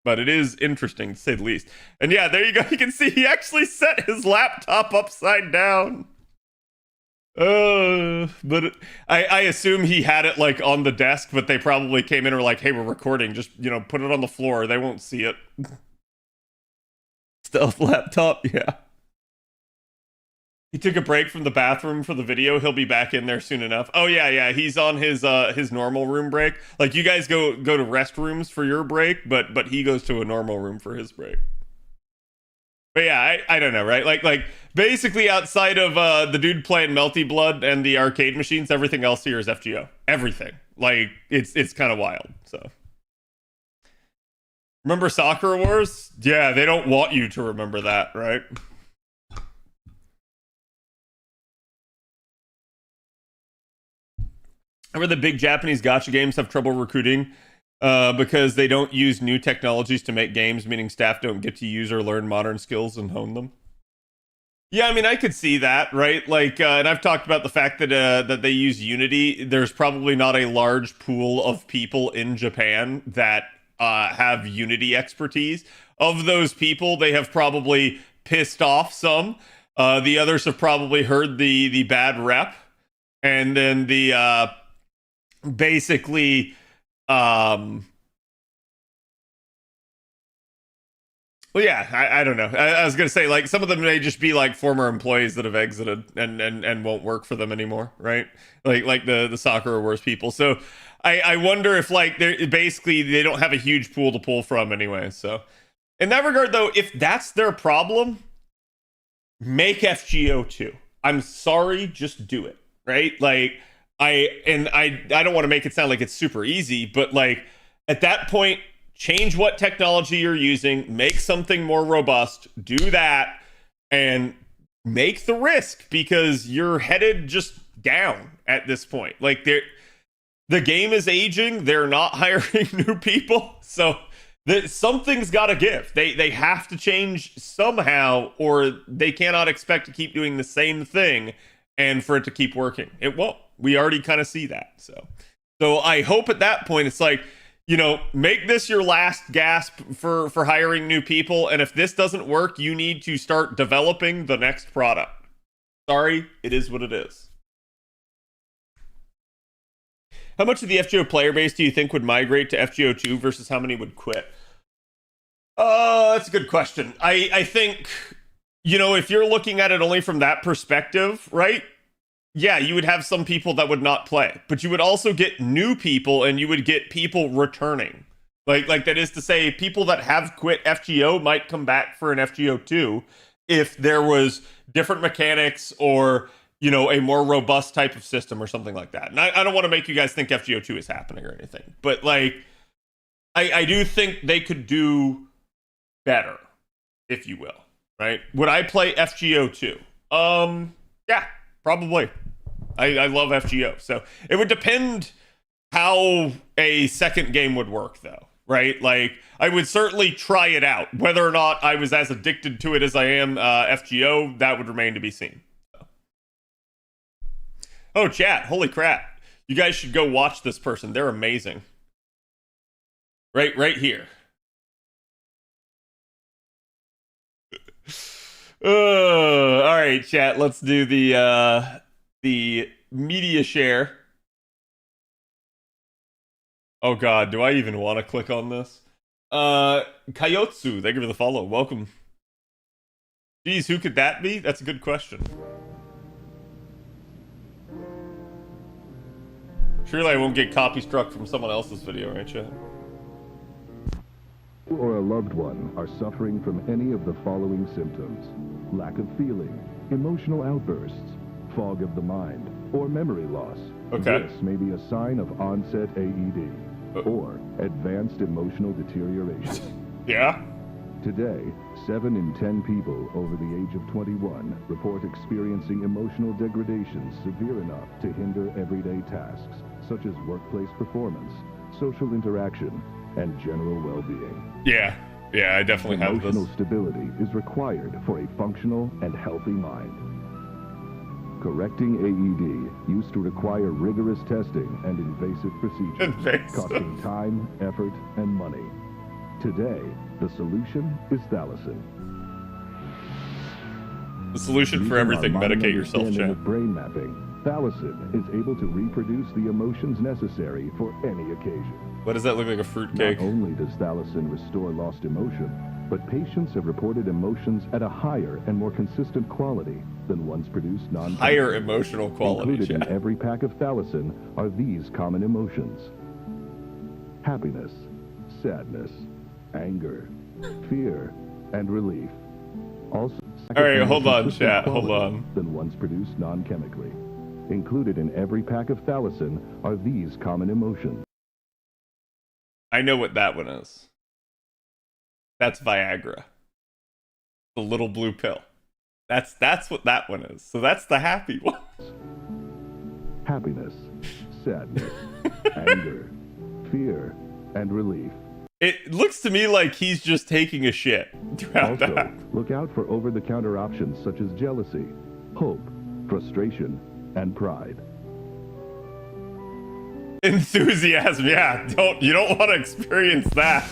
But it is interesting, to say the least. And yeah, there you go. You can see he actually set his laptop upside down. But I assume he had it like on the desk, but they probably came in and were like, "Hey, we're recording. Just put it on the floor. They won't see it." Stealth laptop, yeah. He took a break from the bathroom for the video. He'll be back in there soon enough. Oh yeah. He's on his normal room break. Like you guys go to restrooms for your break, but he goes to a normal room for his break. But yeah, I don't know, right? Like basically outside of the dude playing Melty Blood and the arcade machines, everything else here is FGO. Everything. Like it's kind of wild. So remember Soccer Wars? Yeah, they don't want you to remember that, right? Remember the big Japanese gacha games have trouble recruiting because they don't use new technologies to make games, meaning staff don't get to use or learn modern skills and hone them. Yeah, I mean, I could see that, right? Like, and I've talked about the fact that that they use Unity. There's probably not a large pool of people in Japan that have Unity expertise. Of those people, they have probably pissed off some. The others have probably heard the bad rep, and then the basically well, yeah, I don't know. I was gonna say, like, some of them may just be like former employees that have exited and won't work for them anymore, right? Like the Soccer Wars people. So I wonder if like they're basically they don't have a huge pool to pull from anyway. So in that regard, though, if that's their problem, make FGO 2. I'm sorry, just do it, right? Like I don't want to make it sound like it's super easy, but like at that point, change what technology you're using, make something more robust, do that, and make the risk because you're headed just down at this point. Like the game is aging, they're not hiring new people, so something's got to give. They have to change somehow, or they cannot expect to keep doing the same thing and for it to keep working. It won't. We already kind of see that. So I hope at that point it's like, make this your last gasp for hiring new people. And if this doesn't work, you need to start developing the next product. Sorry, it is what it is. How much of the FGO player base do you think would migrate to FGO 2 versus how many would quit? That's a good question. I think, if you're looking at it only from that perspective, right? Yeah, you would have some people that would not play, but you would also get new people and you would get people returning. Like that is to say, people that have quit FGO might come back for an FGO 2 if there was different mechanics or, a more robust type of system or something like that. And I don't want to make you guys think FGO 2 is happening or anything, but like, I do think they could do better, if you will, right? Would I play FGO 2? Yeah, probably. I love FGO. So it would depend how a second game would work, though, right? Like, I would certainly try it out. Whether or not I was as addicted to it as I am FGO, that would remain to be seen. So. Oh, chat. Holy crap. You guys should go watch this person. They're amazing. Right here. All right, chat. Let's do the media share. Oh god, do I even want to click on this? Kayotsu, thank you for the follow. Welcome. Geez, who could that be? That's a good question. Surely I won't get copy struck from someone else's video, right, chat? Or a loved one are suffering from any of the following symptoms: lack of feeling, emotional outbursts, fog of the mind, or memory loss. Okay. This may be a sign of onset AED or advanced emotional deterioration. Yeah? Today, 7 in 10 people over the age of 21 report experiencing emotional degradation severe enough to hinder everyday tasks, such as workplace performance, social interaction, and general well-being. Yeah, I definitely have this. Emotional stability is required for a functional and healthy mind. Correcting AED used to require rigorous testing and invasive procedures, costing time, effort, and money. Today, the solution is Thalasin. The solution for everything, medicate yourself, chat. Brain mapping, Thalassin is able to reproduce the emotions necessary for any occasion. What does that look like, a fruitcake? Not only does Thalassin restore lost emotion, but patients have reported emotions at a higher and more consistent quality than ones produced non-chemically. Higher emotional quality. Included in every pack of Thalassin are these common emotions: happiness, sadness, anger, fear, and relief. Also, all right, hold on, chat, hold on. Than ones produced non-chemically. Included in every pack of Thalassin are these common emotions. I know what that one is. That's Viagra. The little blue pill. That's what that one is. So that's the happy one. Happiness, sadness, anger, fear, and relief. It looks to me like he's just taking a shit throughout Also, that. look out for over-the-counter options such as jealousy, hope, frustration, and pride. Enthusiasm, yeah. You don't want to experience that.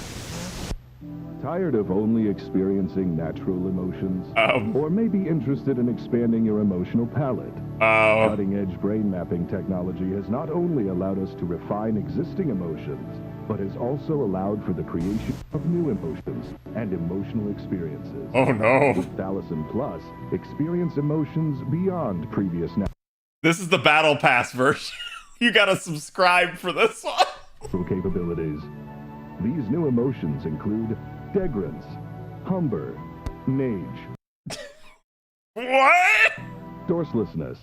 Tired of only experiencing natural emotions? Or maybe interested in expanding your emotional palette? Cutting-edge brain mapping technology has not only allowed us to refine existing emotions, but has also allowed for the creation of new emotions and emotional experiences. Oh no. With Thalassin Plus, experience emotions beyond previous This is the Battle Pass version. You gotta subscribe for this one. Capabilities. These new emotions include Degrance, Humber, Mage. What? Sourcelessness.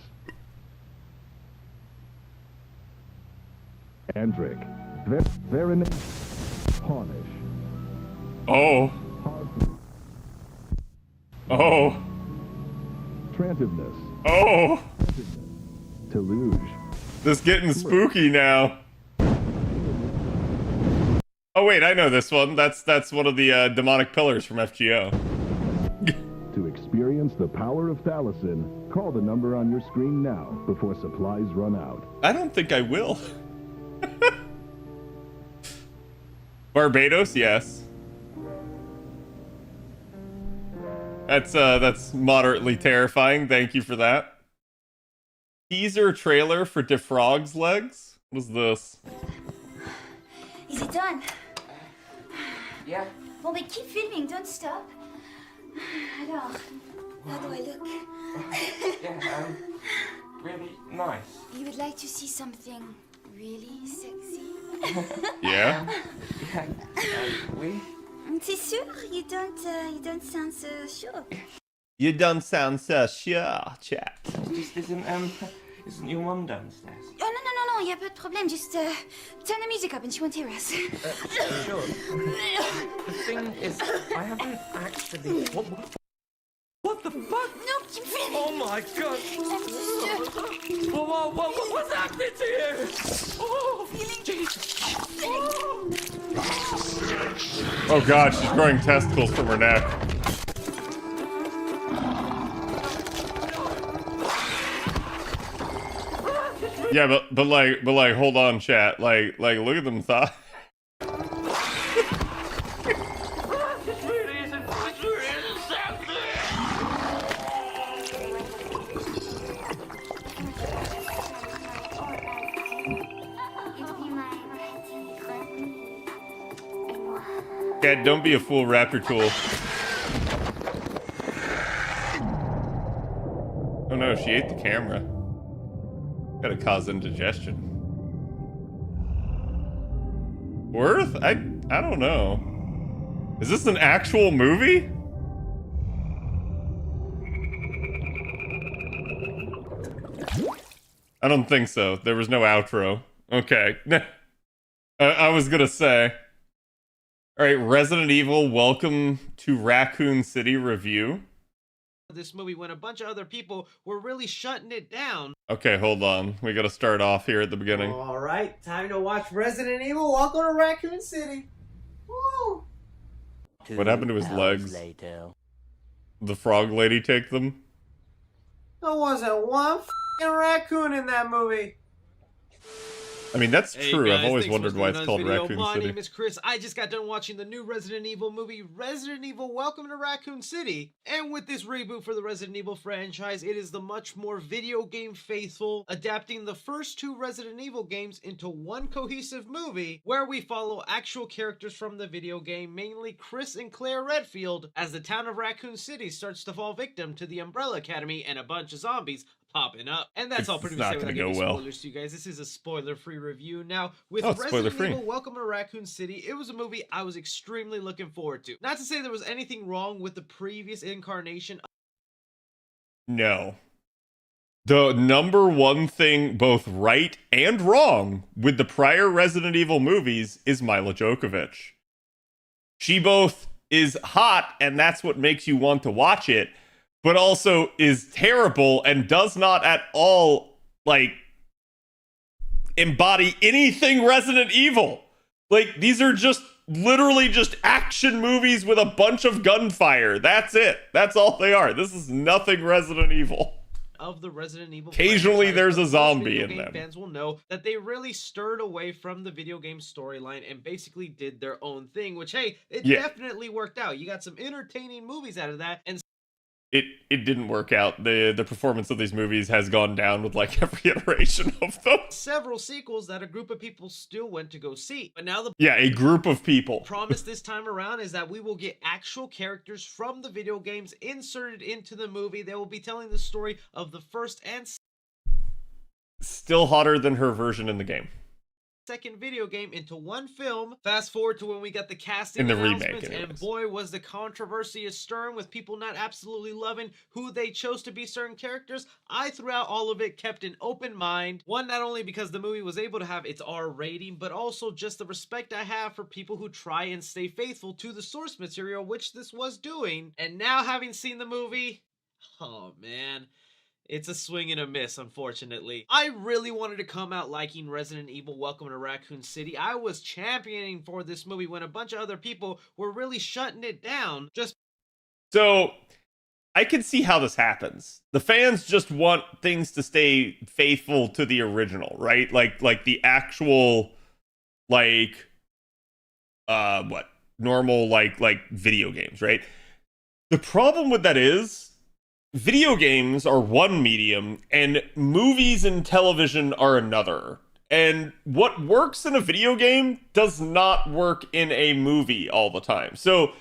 Andric. Verin. Pawnish. Oh. Oh. Trantiveness. Oh. Teluge. This getting spooky now. Oh wait, I know this one. That's one of the demonic pillars from FGO. To experience the power of Thalassin, call the number on your screen now before supplies run out. I don't think I will. Barbados, yes. That's moderately terrifying. Thank you for that. Teaser trailer for Defrog's Legs? What is this? Is it done? Yeah. Bon, but keep filming, don't stop. Alors, how do I look? Yeah, really nice. You would like to see something really sexy? Yeah? Yeah, oui. C'est sûr? You don't sound so sure. You don't sound so sure, chat. Just isn't your mum downstairs? Oh, no, y a pas de problème. Just turn the music up and she won't hear us. Sure. The thing is, I haven't actually... What the fuck? No, keep filming. Oh my god! Just, What's happening to you? Oh, Jesus! Oh god, she's growing testicles from her neck. Yeah, but like, hold on, chat. Like, look at them thighs. Cat, don't be a fool, wrap your tool. Oh no, she ate the camera. Gotta cause indigestion. Worth? I don't know. Is this an actual movie? I don't think so. There was no outro. Okay. I was gonna say. Alright, Resident Evil, welcome to Raccoon City review. This movie when a bunch of other people were really shutting it down. Okay, hold on. We gotta start off here at the beginning. Alright, time to watch Resident Evil. Welcome to Raccoon City. Woo! What happened to his legs? Later. The frog lady take them? There wasn't one f***ing raccoon in that movie. I mean, that's Hey true. guys, I've always thanks for wondered why it's listening to called this video. Raccoon My City. name is Chris. I just got done watching the new Resident Evil movie, Resident Evil Welcome to Raccoon City. And with this reboot for the Resident Evil franchise, it is the much more video game faithful, adapting the first two Resident Evil games into one cohesive movie, where we follow actual characters from the video game, mainly Chris and Claire Redfield, as the town of Raccoon City starts to fall victim to the Umbrella Academy and a bunch of zombies popping up. And that's all pretty much not it without gonna giving go well. spoilers to you guys. This is a spoiler-free review. Now, with Oh, it's Resident spoiler-free. Evil Welcome to Raccoon City, it was a movie I was extremely looking forward to. Not to say there was anything wrong with the previous incarnation. No. The number one thing, both right and wrong, with the prior Resident Evil movies is Mila Djokovic. She both is hot, and that's what makes you want to watch it, but also is terrible and does not at all, like, embody anything Resident Evil. Like, these are just literally just action movies with a bunch of gunfire. That's it. That's all they are. This is nothing Resident Evil. Of the Resident Evil Occasionally franchise, there's but a most zombie video in game them. Fans will know that they really stirred away from the video game storyline and basically did their own thing, which, hey, it definitely worked out. You got some entertaining movies out of that, and It didn't work out. The performance of these movies has gone down with like every iteration of them. several sequels that a group of people still went to go see. But now the Yeah, a group of people. promise this time around is that we will get actual characters from the video games inserted into the movie. They will be telling the story of the first and Still hotter than her version in the game. second video game into one film. Fast forward to when we got the casting In the remake, announcements, and anyways. boy, was the controversy stirring with people not absolutely loving who they chose to be certain characters. I, throughout all of it, kept an open mind. One, not only because the movie was able to have its R rating, but also just the respect I have for people who try and stay faithful to the source material, which this was doing. And now, having seen the movie, oh man, it's a swing and a miss, unfortunately. I really wanted to come out liking Resident Evil Welcome to Raccoon City. I was championing for this movie when a bunch of other people were really shutting it down. So I can see how this happens. The fans just want things to stay faithful to the original, right? Like the actual, like, normal, like video games, right? The problem with that is video games are one medium and movies and television are another. And what works in a video game does not work in a movie all the time. So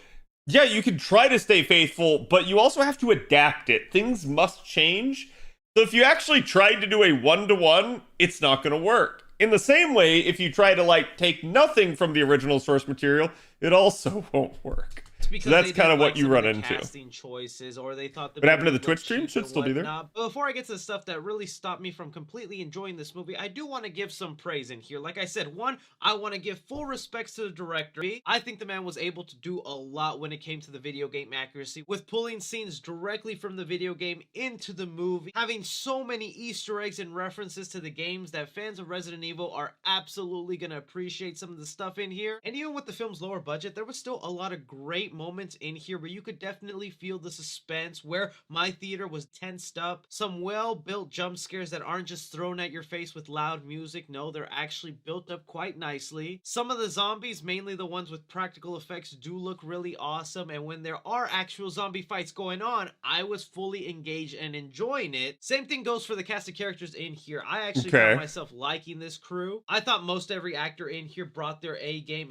yeah, you can try to stay faithful, but you also have to adapt it. Things must change. So if you actually tried to do a one-to-one, it's not going to work. In the same way, if you try to like take nothing from the original source material, it also won't work. Because So that's they kind of didn't what like you some run of the into. casting choices, or they thought the What happened to movie the Twitch looked stream? cheap Should and still be there. whatnot. But before I get to the stuff that really stopped me from completely enjoying this movie, I do want to give some praise in here. Like I said, one, I want to give full respects to the director. I think the man was able to do a lot when it came to the video game accuracy, with pulling scenes directly from the video game into the movie, having so many Easter eggs and references to the games that fans of Resident Evil are absolutely going to appreciate some of the stuff in here. And even with the film's lower budget, there was still a lot of great moments in here where you could definitely feel the suspense, where my theater was tensed up. Some well-built jump scares that aren't just thrown at your face with loud music. No, they're actually built up quite nicely. Some of the zombies, mainly the ones with practical effects, do look really awesome, and when there are actual zombie fights going on, I was fully engaged and enjoying it. Same thing goes for the cast of characters in here. I actually found myself liking this crew. I thought most every actor in here brought their A game.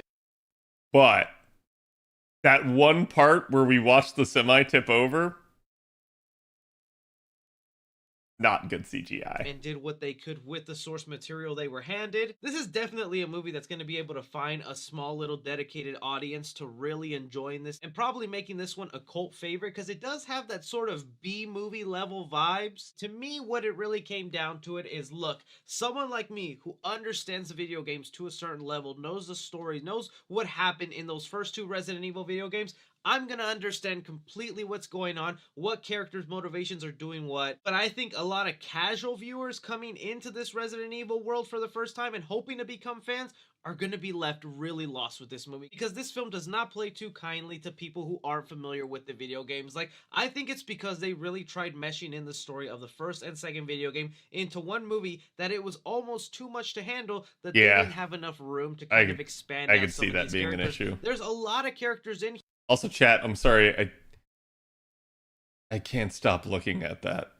But that one part where we watched the semi tip over, not good CGI. And did what they could with the source material they were handed. This is definitely a movie that's going to be able to find a small little dedicated audience to really enjoying this, and probably making this one a cult favorite, because it does have that sort of B-movie level vibes. To me, what it really came down to it is, look, someone like me who understands the video games to a certain level, knows the story, knows what happened in those first two Resident Evil video games, I'm going to understand completely what's going on, what characters' motivations are doing what. But I think a lot of casual viewers coming into this Resident Evil world for the first time and hoping to become fans are going to be left really lost with this movie, because this film does not play too kindly to people who aren't familiar with the video games. Like, I think it's because they really tried meshing in the story of the first and second video game into one movie that it was almost too much to handle, that they didn't have enough room to kind of expand. I could see that being an issue. There's a lot of characters in here. Also, chat, I'm sorry, I can't stop looking at that.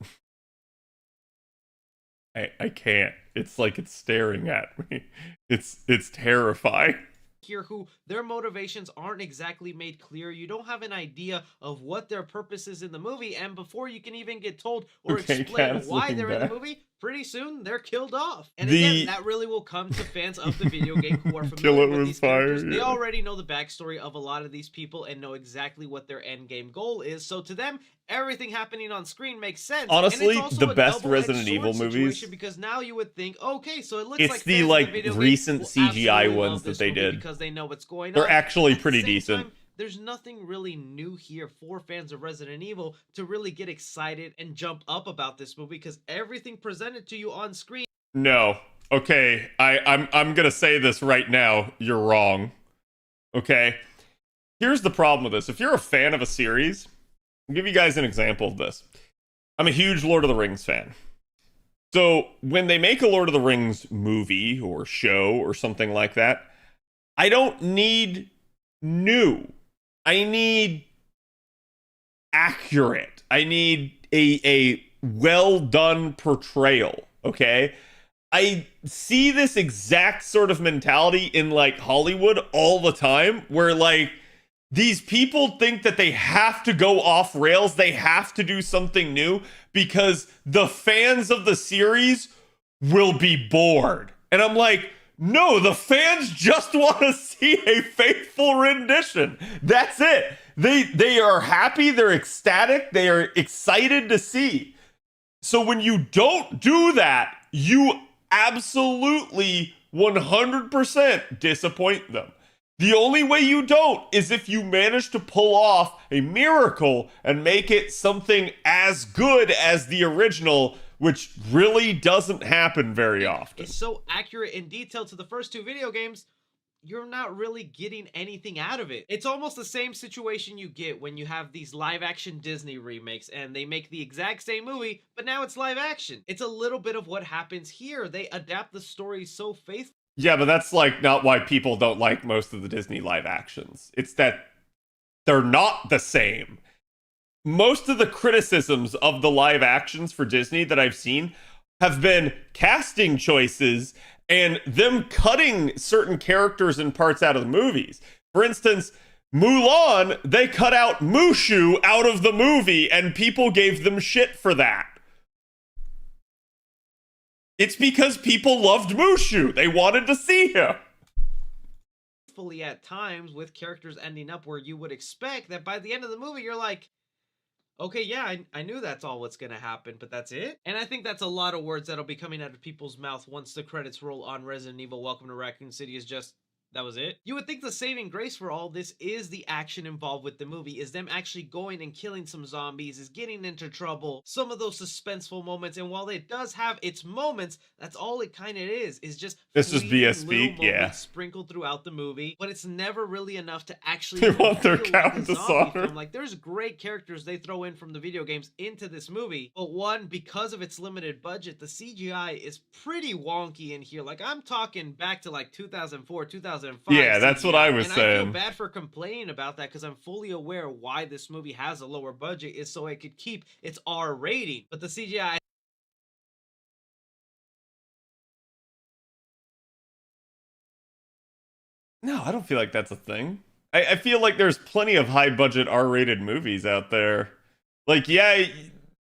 I can't. It's like it's staring at me. It's terrifying. Here who their motivations aren't exactly made clear. You don't have an idea of what their purpose is in the movie, and before you can even get told or explain why they're in the movie, pretty soon they're killed off. And again, that really will come to fans of the video game who are familiar with these characters. They already know the backstory of a lot of these people and know exactly what their end game goal is. So to them, everything happening on screen makes sense. Honestly, the best Resident Evil movies, because now you would think, okay, so it looks it's like the recent CGI ones that they did, because they know what's going on. They're actually pretty decent. There's nothing really new here for fans of Resident Evil to really get excited and jump up about this movie, because everything presented to you on screen. No. Okay, I'm gonna say this right now. You're wrong. Okay? Here's the problem with this. If you're a fan of a series, I'll give you guys an example of this. I'm a huge Lord of the Rings fan. So when they make a Lord of the Rings movie or show or something like that, I don't need new. I need accurate. I need a well-done portrayal, okay? I see this exact sort of mentality in, like, Hollywood all the time, where, like, these people think that they have to go off rails, they have to do something new, because the fans of the series will be bored. And I'm like, no, the fans just want to see a faithful rendition. That's it. They are happy, they're ecstatic, they are excited to see. So when you don't do that, you absolutely 100% disappoint them. The only way you don't is if you manage to pull off a miracle and make it something as good as the original, which really doesn't happen very often. It's so accurate and detailed to the first two video games, you're not really getting anything out of it. It's almost the same situation you get when you have these live action Disney remakes and they make the exact same movie, but now it's live action. It's a little bit of what happens here. They adapt the story so faithfully. Yeah, but that's like not why people don't like most of the Disney live actions. It's that they're not the same. Most of the criticisms of the live actions for Disney that I've seen have been casting choices and them cutting certain characters and parts out of the movies. For instance, Mulan, they cut out Mushu out of the movie and people gave them shit for that. It's because people loved Mushu. They wanted to see him. At times, with characters ending up where you would expect that by the end of the movie, you're like, okay, yeah, I knew that's all what's going to happen, but that's it? And I think that's a lot of words that'll be coming out of people's mouth once the credits roll on Resident Evil Welcome to Raccoon City is just, that was it? You would think the saving grace for all this is the action involved with the movie, is them actually going and killing some zombies, is getting into trouble, some of those suspenseful moments, and while it does have its moments, that's all it kind of is just this is BS speak, yeah, sprinkled throughout the movie, but it's never really enough to actually they want their count to slaughter. Like, there's great characters they throw in from the video games into this movie, but one, because of its limited budget, the CGI is pretty wonky in here. Like, I'm talking back to like 2004, 2005. Yeah, that's what I was saying. I feel bad for complaining about that because I'm fully aware why this movie has a lower budget is so it could keep its R rating. But the CGI... No, I don't feel like that's a thing. I feel like there's plenty of high-budget R-rated movies out there. Like, yeah,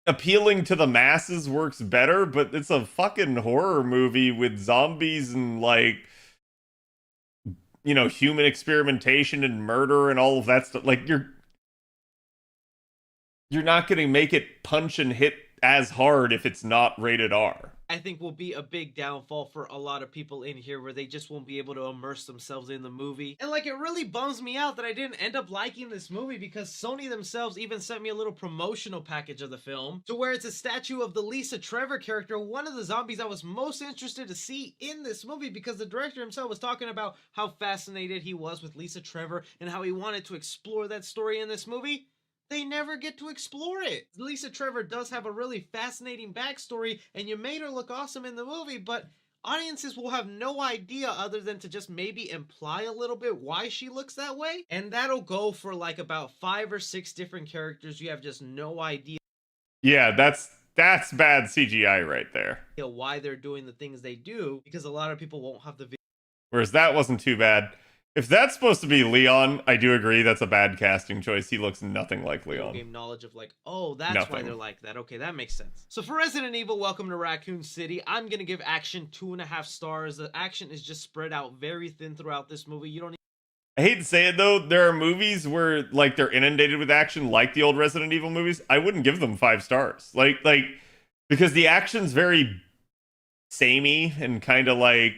appealing to the masses works better, but it's a fucking horror movie with zombies and, like, you know, human experimentation and murder and all of that stuff. Like, you're not going to make it punch and hit as hard if it's not rated R. I think will be a big downfall for a lot of people in here, where they just won't be able to immerse themselves in the movie. And like, it really bums me out that I didn't end up liking this movie, because Sony themselves even sent me a little promotional package of the film to where it's a statue of the Lisa Trevor character, one of the zombies I was most interested to see in this movie, because the director himself was talking about how fascinated he was with Lisa Trevor and how he wanted to explore that story in this movie. They never get to explore it. Lisa Trevor does have a really fascinating backstory, and you made her look awesome in the movie, but audiences will have no idea other than to just maybe imply a little bit why she looks that way. And that'll go for like about 5 or 6 different characters. You have just no idea. Yeah, that's bad CGI right there. Why they're doing the things they do, because a lot of people won't have the video. Whereas that wasn't too bad. If that's supposed to be Leon, I do agree that's a bad casting choice. He looks nothing like Leon. Game knowledge of like, oh, that's why they're like that. Okay, that makes sense. So for Resident Evil, Welcome to Raccoon City, I'm gonna give action 2.5 stars. The action is just spread out very thin throughout this movie. You don't. I hate to say it though, there are movies where like they're inundated with action, like the old Resident Evil movies. I wouldn't give them 5 stars, like because the action's very samey and kind of like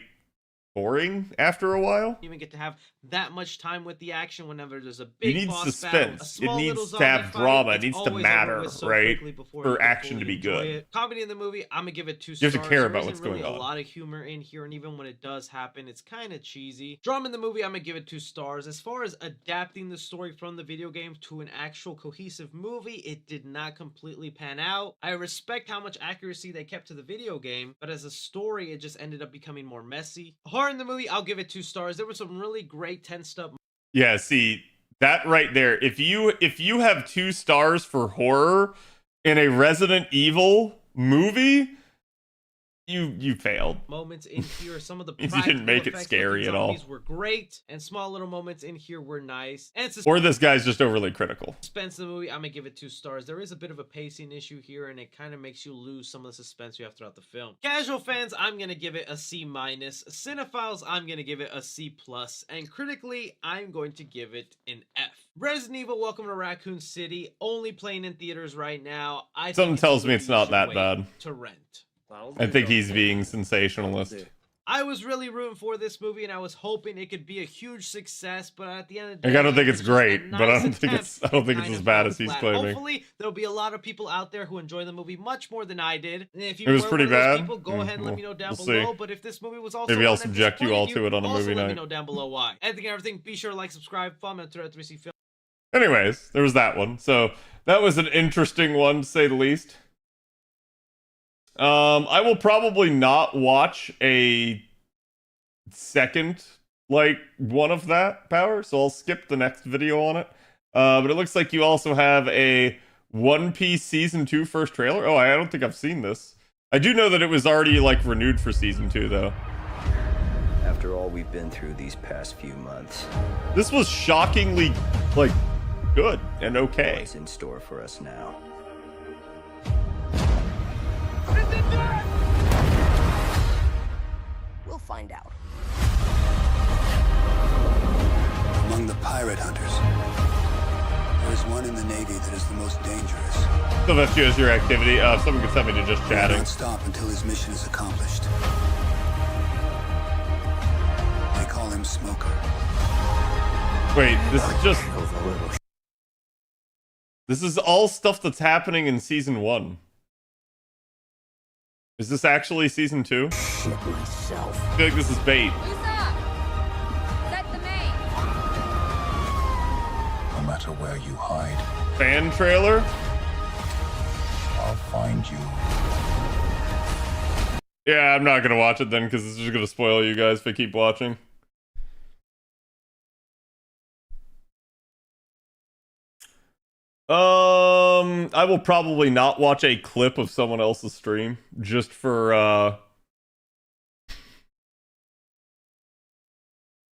boring after a while. Even get to have that much time with the action whenever there's a big you need boss suspense. Battle, it needs to have drama. It needs to matter, so right? For action to be good. It. Comedy in the movie, I'm gonna give it 2 you stars. have to care there about what's really going on. A lot of humor in here, and even when it does happen, it's kind of cheesy. Drama in the movie, I'm gonna give it 2 stars. As far as adapting the story from the video game to an actual cohesive movie, it did not completely pan out. I respect how much accuracy they kept to the video game, but as a story, it just ended up becoming more messy. Horror in the movie, I'll give it 2 stars. There were some really great tensed up. Yeah, see, that right there. If you have 2 stars for horror in a Resident Evil movie, you failed. Moments in here, some of the you didn't make it scary at all. Were great, and small little moments in here were nice. And or this guy's just overly critical. Suspense in the movie, I'm gonna give it 2 stars. There is a bit of a pacing issue here, and it kind of makes you lose some of the suspense you have throughout the film. Casual fans, I'm gonna give it a C-. Cinephiles, I'm gonna give it a C+, and critically, I'm going to give it an F. Resident Evil: Welcome to Raccoon City, only playing in theaters right now. Something tells me it's not that bad. To rent. I think he's being sensationalist. I was really rooting for this movie, and I was hoping it could be a huge success, but at the end of the day, I don't think it's great, nice but I don't think it's as bad as he's claiming. Hopefully, there'll be a lot of people out there who enjoy the movie much more than I did. And if you it was were pretty one of those bad. People, go ahead and let me know down below. But if this movie was also maybe I'll subject you all to it on a movie night. Let me know down below why. Anything and everything, be sure to like, subscribe, follow me on Twitter at 3C Film. Anyways, there was that one. So that was an interesting one, to say the least. I will probably not watch a second one of that power, so I'll skip the next video on it. But it looks like you also have a One Piece Season 2 first trailer. Oh, I don't think I've seen this. I do know that it was already renewed for Season 2 though. After all we've been through these past few months, this was shockingly good and okay. What's in store for us now? We'll find out. Among the pirate hunters, there is one in the Navy that is the most dangerous. So that shows your activity. Someone could send me to just chatting. He won't stop until his mission is accomplished. They call him Smoker. Wait, this is just... This is all stuff that's happening in Season 1. Is this actually Season 2? Shit myself. I feel like this is bait. Lisa! Set the main. No matter where you hide, Fan trailer? I'll find you. Yeah, I'm not gonna watch it then, because it's just gonna spoil you guys if I keep watching. I will probably not watch a clip of someone else's stream just for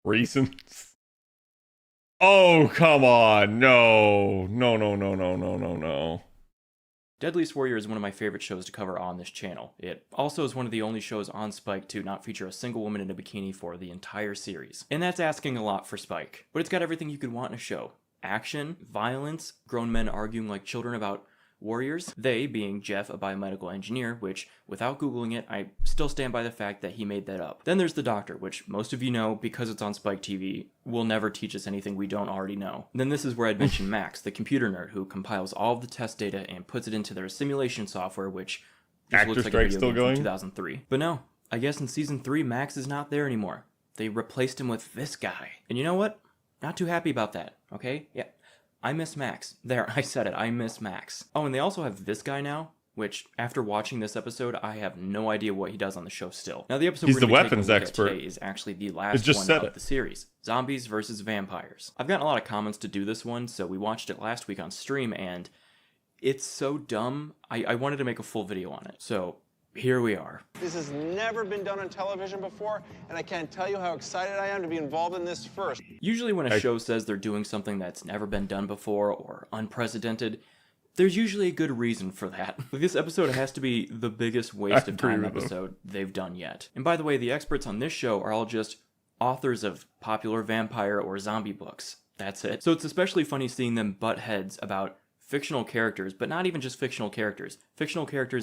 reasons. Oh, come on. No. No. Deadliest Warrior is one of my favorite shows to cover on this channel. It also is one of the only shows on Spike to not feature a single woman in a bikini for the entire series. And that's asking a lot for Spike. But it's got everything you could want in a show. Action, violence, grown men arguing like children about warriors. They being Jeff, a biomedical engineer, which, without Googling it, I still stand by the fact that he made that up. Then there's the Doctor, which most of you know because it's on Spike TV, will never teach us anything we don't already know. And then this is where I'd mention Max, the computer nerd who compiles all of the test data and puts it into their simulation software, which just looks like a video game from 2003. But no, I guess in season 3, Max is not there anymore. They replaced him with this guy. And you know what? Not too happy about that, okay? Yeah, I miss Max. There, I said it, I miss Max. Oh, and they also have this guy now, which, after watching this episode, I have no idea what he does on the show still. Now, the episode He's we're the going to weapons expert today is actually the last one of the series. Zombies versus vampires. I've gotten a lot of comments to do this one, so we watched it last week on stream, and it's so dumb, I wanted to make a full video on it. So, here we are. This has never been done on television before, and I can't tell you how excited I am to be involved in this first. Usually when a show says they're doing something that's never been done before or unprecedented, there's usually a good reason for that. This episode has to be the biggest waste of time episode they've done yet. And by the way, the experts on this show are all just authors of popular vampire or zombie books. That's it. So it's especially funny seeing them butt heads about fictional characters, but not even just fictional characters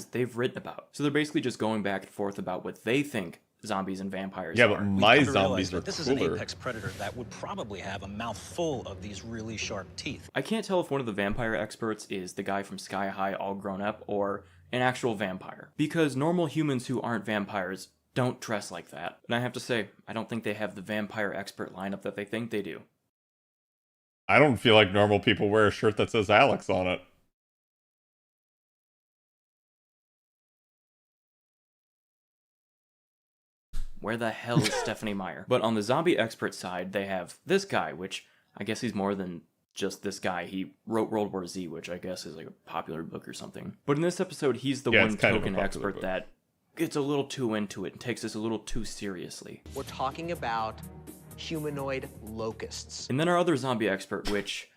they've written about. So they're basically just going back and forth about what they think zombies and vampires are. Yeah, but my zombies are This is an apex predator that would probably have a mouth full of these really sharp teeth. I can't tell if one of the vampire experts is the guy from Sky High all grown up or an actual vampire, because normal humans who aren't vampires don't dress like that. And I have to say, I don't think they have the vampire expert lineup that they think they do. I don't feel like normal people wear a shirt that says Alex on it. Where the hell is Stephanie Meyer? But on the zombie expert side, they have this guy, which I guess he's more than just this guy. He wrote World War Z, which I guess is like a popular book or something. But in this episode, he's the one token expert that gets a little too into it and takes this a little too seriously. We're talking about humanoid locusts. And then our other zombie expert, which,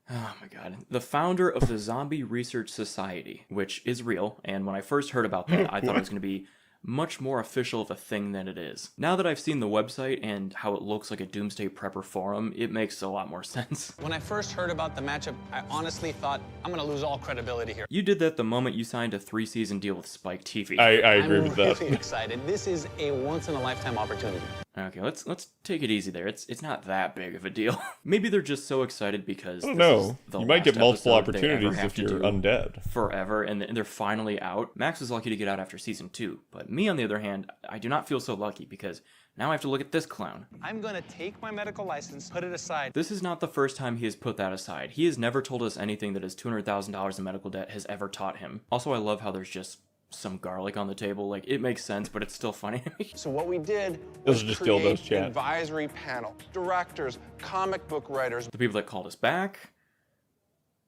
oh my god, the founder of the Zombie Research Society, which is real, and when I first heard about that, I thought it was going to be much more official of a thing than it is. Now that I've seen the website and how it looks like a Doomsday Prepper forum, it makes a lot more sense. When I first heard about the matchup, I honestly thought, I'm gonna lose all credibility here. You did that the moment you signed a 3-season deal with Spike TV. I agree with that. I'm really excited. This is a once-in-a-lifetime opportunity. Okay, let's take it easy there. It's not that big of a deal. Maybe they're just so excited because you might get multiple opportunities if you're undead forever, and they're finally out. Max was lucky to get out after season 2, but me on the other hand, I do not feel so lucky because now I have to look at this clown. I'm gonna take my medical license, put it aside. This is not the first time he has put that aside. He has never told us anything that his $200,000 in medical debt has ever taught him. Also, I love how there's just some garlic on the table. Like, it makes sense, but it's still funny to me. So what we did was create an advisory panel. Directors, comic book writers. The people that called us back,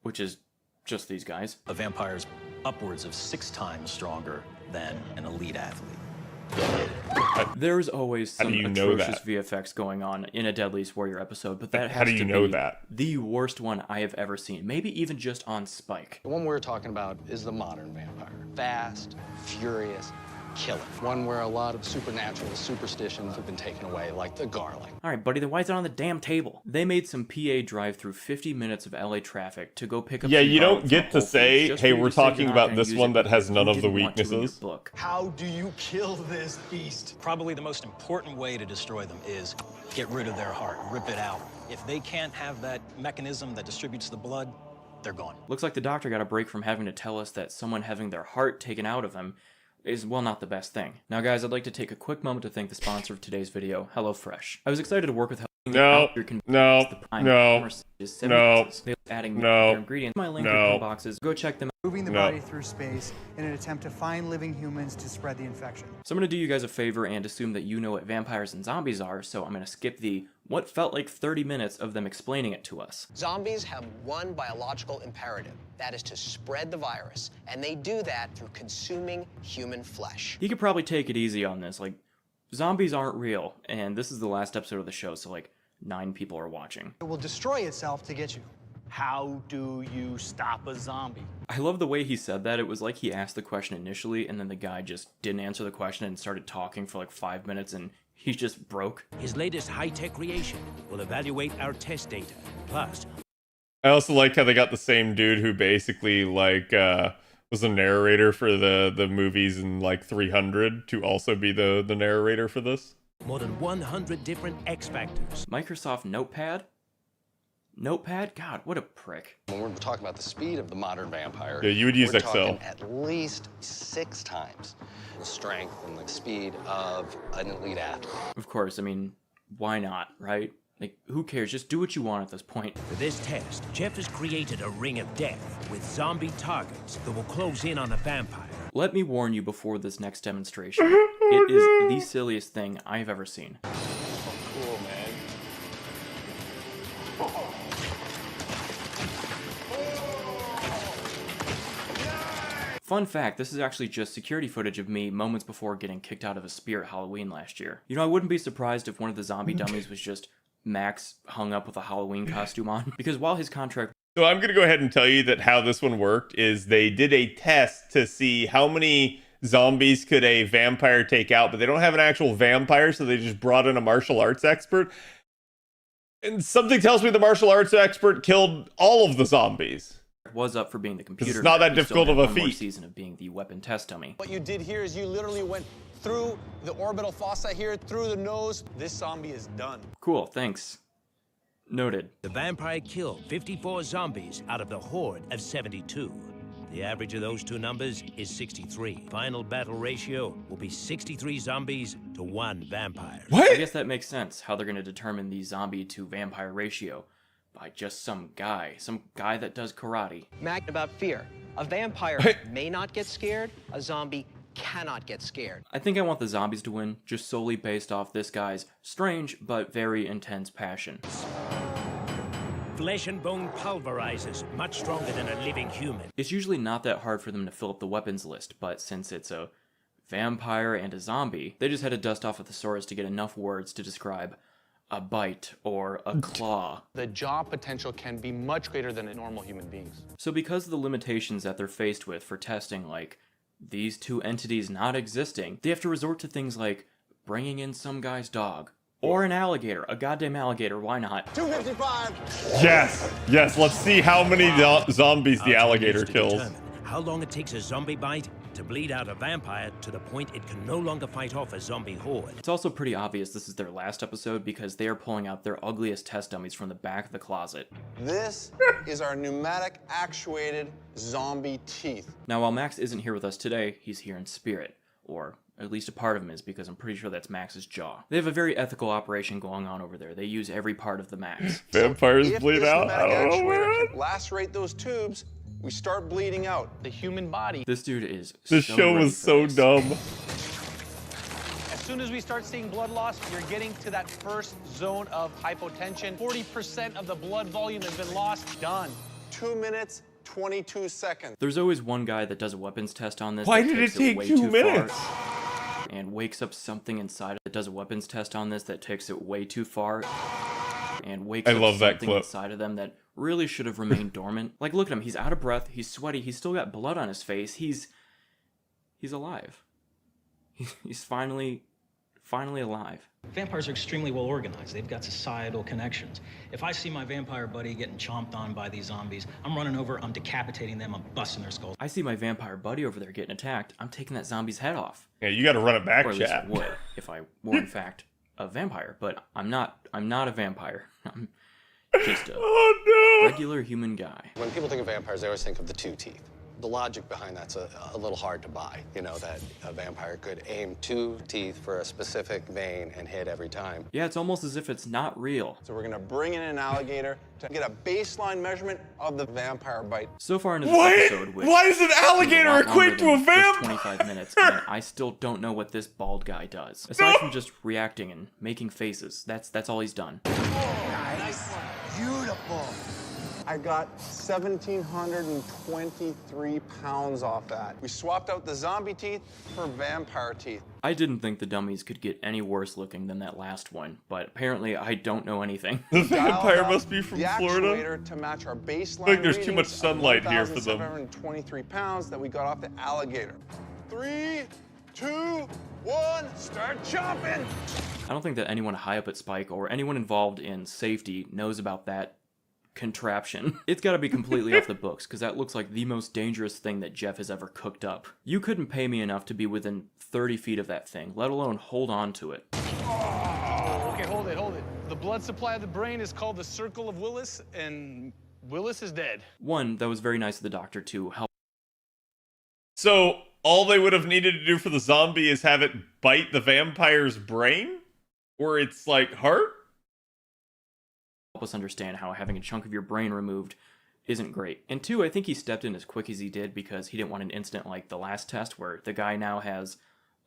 which is just these guys. A vampire's upwards of 6 times stronger than an elite athlete. There's always some atrocious VFX going on in a Deadliest Warrior episode, but that has to be the worst one I have ever seen. Maybe even just on Spike. The one we're talking about is the modern vampire. Fast, furious, killer. One where a lot of supernatural superstitions have been taken away, like the garlic. Alright, buddy, then why is it on the damn table? They made some PA drive through 50 minutes of LA traffic to go pick up some you don't get to say, hey, we're talking about this one that has none of the weaknesses. How do you kill this beast? Probably the most important way to destroy them is get rid of their heart, rip it out. If they can't have that mechanism that distributes the blood, they're gone. Looks like the doctor got a break from having to tell us that someone having their heart taken out of him is, well, not the best thing. Now, guys, I'd like to take a quick moment to thank the sponsor of today's video, HelloFresh. I was excited to work with adding their ingredients. My link in the boxes. Go check them out. Moving the body through space in an attempt to find living humans to spread the infection. So I'm going to do you guys a favor and assume that you know what vampires and zombies are, so I'm going to skip the what felt like 30 minutes of them explaining it to us. Zombies have one biological imperative. That is to spread the virus. And they do that through consuming human flesh. You could probably take it easy on this. Like, zombies aren't real, and this is the last episode of the show, so like 9 people are watching. It will destroy itself to get you. How do you stop a zombie? I love the way he said that. It was like he asked the question initially, and then the guy just didn't answer the question and started talking for like 5 minutes, and he just broke. His latest high-tech creation will evaluate our test data. Plus, I also like how they got the same dude who basically like was a narrator for the movies in like 300 to also be the narrator for this. More than 100 different X factors. Microsoft Notepad? Notepad? God, what a prick. When we're talking about the speed of the modern vampire, yeah, you would use we're Excel. Talking at least 6 times the strength and the speed of an elite athlete. Of course, I mean, why not, right? Like, who cares? Just do what you want at this point. For this test, Jeff has created a ring of death with zombie targets that will close in on a vampire. Let me warn you before this next demonstration. It is the silliest thing I have ever seen. Oh, cool, man. Fun fact, this is actually just security footage of me moments before getting kicked out of a Spirit Halloween last year. You know, I wouldn't be surprised if one of the zombie dummies was just Max hung up with a Halloween costume on, because while his contract... So I'm going to go ahead and tell you that how this one worked is they did a test to see how many zombies could a vampire take out, but they don't have an actual vampire, so they just brought in a martial arts expert. And something tells me the martial arts expert killed all of the zombies. Was up for being the computer. It's not that He difficult still of had a one more feat. season of being the weapon test dummy. What you did here is you literally went through the orbital fossa here, through the nose. This zombie is done. Cool, thanks. Noted. The vampire killed 54 zombies out of the horde of 72. The average of those two numbers is 63. Final battle ratio will be 63 zombies to 1 vampire. What? I guess that makes sense, how they're going to determine the zombie to vampire ratio. By just some guy that does karate. Mac, about fear. A vampire may not get scared, a zombie cannot get scared. I think I want the zombies to win, just solely based off this guy's strange but very intense passion. Flesh and bone pulverizes, much stronger than a living human. It's usually not that hard for them to fill up the weapons list, but since it's a vampire and a zombie, they just had to dust off a thesaurus to get enough words to describe a bite or a claw. The jaw potential can be much greater than in normal human beings. So because of the limitations that they're faced with for testing, like these two entities not existing, they have to resort to things like bringing in some guy's dog. Or an alligator. A goddamn alligator, why not? 255! Yes, let's see how many zombies the alligator kills. How long it takes a zombie bite to bleed out a vampire to the point it can no longer fight off a zombie horde. It's also pretty obvious this is their last episode because they are pulling out their ugliest test dummies from the back of the closet. This is our pneumatic actuated zombie teeth. Now while Max isn't here with us today, he's here in spirit. Or at least a part of him is, because I'm pretty sure that's Max's jaw. They have a very ethical operation going on over there. They use every part of the Max. Vampires bleed out? I don't know, man. Lacerate those tubes, we start bleeding out. The human body. This dude is This so show ready was for so this. dumb. As soon as we start seeing blood loss, you're getting to that first zone of hypotension. 40% of the blood volume has been lost. Done. 2 minutes, 22 seconds. There's always one guy that does a weapons test on this. Why that did it takes take way 2 too minutes? Far and wakes up something inside that does a weapons test on this that takes it way too far and wakes up love that something clip. inside of them that really should have remained dormant. Like, look at him. He's out of breath. He's sweaty. He's still got blood on his face. He's alive. He's finally alive. Vampires are extremely well organized. They've got societal connections. If I see my vampire buddy getting chomped on by these zombies, I'm running over, I'm decapitating them, I'm busting their skulls. I see my vampire buddy over there getting attacked. I'm taking that zombie's head off. Yeah, you gotta run it back, or at least chat. I would, if I were in fact a vampire. But I'm not a vampire. I'm just a regular human guy. When people think of vampires, they always think of the 2 teeth. The logic behind that's a little hard to buy. You know, that a vampire could aim 2 teeth for a specific vein and hit every time. Yeah, it's almost as if it's not real. So we're gonna bring in an alligator to get a baseline measurement of the vampire bite. So far into this episode, which Why is an alligator equipped to a vamp? 25 minutes, and I still don't know what this bald guy does. Aside from just reacting and making faces, that's all he's done. Nice. Beautiful. I got 1,723 pounds off that. We swapped out the zombie teeth for vampire teeth. I didn't think the dummies could get any worse looking than that last one, but apparently I don't know anything. The vampire must be from the Florida. actuator to match our baseline Like there's too much readings sunlight of here for them. 1,723 pounds that we got off the alligator. 3, 2, 1, start chomping! I don't think that anyone high up at Spike or anyone involved in safety knows about that contraption. It's gotta be completely off the books, because that looks like the most dangerous thing that Jeff has ever cooked up. You couldn't pay me enough to be within 30 feet of that thing, let alone hold on to it. Okay, hold it. The blood supply of the brain is called the Circle of Willis, and Willis is dead. One, that was very nice of the doctor to help. So, all they would have needed to do for the zombie is have it bite the vampire's brain? Or its, like, heart? Help us understand how having a chunk of your brain removed isn't great. And two, I think he stepped in as quick as he did because he didn't want an incident like the last test where the guy now has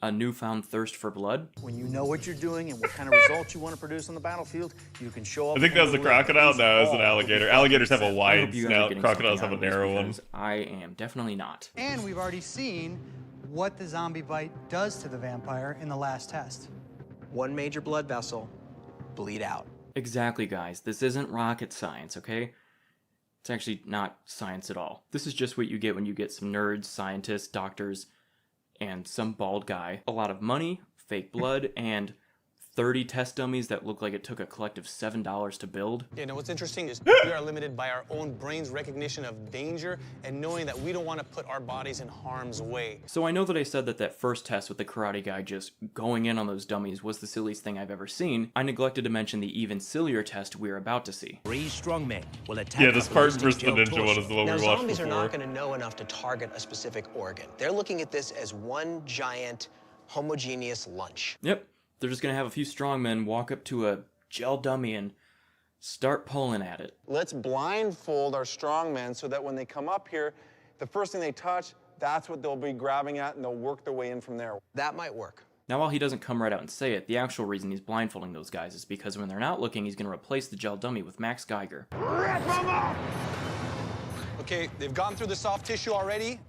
a newfound thirst for blood. When you know what you're doing and what kind of results you want to produce on the battlefield, you can show up. I think that was a crocodile. No, it was an alligator. Alligators have a wide snout. Crocodiles have a narrow one. I am definitely not. And we've already seen what the zombie bite does to the vampire in the last test. One major blood vessel, bleed out. Exactly, guys. This isn't rocket science, okay? It's actually not science at all. This is just what you get when you get some nerds, scientists, doctors, and some bald guy. A lot of money, fake blood, and 30 test dummies that look like it took a collective $7 to build. You know, what's interesting is we are limited by our own brain's recognition of danger and knowing that we don't want to put our bodies in harm's way. So I know that I said that that first test with the karate guy just going in on those dummies was the silliest thing I've ever seen. I neglected to mention the even sillier test we're about to see. 3 strongmen will attack. Yeah, this part versus the ninja one is the one we watched before. Zombies are not going to know enough to target a specific organ. They're looking at this as one giant homogeneous lunch. Yep. They're just going to have a few strongmen walk up to a gel dummy and start pulling at it. Let's blindfold our strongmen so that when they come up here, the first thing they touch, that's what they'll be grabbing at, and they'll work their way in from there. That might work. Now, while he doesn't come right out and say it, the actual reason he's blindfolding those guys is because when they're not looking, he's going to replace the gel dummy with Max Geiger. Rip them up! Okay, they've gone through the soft tissue already.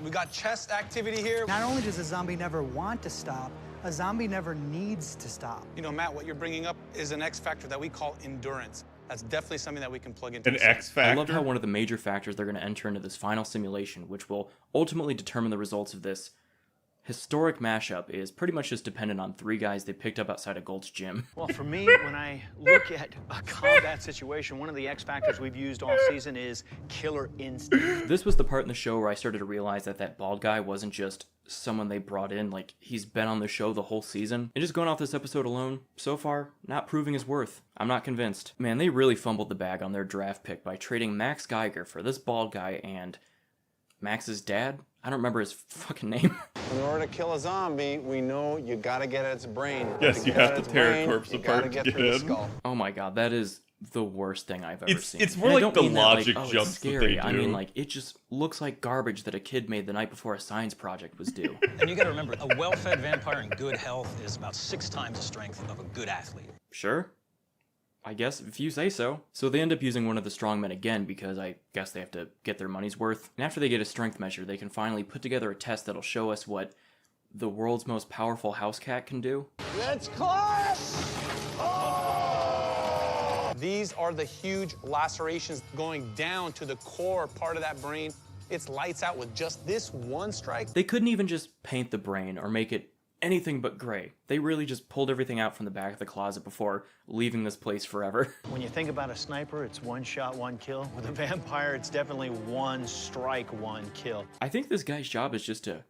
We got chest activity here. Not only does a zombie never want to stop, a zombie never needs to stop. You know, Matt, what you're bringing up is an X factor that we call endurance. That's definitely something that we can plug into. An X factor? I love how one of the major factors they're going to enter into this final simulation, which will ultimately determine the results of this historic mashup, is pretty much just dependent on 3 guys they picked up outside of Gold's gym. Well, for me, when I look at a combat situation, one of the X factors we've used all season is killer instinct. This was the part in the show where I started to realize that that bald guy wasn't just someone they brought in, like he's been on the show the whole season. And just going off this episode alone, so far, not proving his worth. I'm not convinced. Man, they really fumbled the bag on their draft pick by trading Max Geiger for this bald guy and Max's dad? I don't remember his fucking name. In order to kill a zombie, we know you gotta get at its brain. Yes, you have to tear a corpse apart to get in. Oh my god, that is the worst thing I've ever seen. It's more like the logic it's jumps that scary. they do. I mean, like, it just looks like garbage that a kid made the night before a science project was due. And you gotta remember, a well-fed vampire in good health is about 6 times the strength of a good athlete. Sure. I guess, if you say so. So they end up using one of the strongmen again because I guess they have to get their money's worth. And after they get a strength measure, they can finally put together a test that'll show us what the world's most powerful house cat can do. Let's clash! Oh! These are the huge lacerations going down to the core part of that brain. It's lights out with just this one strike. They couldn't even just paint the brain or make it anything but gray. They really just pulled everything out from the back of the closet before leaving this place forever. When you think about a sniper, it's 1 shot, 1 kill. With a vampire, it's definitely 1 strike, 1 kill. I think this guy's job is just to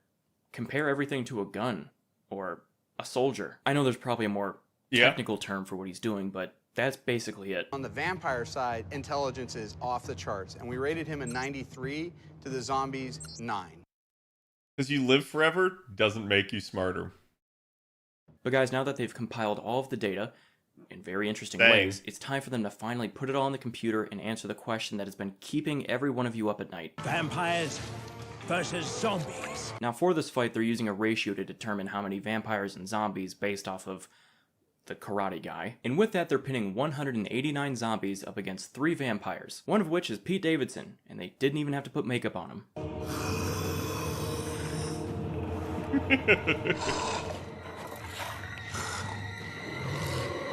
compare everything to a gun or a soldier. I know there's probably a more technical term for what he's doing, but that's basically it. On the vampire side, intelligence is off the charts, and we rated him a 93 to the zombies 9. Because you live forever doesn't make you smarter. But guys, now that they've compiled all of the data in very interesting ways, it's time for them to finally put it all on the computer and answer the question that has been keeping every one of you up at night. Vampires versus zombies. Now for this fight, they're using a ratio to determine how many vampires and zombies based off of the karate guy. And with that, they're pinning 189 zombies up against 3 vampires, one of which is Pete Davidson, and they didn't even have to put makeup on him.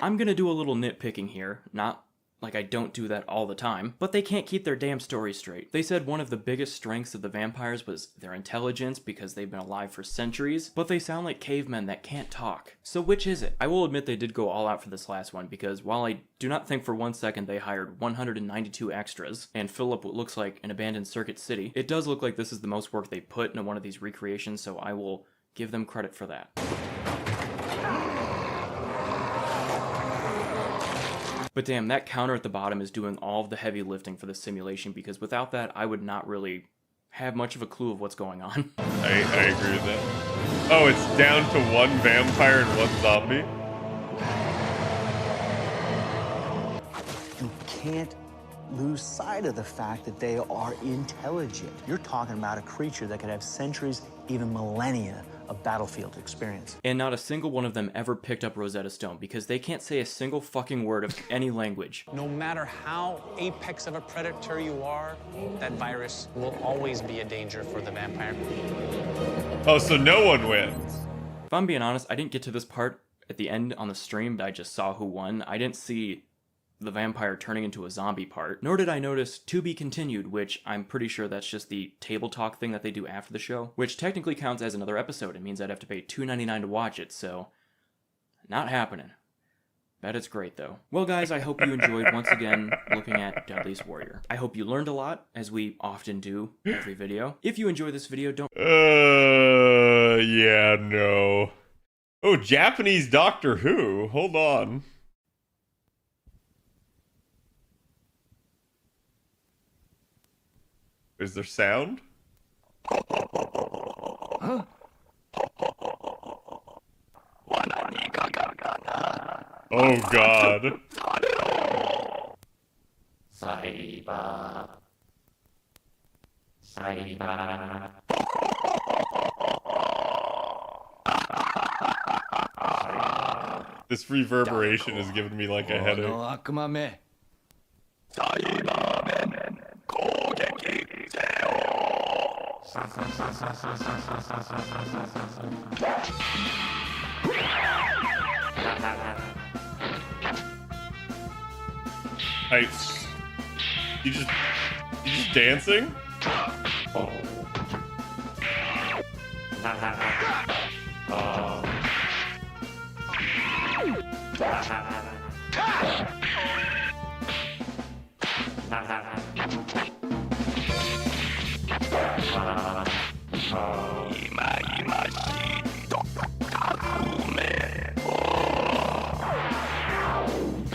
I'm gonna do a little nitpicking here, not like I don't do that all the time, but they can't keep their damn story straight. They said one of the biggest strengths of the vampires was their intelligence because they've been alive for centuries, but they sound like cavemen that can't talk. So which is it? I will admit they did go all out for this last one, because while I do not think for 1 second they hired 192 extras and fill up what looks like an abandoned Circuit City, it does look like this is the most work they put into one of these recreations, so I will give them credit for that. But damn, that counter at the bottom is doing all of the heavy lifting for the simulation, because without that, I would not really have much of a clue of what's going on. I agree with that. Oh, it's down to 1 vampire and 1 zombie? You can't lose sight of the fact that they are intelligent. You're talking about a creature that could have centuries, even millennia of battlefield experience. And not a single one of them ever picked up Rosetta Stone, because they can't say a single fucking word of any language. No matter how apex of a predator you are, that virus will always be a danger for the vampire. Oh, so no one wins. If I'm being honest, I didn't get to this part at the end on the stream, but I just saw who won. I didn't see the vampire turning into a zombie part, nor did I notice "to be continued," which I'm pretty sure that's just the table talk thing that they do after the show, which technically counts as another episode. It means I'd have to pay $2.99 to watch it, so not happening. Bet it's great though. Well guys, I hope you enjoyed once again looking at Dudley's Warrior. I hope you learned a lot, as we often do every video. If you enjoy this video, don't... Yeah, no. Oh, Japanese Doctor Who? Hold on. Is there sound? Huh? Oh god. This reverberation is giving me like a headache. Hey, you just dancing?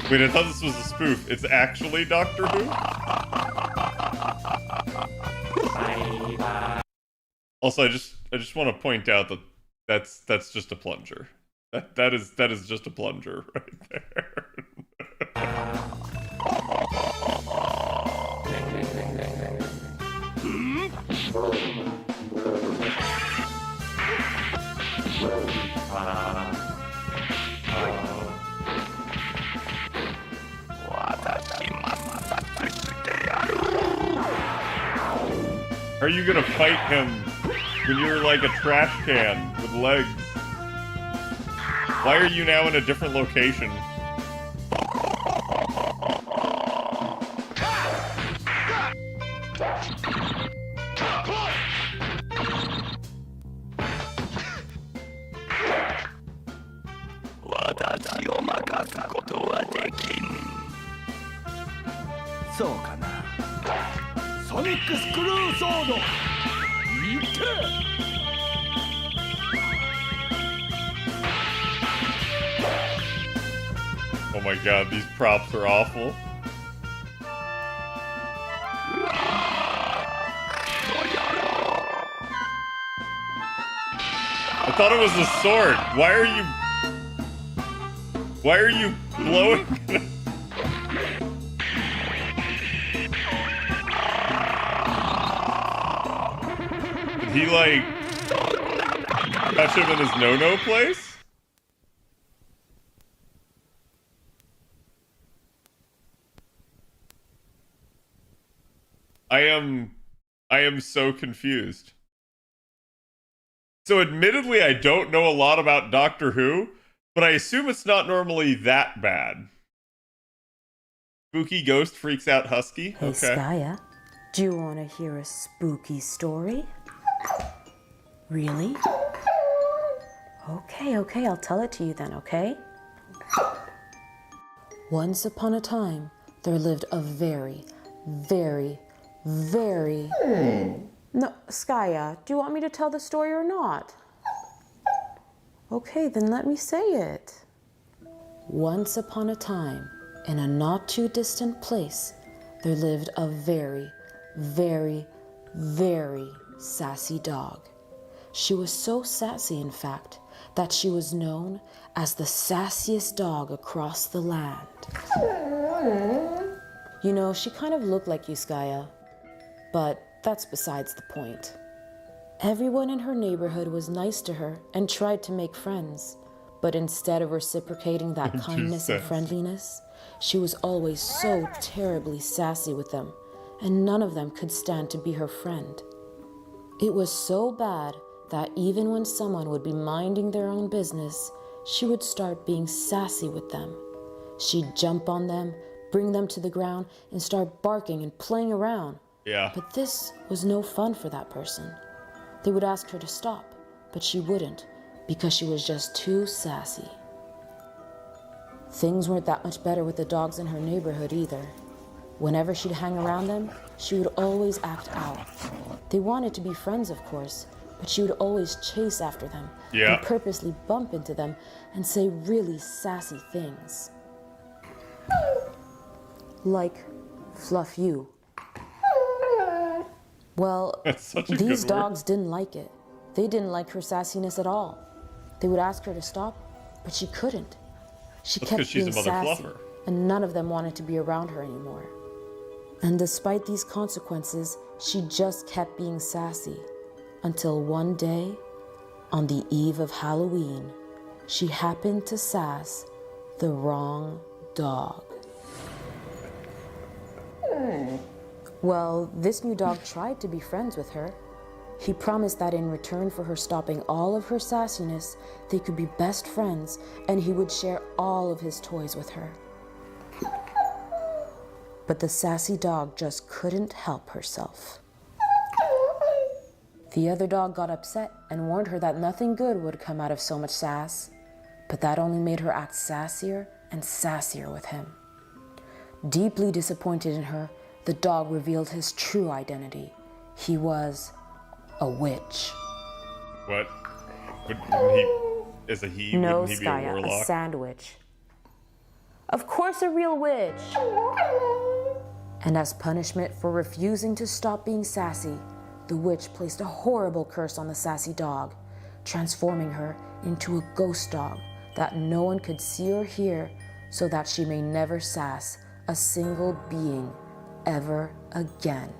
Wait, I thought this was a spoof. It's actually Doctor Who? Also, I just want to point out that that's just a plunger. That is just a plunger right there. How are you gonna fight him when you're like a trash can with legs? Why are you now in a different location? Oh my god, these props are awful. I thought it was a sword. Why are you blowing? Did he like touch him in his no-no place? I am so confused. So admittedly, I don't know a lot about Doctor Who, but I assume it's not normally that bad. Spooky ghost freaks out husky. Hey, Okay. Skya, do you want to hear a spooky story? Really? Okay, I'll tell it to you then, okay? Once upon a time, there lived a very... No, Skya, do you want me to tell the story or not? Okay, then let me say it. Once upon a time, in a not too distant place, there lived a very sassy dog. She was so sassy, in fact, that she was known as the sassiest dog across the land. You know, she kind of looked like you, Skya, but that's besides the point. Everyone in her neighborhood was nice to her and tried to make friends, but instead of reciprocating that kindness and friendliness, she was always so terribly sassy with them, and none of them could stand to be her friend. It was so bad that even when someone would be minding their own business, she would start being sassy with them. She'd jump on them, bring them to the ground, and start barking and playing around. Yeah. But this was no fun for that person. They would ask her to stop, but she wouldn't, because she was just too sassy. Things weren't that much better with the dogs in her neighborhood either. Whenever she'd hang around them, she would always act out. They wanted to be friends, of course, but she would always chase after them and purposely bump into them and say really sassy things. Like, fluff you. Well, these dogs didn't like it. They didn't like her sassiness at all. They would ask her to stop, but she couldn't. She kept being sassy, and none of them wanted to be around her anymore. And despite these consequences, she just kept being sassy, until one day, on the eve of Halloween, she happened to sass the wrong dog. Well, this new dog tried to be friends with her. He promised that in return for her stopping all of her sassiness, they could be best friends and he would share all of his toys with her. But the sassy dog just couldn't help herself. The other dog got upset and warned her that nothing good would come out of so much sass, but that only made her act sassier and sassier with him. Deeply disappointed in her, the dog revealed his true identity. He was a witch. What? Wouldn't he, as a he, no, wouldn't he be a Skya, warlock? a sandwich. Of course, a real witch. And as punishment for refusing to stop being sassy, the witch placed a horrible curse on the sassy dog, transforming her into a ghost dog that no one could see or hear, so that she may never sass a single being ever again.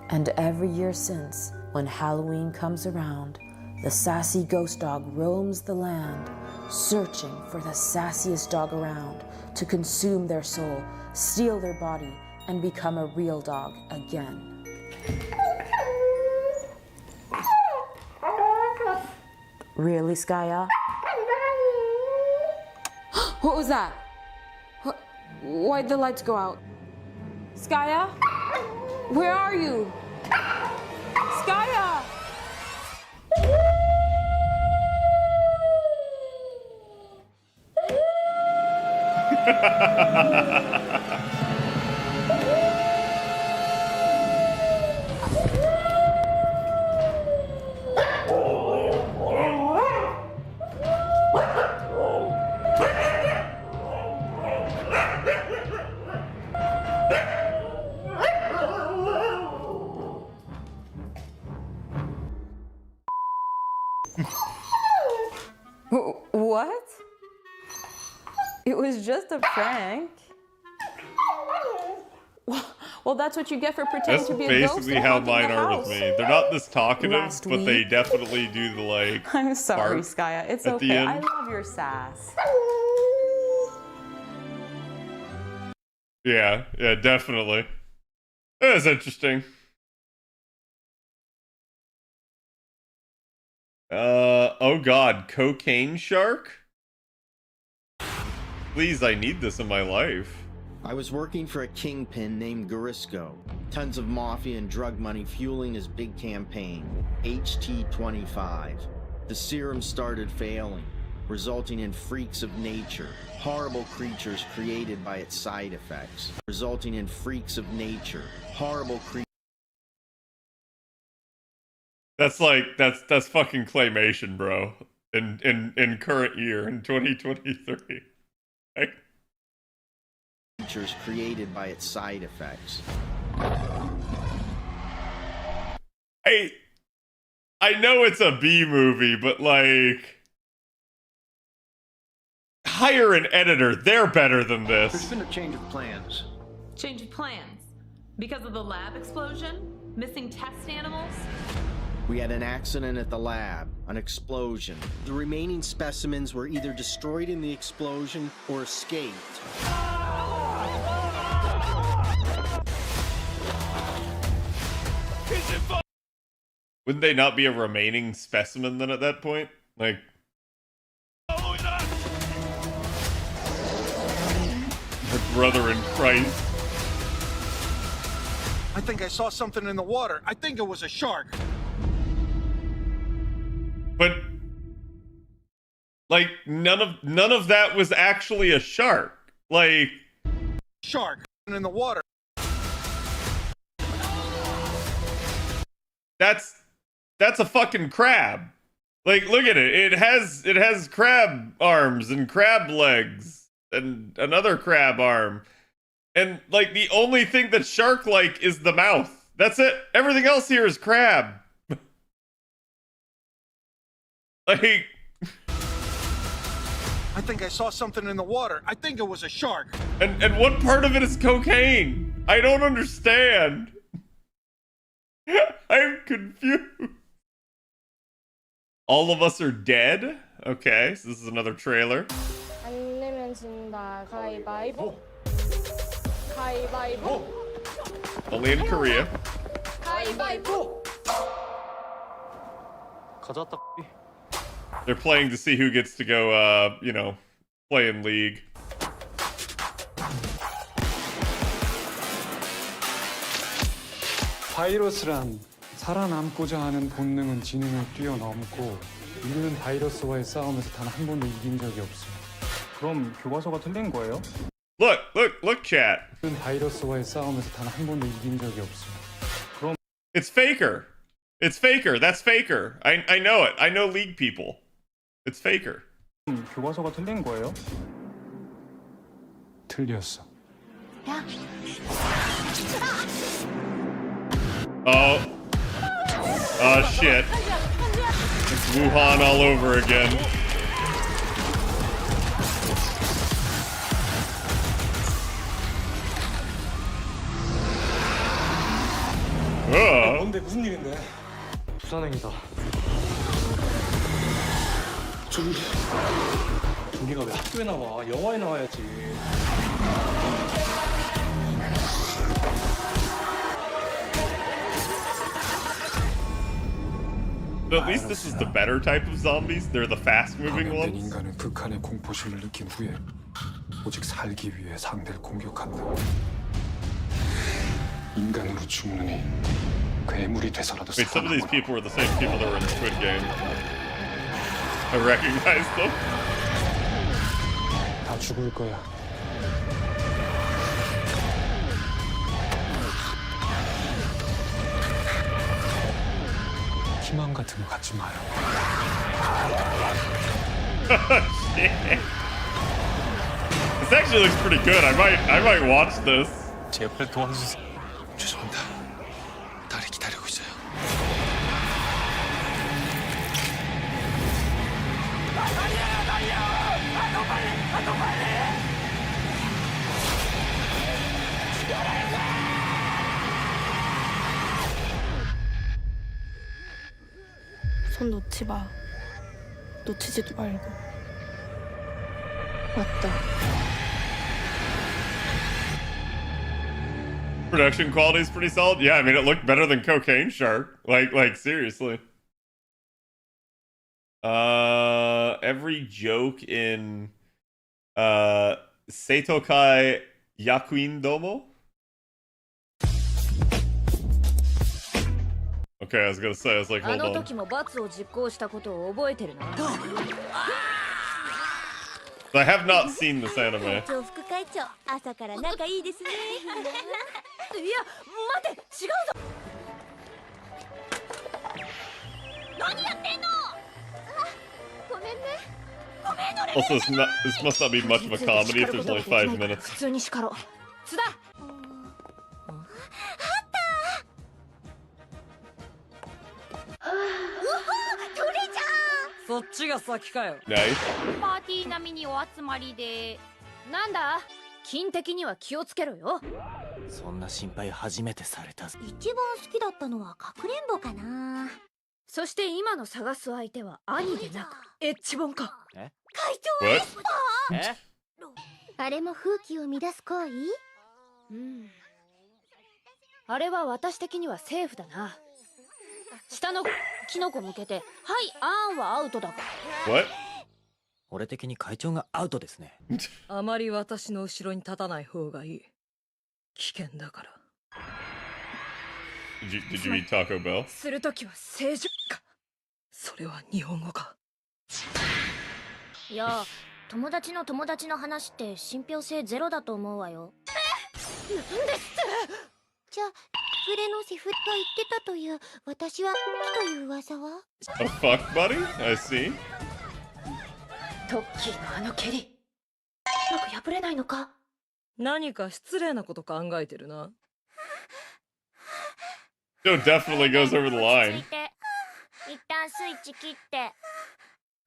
And every year since, when Halloween comes around, the sassy ghost dog roams the land, searching for the sassiest dog around to consume their soul, steal their body, and become a real dog again. Really, Skya? What was that? Why'd the lights go out? Skya? Where are you? Skya! What? It was just a prank. Well, that's what you get for pretending to be a ghost. That's basically how mine are with me. They're not this talkative, but they definitely do the like. I'm sorry, Skya. It's at okay. the end. I love your sass. Yeah, definitely. That's interesting. Oh god, cocaine shark? Please, I need this in my life. I was working for a kingpin named Garisco. Tons of mafia and drug money fueling his big campaign, HT25. The serum started failing, resulting in freaks of nature, horrible creatures created by its side effects, resulting in freaks of nature, horrible creatures. That's fucking claymation, bro. In current year, in 2023. Like, Creatures created by its side effects. I know it's a B movie, but like, hire an editor. They're better than this. There's been a change of plans. Change of plans? Because of the lab explosion? Missing test animals? We had an accident at the lab, an explosion. The remaining specimens were either destroyed in the explosion or escaped. Wouldn't they not be a remaining specimen then at that point? Like, my brother in Christ. I think I saw something in the water. I think it was a shark. But like none of that was actually a shark. Like, Shark in the water. That's a fucking crab. Like, look at it. It has crab arms and crab legs and another crab arm. And like the only thing that's shark-like is the mouth. That's it. Everything else here is crab. Like, I think I saw something in the water. I think it was a shark. and what part of it is cocaine? I don't understand. I'm confused. All of us are dead? Okay, so this is another trailer. 안 내면 진다. 가위바위보. 가위바위보. Only in Korea. 가위바위보. 가졌다. They're playing to see who gets to go, play in League. 바이러스란 살아남고자 하는 본능은 지능을 뛰어넘고 인류는 바이러스와의 싸움에서 단 한 번도 이긴 적이 없어. 그럼 교과서가 틀린 거예요? Look, chat. 바이러스와의 싸움에서 단 한 번도 이긴 적이 없어. 그럼 It's Faker. It's Faker. That's Faker. I know it. I know League people. It's Faker. 교과서가 틀린 거예요? 틀렸어. 야. Oh shit. It's Wuhan all over again. 뭔데 무슨 일인데? 부산행이다. 좀비가 왜 학교에 나와? 영화에 나와야지. But at least this is the better type of zombies. They're the fast-moving ones. 인간은 극한의 공포심을 느낀 후에 오직 살기 위해 상대를 공격한다. 인간으로 죽느니 괴물이 돼서라도 Wait, some of these people were the same people that were in Squid Game. I recognize them. 다 죽을 거야. 희망 같은 거 갖지 마요. This actually looks pretty good. I might watch this. 제발 도와주세요. 죄송합니다. 다리 기다리고 있어요. 손 놓지 마. 놓치지도 말고. 맞다. Production quality is pretty solid. Yeah, I mean, it looked better than Cocaine Shark. Like seriously. Every joke in Seitokai Yakuin Domo? Okay, I was gonna say, I was like, あ hold の on. 時も罰を実行したことを覚えてるな。 I have not seen this anime. 長副会長、朝から仲いいですね。いや、待って、違うぞ。何やってんの？ごめんね。ごめんのれ。 Also, this must not be much of a comedy if there's only 5 minutes. 普通に叱ろう。津田。そっちが先かよ。 Nice. パーティー並みにお集まりで。なんだ？金的には気をつけろよ。そんな心配初めてされたぞ。一番好きだったのはかくれんぼかな。そして今の探す相手は兄でなくエッジボンか。え？会長エスパー。え？あれも風紀を乱す行為？うん。あれは私的にはセーフだな。下のキノコ向けて、はい、アーンはアウトだが。What? 俺的に会長がアウトですね。あまり私の後ろに立たない方がいい。危険だから。Did you eat Taco Bell? するときは正常か。それは日本語か。いや、友達の友達の話って信憑性ゼロだと思うわよ。なんですって。じゃあ、フレのセフと言ってたという私はという噂は A fuck buddy? I see. トッキーのあの蹴り。うまく破れないのか？何か失礼なこと考えてるな。Joe definitely goes over the line. 一旦スイッチ切って。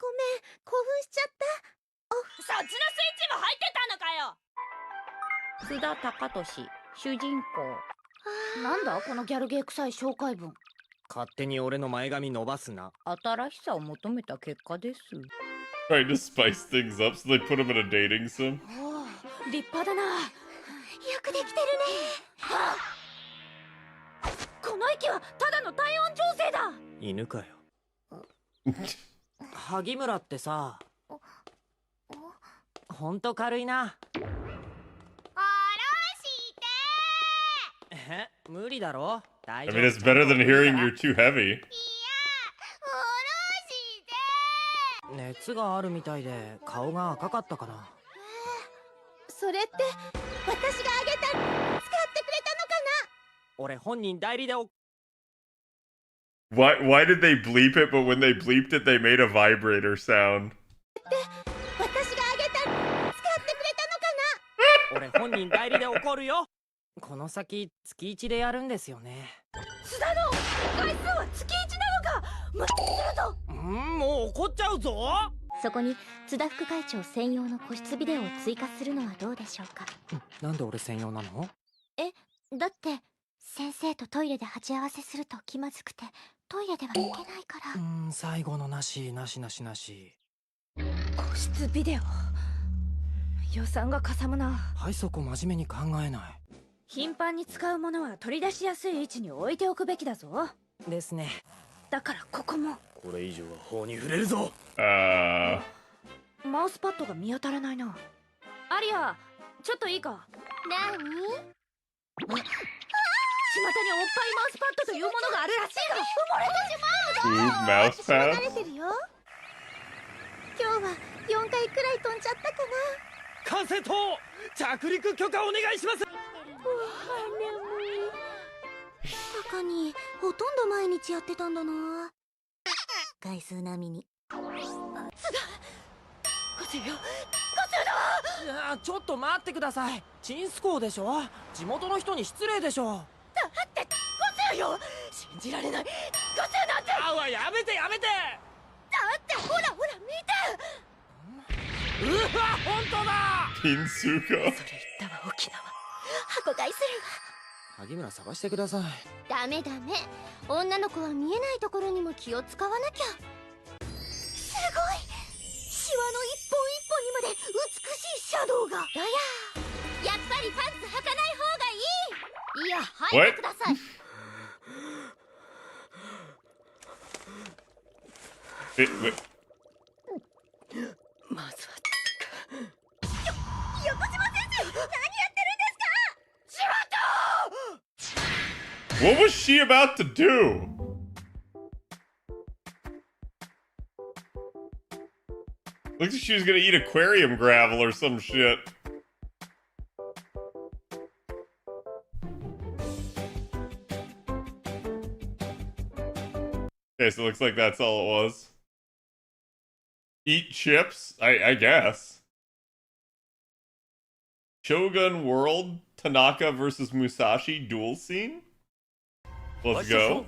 ごめん、興奮しちゃった。そっちのスイッチも入ってたのかよ。津田貴俊、主人公。なんだこのギャルゲー臭い紹介文。勝手に俺の前髪伸ばすな。新しさを求めた結果です。 Trying to spice things up, so they put him in a dating sim. 立派だな。よくできてるね。この息はただの体温調整だ。犬かよ。萩村ってさ、ほんと軽いな。無理だろ。 I mean, it's better than hearing you're too heavy. 熱があるみたいで顔が赤かったかな。それって私があげた使ってくれたのかな。俺本人代理でWhy did they bleep it, but when they bleeped it, they made a vibrator sound? 私があげた使ってくれたのかな。俺本人代理で怒るよ。この先月1でやるんですよね。津田の回数は月1なのか。無視するぞ。もう怒っちゃうぞ。そこに津田副会長専用の個室ビデオを追加するのはどうでしょうか。なんで俺専用なの？だって先生とトイレで鉢合わせすると気まずくてトイレでは行けないから。最後のなし。個室ビデオ予算がかさむな。はい、そこ真面目に考えない。頻繁に使うものは取り出しやすい位置に置いておくべきだぞ。ですね。だからここも。これ以上は法に触れるぞ。マウスパッドが見当たらないな。アリア、ちょっといいか。なに？巷におっぱいマウスパッドというものがあるらしいが埋もれてしまうぞ。マウスパッド。慣れてるよ。今日は4回くらい飛んじゃったかな。管制塔、着陸許可お願いします。バカにほとんど毎日やってたんだな。回数並みに。津田、50よ。50だわ。ちょっと待ってください。チンスコーでしょ。地元の人に失礼でしょ。だって50よ。信じられない。50なんて。やめて。だってほら見て。うわ、本当だ。ピンスーカ。それ言ったわ沖縄。箱買いするわ。萩村探してください。ダメ。女の子は見えないところにも気を使わなきゃ。すごい。シワの一本一本にまで美しいシャドウが。やっぱりパンツ履かない方がいい。いや、履いてください。まずは What was she about to do? Looks like she was gonna eat aquarium gravel or some shit. Okay, so it looks like that's all it was. Eat chips? I guess. Shogun World, Tanaka versus Musashi duel scene? Let's go.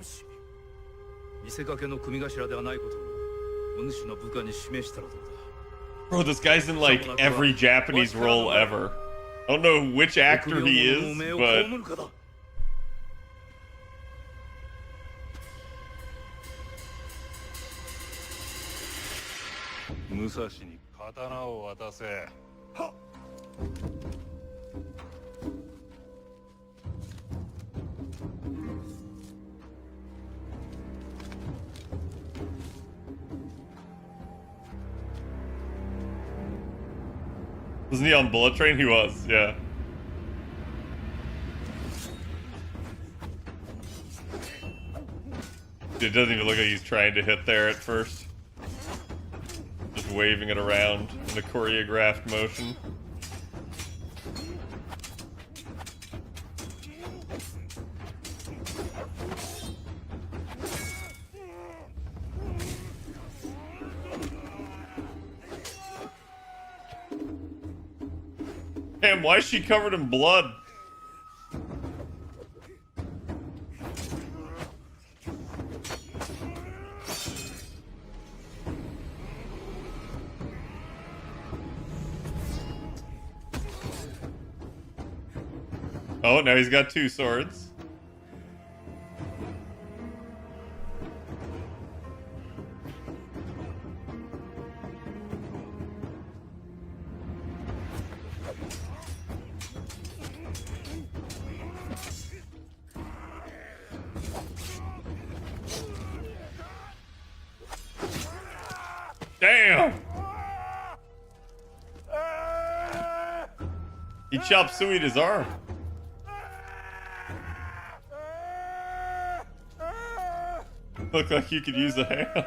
Bro, this guy's in like every Japanese role ever. I don't know which actor he is, but... Wasn't he on Bullet Train? He was, yeah. It doesn't even look like he's trying to hit there at first. Just waving it around in a choreographed motion. Damn, why is she covered in blood? Oh, now he's got two swords. Damn! He chopped Sui his arm. Look like you could use a hand.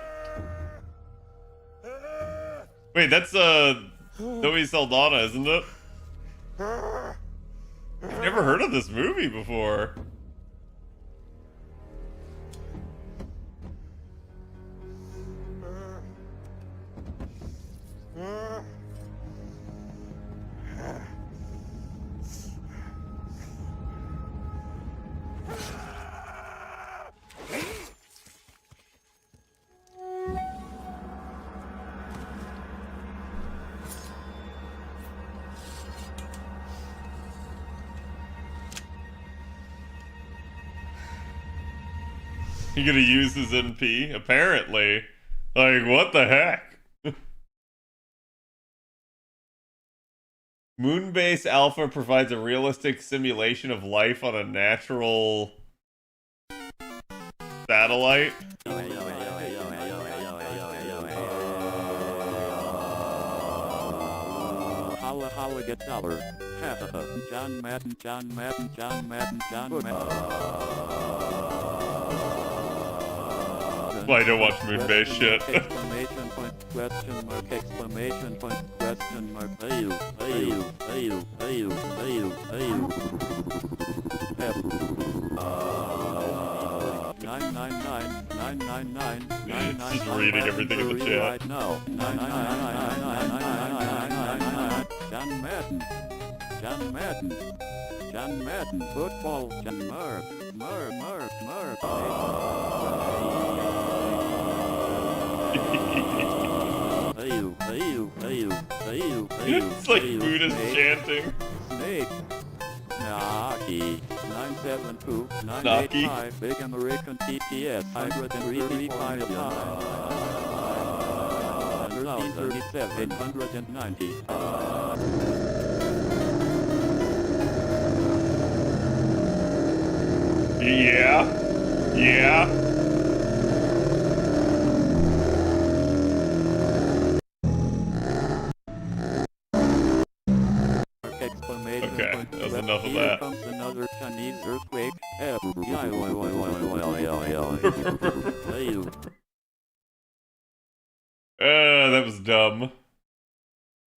Wait, that's Zoe Saldana, isn't it? I've never heard of this movie before. You gonna use his NP? Apparently. Like, what the heck? Moonbase Alpha provides a realistic simulation of life on a natural satellite. Holla get dollar. John Madden, John Madden, John Madden, John Madden. Well, I don't watch Moonbase shit. Exclamation point, question mark, exclamation point, question mark, ayu, ayu, ayu, ayu, ayu, ayu. 999, Just reading everything in the chat. Right now. 999. John Madden. John Madden. John Madden. Football. John Merv. It's like Buddhist chanting. Snake. Naki. 972-985. Big American TTS. 135 137 190. Yeah. Yeah. Exclamation Okay, point. that was enough of Here that. comes another another Chinese earthquake. That was dumb.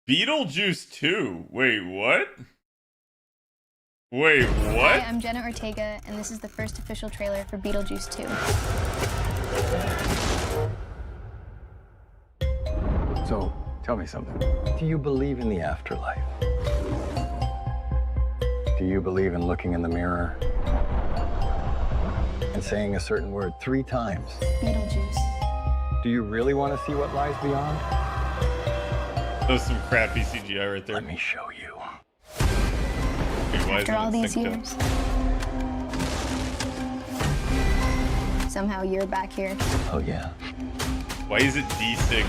Beetlejuice 2. Wait, what? Wait, what? Hi, I'm Jenna Ortega, and this is the first official trailer for Beetlejuice 2. So, tell me something. Do you believe in the afterlife? Do you believe in looking in the mirror and saying a certain word 3 times? Beetlejuice. Do you really want to see what lies beyond? That was some crappy CGI right there. Let me show you. Wait, why After isn't all it these synced years, somehow you're back here. Oh, yeah. Why is it desync?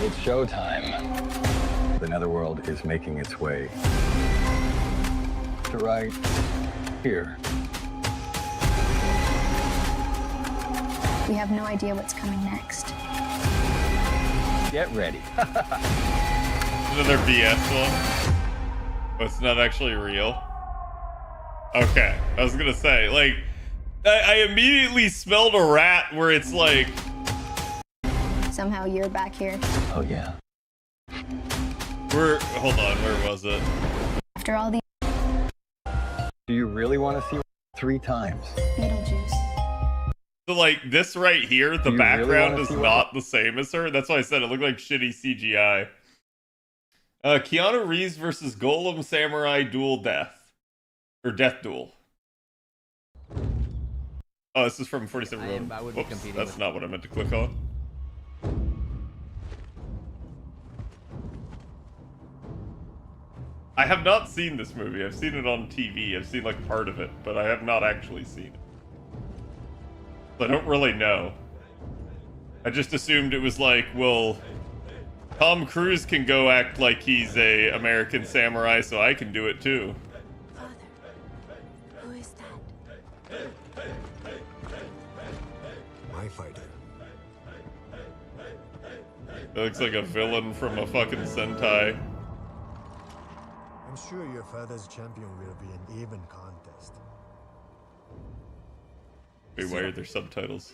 It's showtime. The netherworld is making its way to right here. We have no idea what's coming next. Get ready. Another BS one. Oh, it's not actually real. Okay, I was gonna say, like, I immediately smelled a rat where it's like... Somehow you're back here. Oh, yeah. Hold on, where was it? After all these... Do you really want to see 3 times? Beetlejuice. So, like, this right here, the You background really is wanna see not the same as her. That's why I said it looked like shitty CGI. Keanu Reeves versus Golem Samurai Duel Death. Or Death Duel. Oh, this is from 47. Whoops, that's not what I meant to click on. I have not seen this movie. I've seen it on TV. I've seen, like, part of it, but I have not actually seen it. So I don't really know. I just assumed it was like, well, Tom Cruise can go act like he's a American samurai, so I can do it too. Who is that? My fighter. It looks like a villain from a fucking Sentai. I'm sure your father's champion will be an even contest. Wait, why are there subtitles?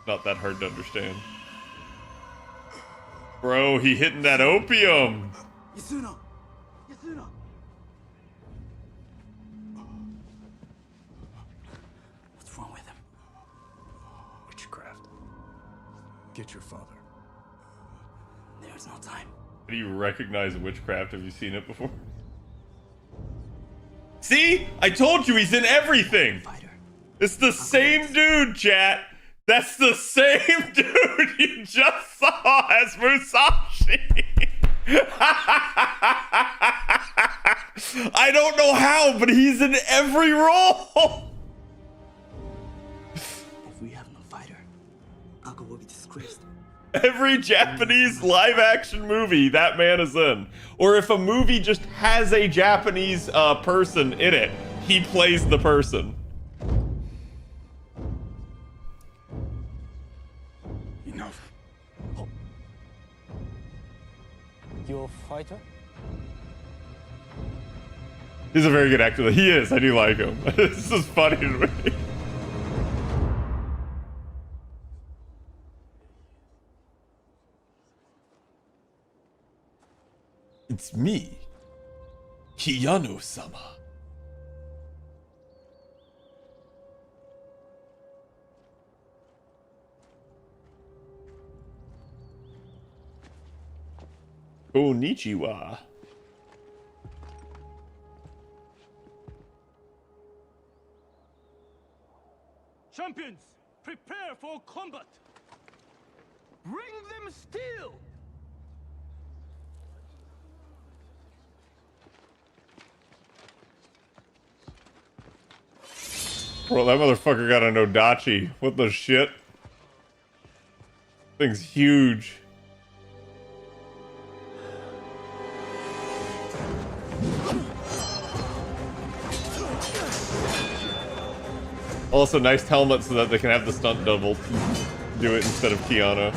Not that hard to understand. Bro, he hitting that opium! Yasuno! What's wrong with him? Witchcraft. Get your father. There's no time. Do you recognize witchcraft? Have you seen it before? See? I told you he's in everything! It's the same dude, chat! That's the same dude you just saw as Musashi! I don't know how, but he's in every role! If we have no fighter, Akka will be disgraced. Every Japanese live-action movie that man is in. Or if a movie just has a Japanese person in it, he plays the person. Enough. You're a fighter? He's a very good actor. He is. I do like him. This is funny to me. It's me, Keanu-sama. Konnichiwa. Champions, prepare for combat. Bring them steel. Bro, that motherfucker got an Odachi. What the shit? Thing's huge. Also, nice helmet so that they can have the stunt double do it instead of Keanu.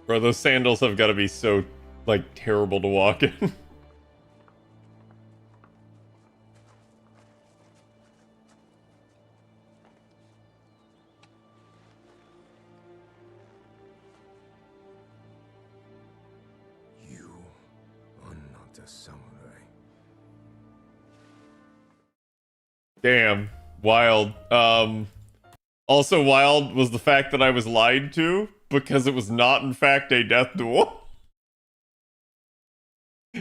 Bro, those sandals have got to be so, like, terrible to walk in. You are not a samurai. Damn. Wild. Also wild was the fact that I was lied to because it was not, in fact, a death duel.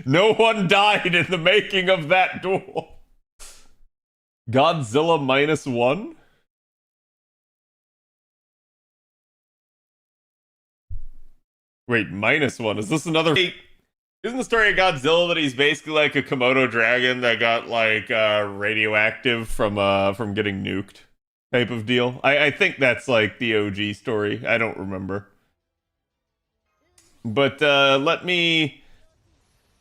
No one died in the making of that duel. Godzilla -1? Wait, -1? Is this another... Wait, isn't the story of Godzilla that he's basically like a Komodo dragon that got, like, radioactive from getting nuked? Type of deal. I think that's like the OG story. I don't remember. But let me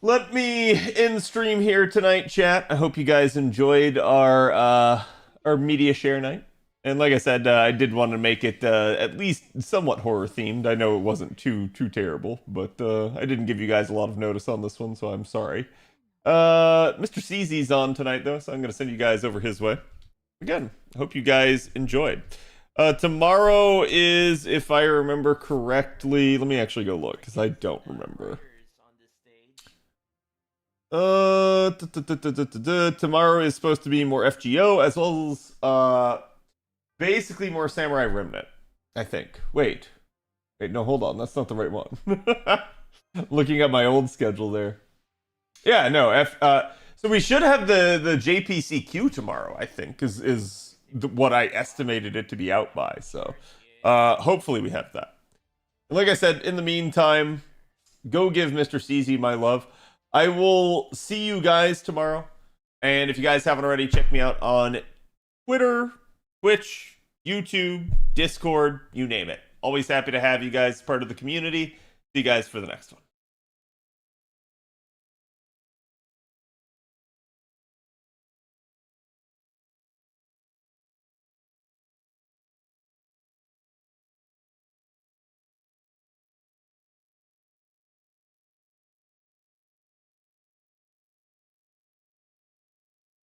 end stream here tonight, chat. I hope you guys enjoyed our media share night. And like I said, I did want to make it at least somewhat horror themed. I know it wasn't too terrible, but I didn't give you guys a lot of notice on this one, so I'm sorry. Mr. CZ's on tonight though, so I'm gonna send you guys over his way. Again, I hope you guys enjoyed. Tomorrow is, if I remember correctly, let me actually go look, because I don't remember. Tomorrow is supposed to be more FGO, as well as, basically more Samurai Remnant, I think. Wait, no, hold on, that's not the right one. Looking at my old schedule there. Yeah, no, so we should have the JPCQ tomorrow, I think, is what I estimated it to be out by. So hopefully we have that. And like I said, in the meantime, go give Mr. CZ my love. I will see you guys tomorrow. And if you guys haven't already, check me out on Twitter, Twitch, YouTube, Discord, you name it. Always happy to have you guys part of the community. See you guys for the next one.